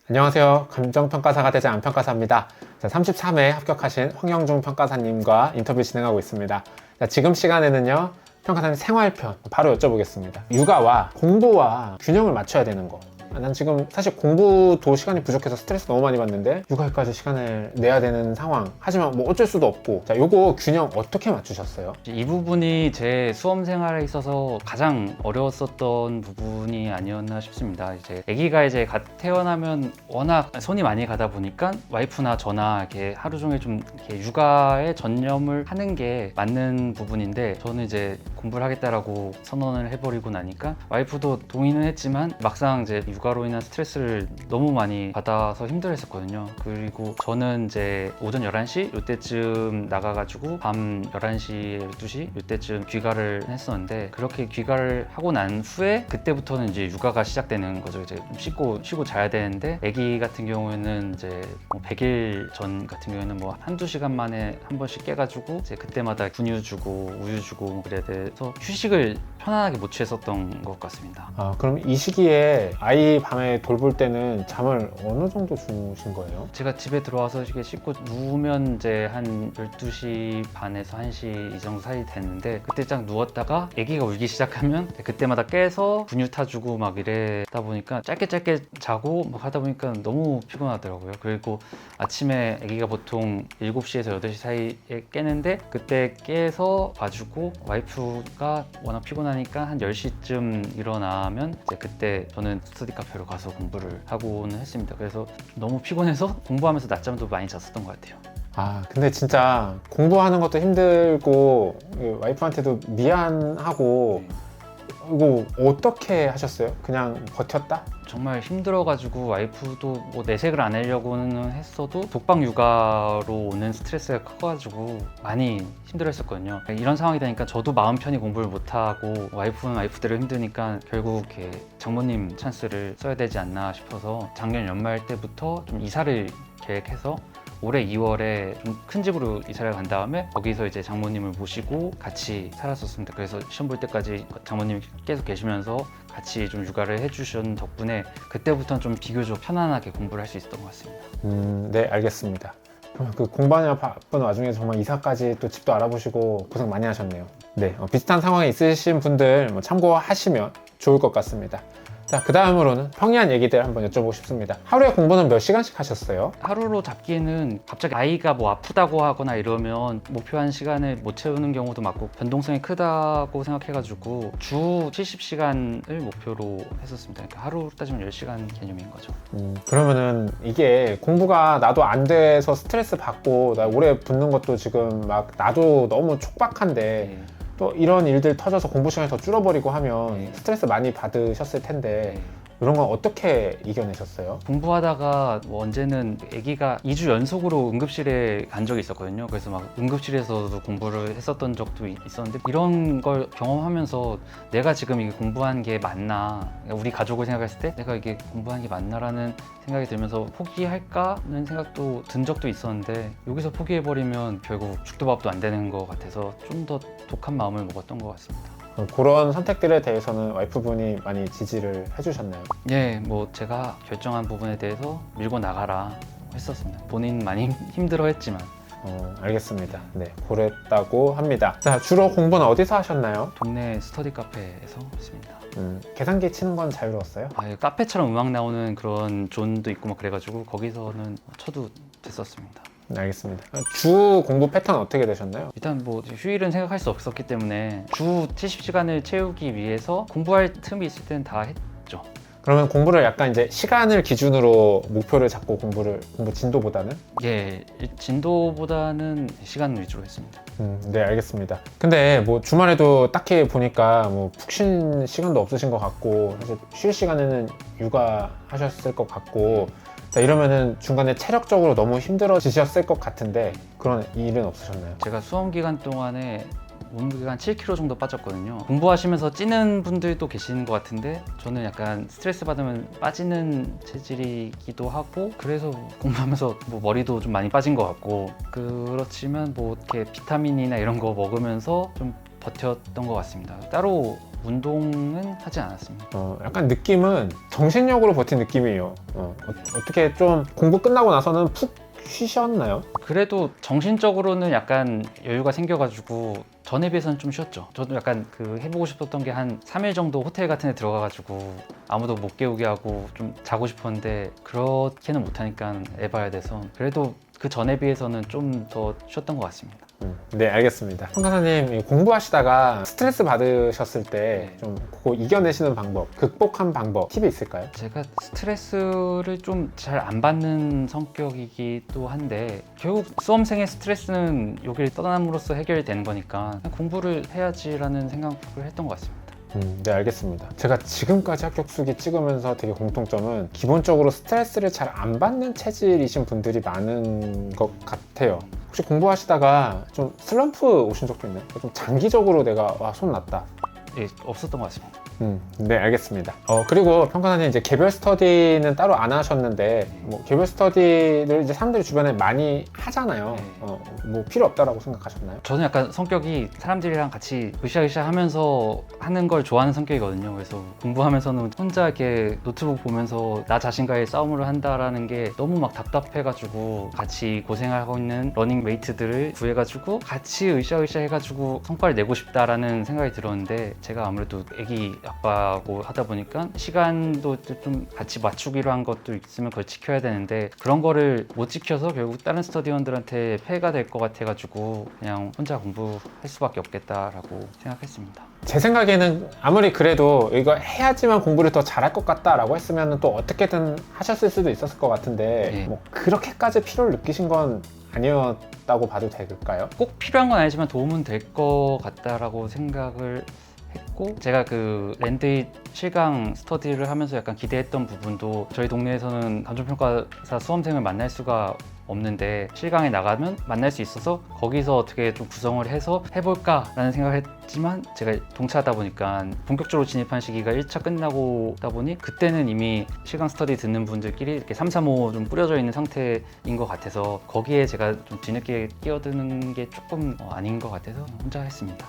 안녕하세요. 감정평가사가 되지 않평가사입니다. 자, 33회 합격하신 황영중 평가사님과 인터뷰 진행하고 있습니다. 자, 지금 시간에는요, 평가사님 생활편 바로 여쭤보겠습니다. 육아와 공부와 균형을 맞춰야 되는 거. 난 지금 사실 공부도 시간이 부족해서 스트레스 너무 많이 받는데 육아에까지 시간을 내야 되는 상황. 하지만 뭐 어쩔 수도 없고. 자, 요거 균형 어떻게 맞추셨어요? 이 부분이 제 수험 생활에 있어서 가장 어려웠었던 부분이 아니었나 싶습니다. 이제 아기가 이제 갓 태어나면 워낙 손이 많이 가다 보니까 와이프나 저나 이렇게 하루 종일 좀 이렇게 육아에 전념을 하는 게 맞는 부분인데 저는 이제 공부를 하겠다라고 선언을 해버리고 나니까 와이프도 동의는 했지만 막상 이제 육아로 인한 스트레스를 너무 많이 받아서 힘들어했었거든요. 그리고 저는 이제 오전 11시 이때쯤 나가가지고 밤 11시, 12시 이때쯤 귀가를 했었는데 그렇게 귀가를 하고 난 후에 그때부터는 이제 육아가 시작되는 거죠. 이제 쉬고 자야 되는데 아기 같은 경우에는 이제 뭐 100일 전 같은 경우에는 뭐 한두 시간 만에 한 번씩 깨가지고 이제 그때마다 분유 주고 우유 주고 뭐 그래야 돼서 휴식을 편안하게 못 취했었던 것 같습니다. 그럼 이 시기에 아이 밤에 돌볼 때는 잠을 어느 정도 주무신 거예요? 제가 집에 들어와서 이렇게 씻고 누우면 이제 한 12시 반에서 1시 이 정도 사이 됐는데 그때 딱 누웠다가 아기가 울기 시작하면 그때마다 깨서 분유 타주고 막 이러다 보니까 짧게 자고 막 하다 보니까 너무 피곤하더라고요. 그리고 아침에 아기가 보통 7시에서 8시 사이에 깨는데 그때 깨서 봐주고 와이프가 워낙 피곤하니까 한 10시쯤 일어나면 이제 그때 저는 스터디 카페로 가서 공부를 하고는 했습니다. 그래서 너무 피곤해서 공부하면서 낮잠도 많이 잤었던 것 같아요. 근데 진짜 공부하는 것도 힘들고 와이프한테도 미안하고 이거 어떻게 하셨어요? 그냥 버텼다? 정말 힘들어가지고 와이프도 뭐 내색을 안 하려고는 했어도 독박 육아로 오는 스트레스가 커가지고 많이 힘들어했었거든요. 이런 상황이 되니까 저도 마음 편히 공부를 못하고 와이프는 와이프대로 힘드니까 결국 이렇게 장모님 찬스를 써야 되지 않나 싶어서 작년 연말 때부터 좀 이사를 계획해서 올해 2월에 좀 큰 집으로 이사를 간 다음에 거기서 이제 장모님을 모시고 같이 살았었습니다. 그래서 시험 볼 때까지 장모님이 계속 계시면서 같이 좀 육아를 해주신 덕분에 그때부터는 좀 비교적 편안하게 공부를 할 수 있었던 것 같습니다. 네, 알겠습니다. 그럼 그 공부하느라 바쁜 와중에 정말 이사까지 또 집도 알아보시고 고생 많이 하셨네요. 네, 비슷한 상황에 있으신 분들 참고하시면 좋을 것 같습니다. 자, 그 다음으로는 평이한 얘기들 한번 여쭤보고 싶습니다. 하루에 공부는 몇 시간씩 하셨어요? 하루로 잡기에는 갑자기 아이가 뭐 아프다고 하거나 이러면 목표한 시간을 못 채우는 경우도 많고 변동성이 크다고 생각해가지고 주 70시간을 목표로 했었습니다. 그러니까 하루 따지면 10시간 개념인 거죠. 그러면은 이게 공부가 나도 안 돼서 스트레스 받고 나 오래 붙는 것도 지금 막 나도 너무 촉박한데 네. 또 이런 일들 터져서 공부 시간이 더 줄어버리고 하면 네. 스트레스 많이 받으셨을 텐데 네. 이런 건 어떻게 이겨내셨어요? 공부하다가 뭐 언제는 아기가 2주 연속으로 응급실에 간 적이 있었거든요. 그래서 막 응급실에서도 공부를 했었던 적도 있었는데 이런 걸 경험하면서 내가 지금 이게 공부한 게 맞나, 우리 가족을 생각했을 때 내가 이게 공부한 게 맞나라는 생각이 들면서 포기할까는 생각도 든 적도 있었는데 여기서 포기해버리면 결국 죽도 밥도 안 되는 것 같아서 좀 더 독한 마음을 먹었던 것 같습니다. 그런 선택들에 대해서는 와이프분이 많이 지지를 해주셨나요? 예, 뭐 제가 결정한 부분에 대해서 밀고 나가라 했었습니다. 본인 많이 힘들어했지만 알겠습니다. 네, 그랬다고 합니다. 자, 주로 공부는 어디서 하셨나요? 동네 스터디 카페에서 했습니다. 계산기 치는 건 자유로웠어요? 카페처럼 음악 나오는 그런 존도 있고 막 그래가지고 거기서는 쳐도 됐었습니다. 네, 알겠습니다. 주 공부 패턴 어떻게 되셨나요? 일단 뭐 휴일은 생각할 수 없었기 때문에 주 70시간을 채우기 위해서 공부할 틈이 있을 때는 다 했죠. 그러면 공부를 약간 이제 시간을 기준으로 목표를 잡고 공부 진도보다는? 예, 진도보다는 시간 위주로 했습니다. 네, 알겠습니다. 근데 뭐 주말에도 딱히 보니까 뭐 푹 쉰 시간도 없으신 것 같고 사실 쉴 시간에는 육아하셨을 것 같고 자, 이러면은 중간에 체력적으로 너무 힘들어지셨을 것 같은데 그런 일은 없으셨나요? 제가 수험 기간 동안에 몸무게가 한 7kg 정도 빠졌거든요. 공부하시면서 찌는 분들도 계시는 것 같은데 저는 약간 스트레스 받으면 빠지는 체질이기도 하고 그래서 공부하면서 뭐 머리도 좀 많이 빠진 것 같고 그렇지만 뭐 이렇게 비타민이나 이런 거 먹으면서 좀 버텼던 것 같습니다. 따로 운동은 하지 않았습니다. 약간 느낌은 정신력으로 버틴 느낌이에요. 어떻게 좀 공부 끝나고 나서는 푹 쉬셨나요? 그래도 정신적으로는 약간 여유가 생겨가지고 전에 비해서는 좀 쉬었죠. 저도 약간 그 해보고 싶었던 게 한 3일 정도 호텔 같은 데 들어가가지고 아무도 못 깨우게 하고 좀 자고 싶었는데 그렇게는 못하니까 애봐야 돼서 그래도 그 전에 비해서는 좀 더 쉬었던 것 같습니다. 네, 알겠습니다. 평가사님 공부하시다가 스트레스 받으셨을 때 좀 그거 이겨내시는 방법, 극복한 방법 팁이 있을까요? 제가 스트레스를 좀 잘 안 받는 성격이기도 한데 결국 수험생의 스트레스는 여기를 떠남으로써 해결이 되는 거니까 그냥 공부를 해야지라는 생각을 했던 것 같습니다. 네, 알겠습니다. 제가 지금까지 합격 수기 찍으면서 되게 공통점은 기본적으로 스트레스를 잘 안 받는 체질이신 분들이 많은 것 같아요. 혹시 공부하시다가 좀 슬럼프 오신 적도 있나요? 좀 장기적으로 내가 손 났다. 예, 없었던 것 같습니다. 네, 알겠습니다. 그리고 평가사님 이제 개별 스터디는 따로 안 하셨는데 뭐 개별 스터디를 이제 사람들이 주변에 많이 하잖아요. 네. 뭐 필요 없다라고 생각하셨나요? 저는 약간 성격이 사람들이랑 같이 으쌰으쌰 하면서 하는 걸 좋아하는 성격이거든요. 그래서 공부하면서는 혼자 이렇게 노트북 보면서 나 자신과의 싸움을 한다라는 게 너무 막 답답해가지고 같이 고생하고 있는 러닝메이트들을 구해가지고 같이 으쌰으쌰 해가지고 성과를 내고 싶다라는 생각이 들었는데 제가 아무래도 애기 아빠고 하다 보니까 시간도 좀 같이 맞추기로 한 것도 있으면 그걸 지켜야 되는데 그런 거를 못 지켜서 결국 다른 스터디원들한테 폐해가 될 것 같아가지고 그냥 혼자 공부할 수밖에 없겠다라고 생각했습니다. 제 생각에는 아무리 그래도 이거 해야지만 공부를 더 잘할 것 같다라고 했으면 또 어떻게든 하셨을 수도 있었을 것 같은데 네. 뭐 그렇게까지 필요를 느끼신 건 아니었다고 봐도 될까요? 꼭 필요한 건 아니지만 도움은 될 것 같다라고 생각을 했고 제가 그 랜드잇 실강 스터디를 하면서 약간 기대했던 부분도 저희 동네에서는 감정평가사 수험생을 만날 수가 없는데 실강에 나가면 만날 수 있어서 거기서 어떻게 좀 구성을 해서 해볼까라는 생각을 했지만 제가 동차하다 보니까 본격적으로 진입한 시기가 1차 끝나고 다 보니 그때는 이미 실강 스터디 듣는 분들끼리 이렇게 3, 3, 5 좀 뿌려져 있는 상태인 것 같아서 거기에 제가 좀 뒤늦게 끼어드는 게 조금 아닌 것 같아서 혼자 했습니다.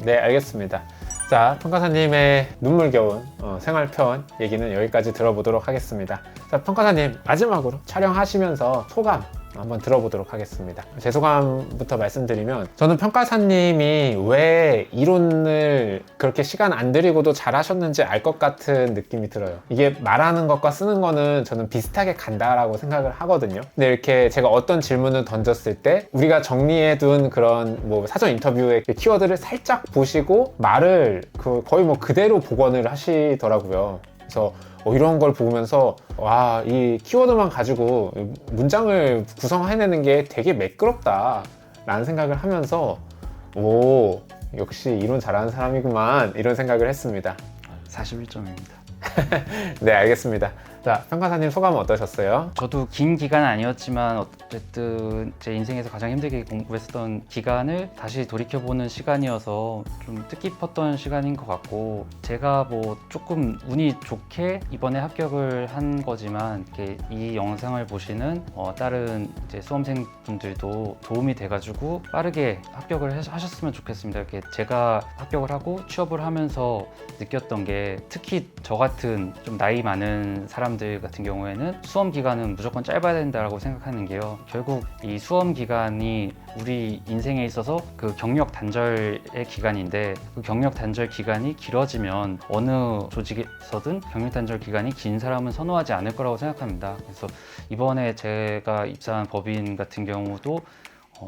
네, 알겠습니다. 자, 평가사님의 눈물겨운 생활편 얘기는 여기까지 들어보도록 하겠습니다. 자, 평가사님 마지막으로 촬영하시면서 소감 한번 들어보도록 하겠습니다. 제 소감부터 말씀드리면 저는 평가사님이 왜 이론을 그렇게 시간 안 들이고도 잘 하셨는지 알 것 같은 느낌이 들어요. 이게 말하는 것과 쓰는 거는 저는 비슷하게 간다라고 생각을 하거든요. 근데 이렇게 제가 어떤 질문을 던졌을 때 우리가 정리해둔 그런 뭐 사전 인터뷰의 키워드를 살짝 보시고 말을 거의 뭐 그대로 복원을 하시더라고요. 그래서 이런 걸 보면서 와, 이 키워드만 가지고 문장을 구성해내는 게 되게 매끄럽다 라는 생각을 하면서 역시 이론 잘하는 사람이구만 이런 생각을 했습니다. 41점입니다. 네, 알겠습니다. 자, 평가사님 소감은 어떠셨어요? 저도 긴 기간은 아니었지만 어쨌든 제 인생에서 가장 힘들게 공부했었던 기간을 다시 돌이켜보는 시간이어서 좀 뜻깊었던 시간인 것 같고, 제가 뭐 조금 운이 좋게 이번에 합격을 한 거지만 이렇게 이 영상을 보시는 다른 이제 수험생분들도 도움이 돼가지고 빠르게 합격을 하셨으면 좋겠습니다. 이렇게 제가 합격을 하고 취업을 하면서 느꼈던 게, 특히 저 같은 좀 나이 많은 사람들 같은 경우에는 수험 기간은 무조건 짧아야 된다고 생각하는 게요, 결국 이 수험 기간이 우리 인생에 있어서 그 경력 단절의 기간인데, 그 경력 단절 기간이 길어지면 어느 조직에서든 경력 단절 기간이 긴 사람은 선호하지 않을 거라고 생각합니다. 그래서 이번에 제가 입사한 법인 같은 경우도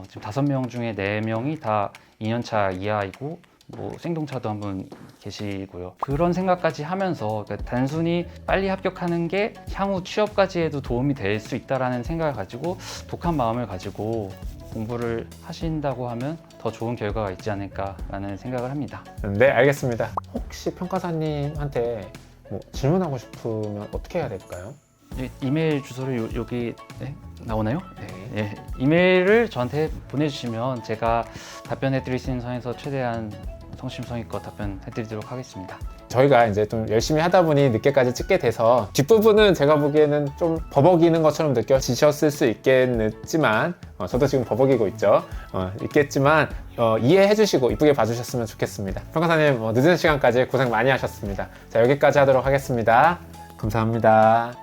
지금 5명 중에 4명이 다 2년차 이하이고, 뭐 생동차도 한 분 계시고요. 그런 생각까지 하면서, 그러니까 단순히 빨리 합격하는 게 향후 취업까지에도 도움이 될 수 있다라는 생각을 가지고, 독한 마음을 가지고 공부를 하신다고 하면 더 좋은 결과가 있지 않을까라는 생각을 합니다. 네, 알겠습니다. 혹시 평가사님한테 뭐 질문하고 싶으면 어떻게 해야 될까요? 이메일 주소를 여기 나오나요? 네. 이메일을 저한테 보내주시면 제가 답변해 드릴 수 있는 선에서 최대한 성심성의껏 답변해 드리도록 하겠습니다. 저희가 이제 좀 열심히 하다 보니 늦게까지 찍게 돼서 뒷부분은 제가 보기에는 좀 버벅이는 것처럼 느껴지셨을 수 있겠지만, 저도 지금 버벅이고 있죠. 있겠지만 이해해 주시고 이쁘게 봐주셨으면 좋겠습니다. 평가사님 늦은 시간까지 고생 많이 하셨습니다. 자, 여기까지 하도록 하겠습니다. 감사합니다.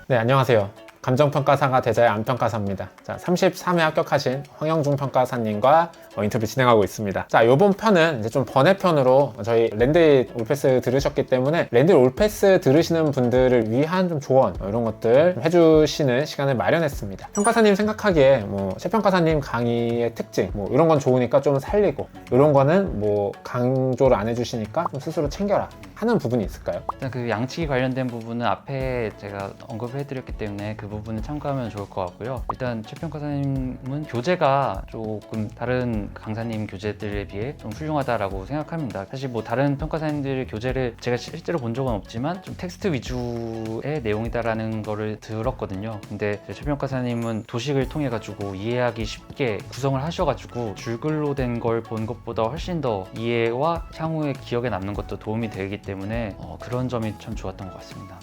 네, 안녕하세요. 감정평가사가 대자의 안평가사입니다. 자, 33회 합격하신 황영중 평가사님과 인터뷰 진행하고 있습니다. 자, 요번 편은 이제 좀 번외편으로 저희 랜드잇 올패스 들으셨기 때문에 랜드잇 올패스 들으시는 분들을 위한 좀 조언, 이런 것들 해주시는 시간을 마련했습니다. 평가사님 생각하기에 최 평가사님 강의의 특징, 이런 건 좋으니까 좀 살리고, 이런 거는 강조를 안 해주시니까 좀 스스로 챙겨라 하는 부분이 있을까요? 일단 그 양치기 관련된 부분은 앞에 제가 언급을 해드렸기 때문에 그 부분을 참고하면 좋을 것 같고요. 일단 최 평가사님은 교재가 조금 다른 강사님 교재들에 비해 좀 훌륭하다라고 생각합니다. 사실 다른 평가사님들의 교재를 제가 실제로 본 적은 없지만 좀 텍스트 위주의 내용이다라는 거를 들었거든요. 근데 최 평가사님은 도식을 통해 가지고 이해하기 쉽게 구성을 하셔가지고 줄글로 된 걸 본 것보다 훨씬 더 이해와 향후에 기억에 남는 것도 도움이 되기 때문에 그런 점이 참 좋았던 것 같습니다.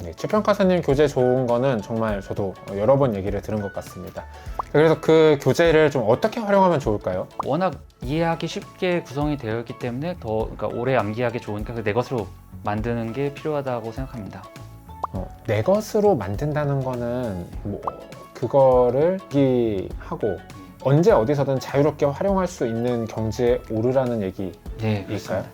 네, 최 평가사님 교재 좋은 거는 정말 저도 여러 번 얘기를 들은 것 같습니다. 그래서 그 교재를 좀 어떻게 활용하면 좋을까요? 워낙 이해하기 쉽게 구성이 되어 있기 때문에 그러니까 오래 암기하기 좋으니까 내 것으로 만드는 게 필요하다고 생각합니다. 내 것으로 만든다는 거는 그거를 하고 언제 어디서든 자유롭게 활용할 수 있는 경지에 오르라는 얘기일까요? 네, 그렇습니다.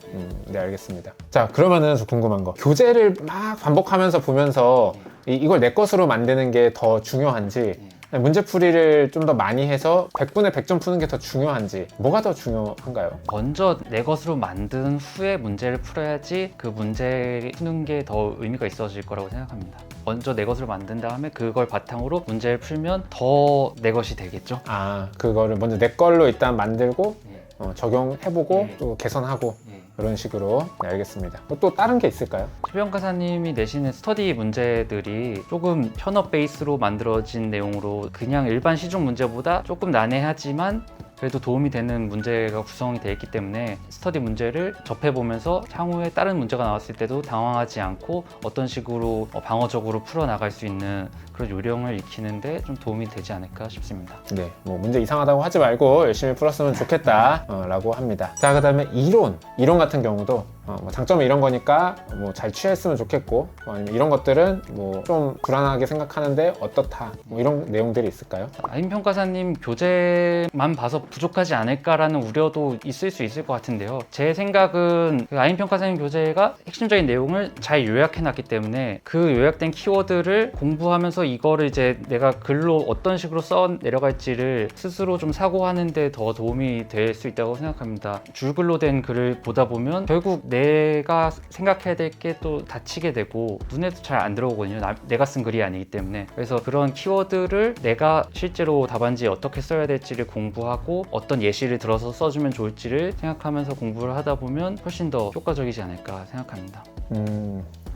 네, 알겠습니다. 자, 그러면은 저 궁금한 거, 교재를 막 반복하면서 보면서 이걸 내 것으로 만드는 게 더 중요한지, 문제풀이를 좀 더 많이 해서 100분에 100점 푸는 게 더 중요한지, 뭐가 더 중요한가요? 먼저 내 것으로 만든 후에 문제를 풀어야지 그 문제 푸는 게 더 의미가 있어질 거라고 생각합니다. 먼저 내 것으로 만든 다음에 그걸 바탕으로 문제를 풀면 더 내 것이 되겠죠? 그거를 먼저 내 걸로 일단 만들고 적용해보고 네. 또 개선하고 이런 식으로. 네, 알겠습니다. 또 다른 게 있을까요? 최 평가사님이 내시는 스터디 문제들이 조금 현업 베이스로 만들어진 내용으로 그냥 일반 시중 문제보다 조금 난해하지만 그래도 도움이 되는 문제가 구성이 되어 있기 때문에 스터디 문제를 접해보면서 향후에 다른 문제가 나왔을 때도 당황하지 않고 어떤 식으로 방어적으로 풀어나갈 수 있는 그런 요령을 익히는데 좀 도움이 되지 않을까 싶습니다. 네, 문제 이상하다고 하지 말고 열심히 풀었으면 좋겠다 라고 합니다. 자, 그 다음에 이론 같은 경우도 장점은 이런 거니까 잘 취했으면 좋겠고, 아니면 이런 것들은 좀 불안하게 생각하는데 어떻다, 이런 내용들이 있을까요? 아임 평가사님 교재만 봐서 부족하지 않을까라는 우려도 있을 수 있을 것 같은데요. 제 생각은 그 아임 평가사님 교재가 핵심적인 내용을 잘 요약해놨기 때문에 그 요약된 키워드를 공부하면서 이거를 이제 내가 글로 어떤 식으로 써 내려갈지를 스스로 좀 사고하는데 더 도움이 될 수 있다고 생각합니다. 줄글로 된 글을 보다 보면 결국 내가 생각해야 될 게 또 다치게 되고 눈에도 잘 안 들어오거든요. 내가 쓴 글이 아니기 때문에. 그래서 그런 키워드를 내가 실제로 답안지에 어떻게 써야 될지를 공부하고 어떤 예시를 들어서 써주면 좋을지를 생각하면서 공부를 하다 보면 훨씬 더 효과적이지 않을까 생각합니다.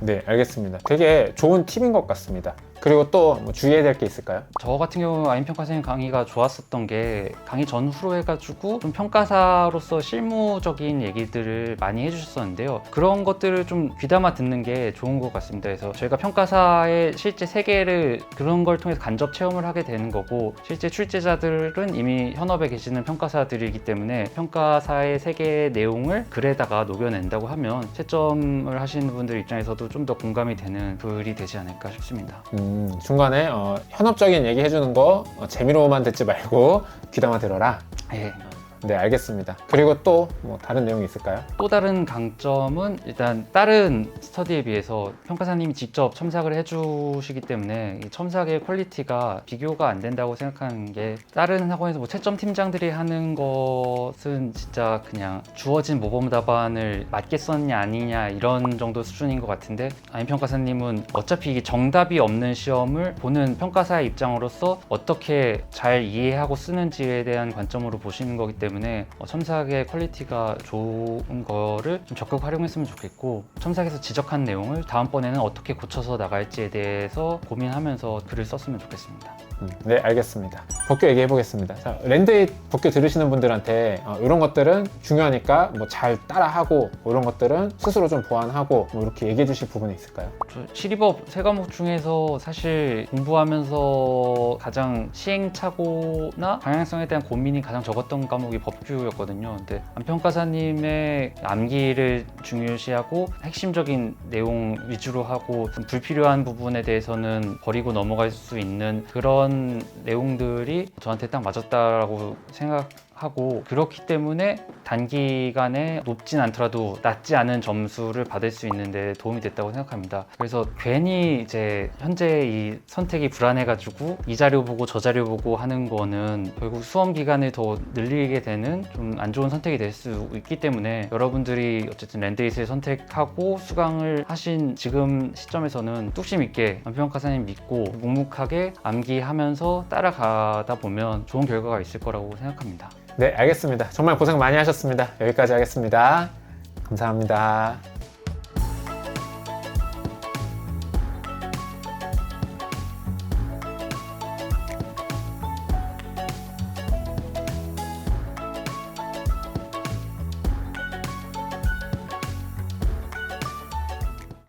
네, 알겠습니다. 되게 좋은 팁인 것 같습니다. 그리고 또 뭐 주의해야 될 게 있을까요? 저 같은 경우 아임 평가사님 강의가 좋았었던 게 강의 전후로 해가지고 좀 평가사로서 실무적인 얘기들을 많이 해주셨었는데요. 그런 것들을 좀 귀담아 듣는 게 좋은 것 같습니다. 그래서 저희가 평가사의 실제 세계를 그런 걸 통해서 간접 체험을 하게 되는 거고, 실제 출제자들은 이미 현업에 계시는 평가사들이기 때문에 평가사의 세계의 내용을 글에다가 녹여낸다고 하면 채점을 하시는 분들 입장에서도 좀 더 공감이 되는 글이 되지 않을까 싶습니다. 중간에 현업적인 얘기 해주는 거 재미로만 듣지 말고 귀담아 들어라. 예. 네, 알겠습니다. 그리고 또 뭐 다른 내용이 있을까요? 또 다른 강점은 일단 다른 스터디에 비해서 평가사님이 직접 첨삭을 해주시기 때문에 이 첨삭의 퀄리티가 비교가 안 된다고 생각하는 게, 다른 학원에서 뭐 채점 팀장들이 하는 것은 진짜 그냥 주어진 모범 답안을 맞게 썼냐 아니냐 이런 정도 수준인 것 같은데, 아임 평가사님은 어차피 이게 정답이 없는 시험을 보는 평가사의 입장으로서 어떻게 잘 이해하고 쓰는지에 대한 관점으로 보시는 거기 때문에 첨삭의 퀄리티가 좋은 거를 좀 적극 활용했으면 좋겠고, 첨삭에서 지적한 내용을 다음번에는 어떻게 고쳐서 나갈지에 대해서 고민하면서 글을 썼으면 좋겠습니다. 네, 알겠습니다. 법규 얘기해 보겠습니다. 자, 랜드잇 법규 들으시는 분들한테 이런 것들은 중요하니까 뭐 잘 따라하고, 뭐 이런 것들은 스스로 좀 보완하고, 뭐 이렇게 얘기해 주실 부분이 있을까요? 저 시리법 세 과목 중에서 사실 공부하면서 가장 시행착오나 방향성에 대한 고민이 가장 적었던 과목이 법규였거든요. 근데 안평가사님의 암기를 중요시하고 핵심적인 내용 위주로 하고 좀 불필요한 부분에 대해서는 버리고 넘어갈 수 있는 그런 내용들이 저한테 딱 맞았다라고 생각하고, 그렇기 때문에 단기간에 높진 않더라도 낮지 않은 점수를 받을 수 있는데 도움이 됐다고 생각합니다. 그래서 괜히 이제 현재 이 선택이 불안해가지고 이 자료 보고 저 자료 보고 하는 거는 결국 수험 기간을 더 늘리게 되는 좀 안 좋은 선택이 될 수 있기 때문에, 여러분들이 어쨌든 랜드잇을 선택하고 수강을 하신 지금 시점에서는 뚝심 있게 안평가사님 믿고 묵묵하게 암기하면서 따라가다 보면 좋은 결과가 있을 거라고 생각합니다. 네, 알겠습니다. 정말 고생 많이 하셨습니다. 여기까지 하겠습니다. 감사합니다.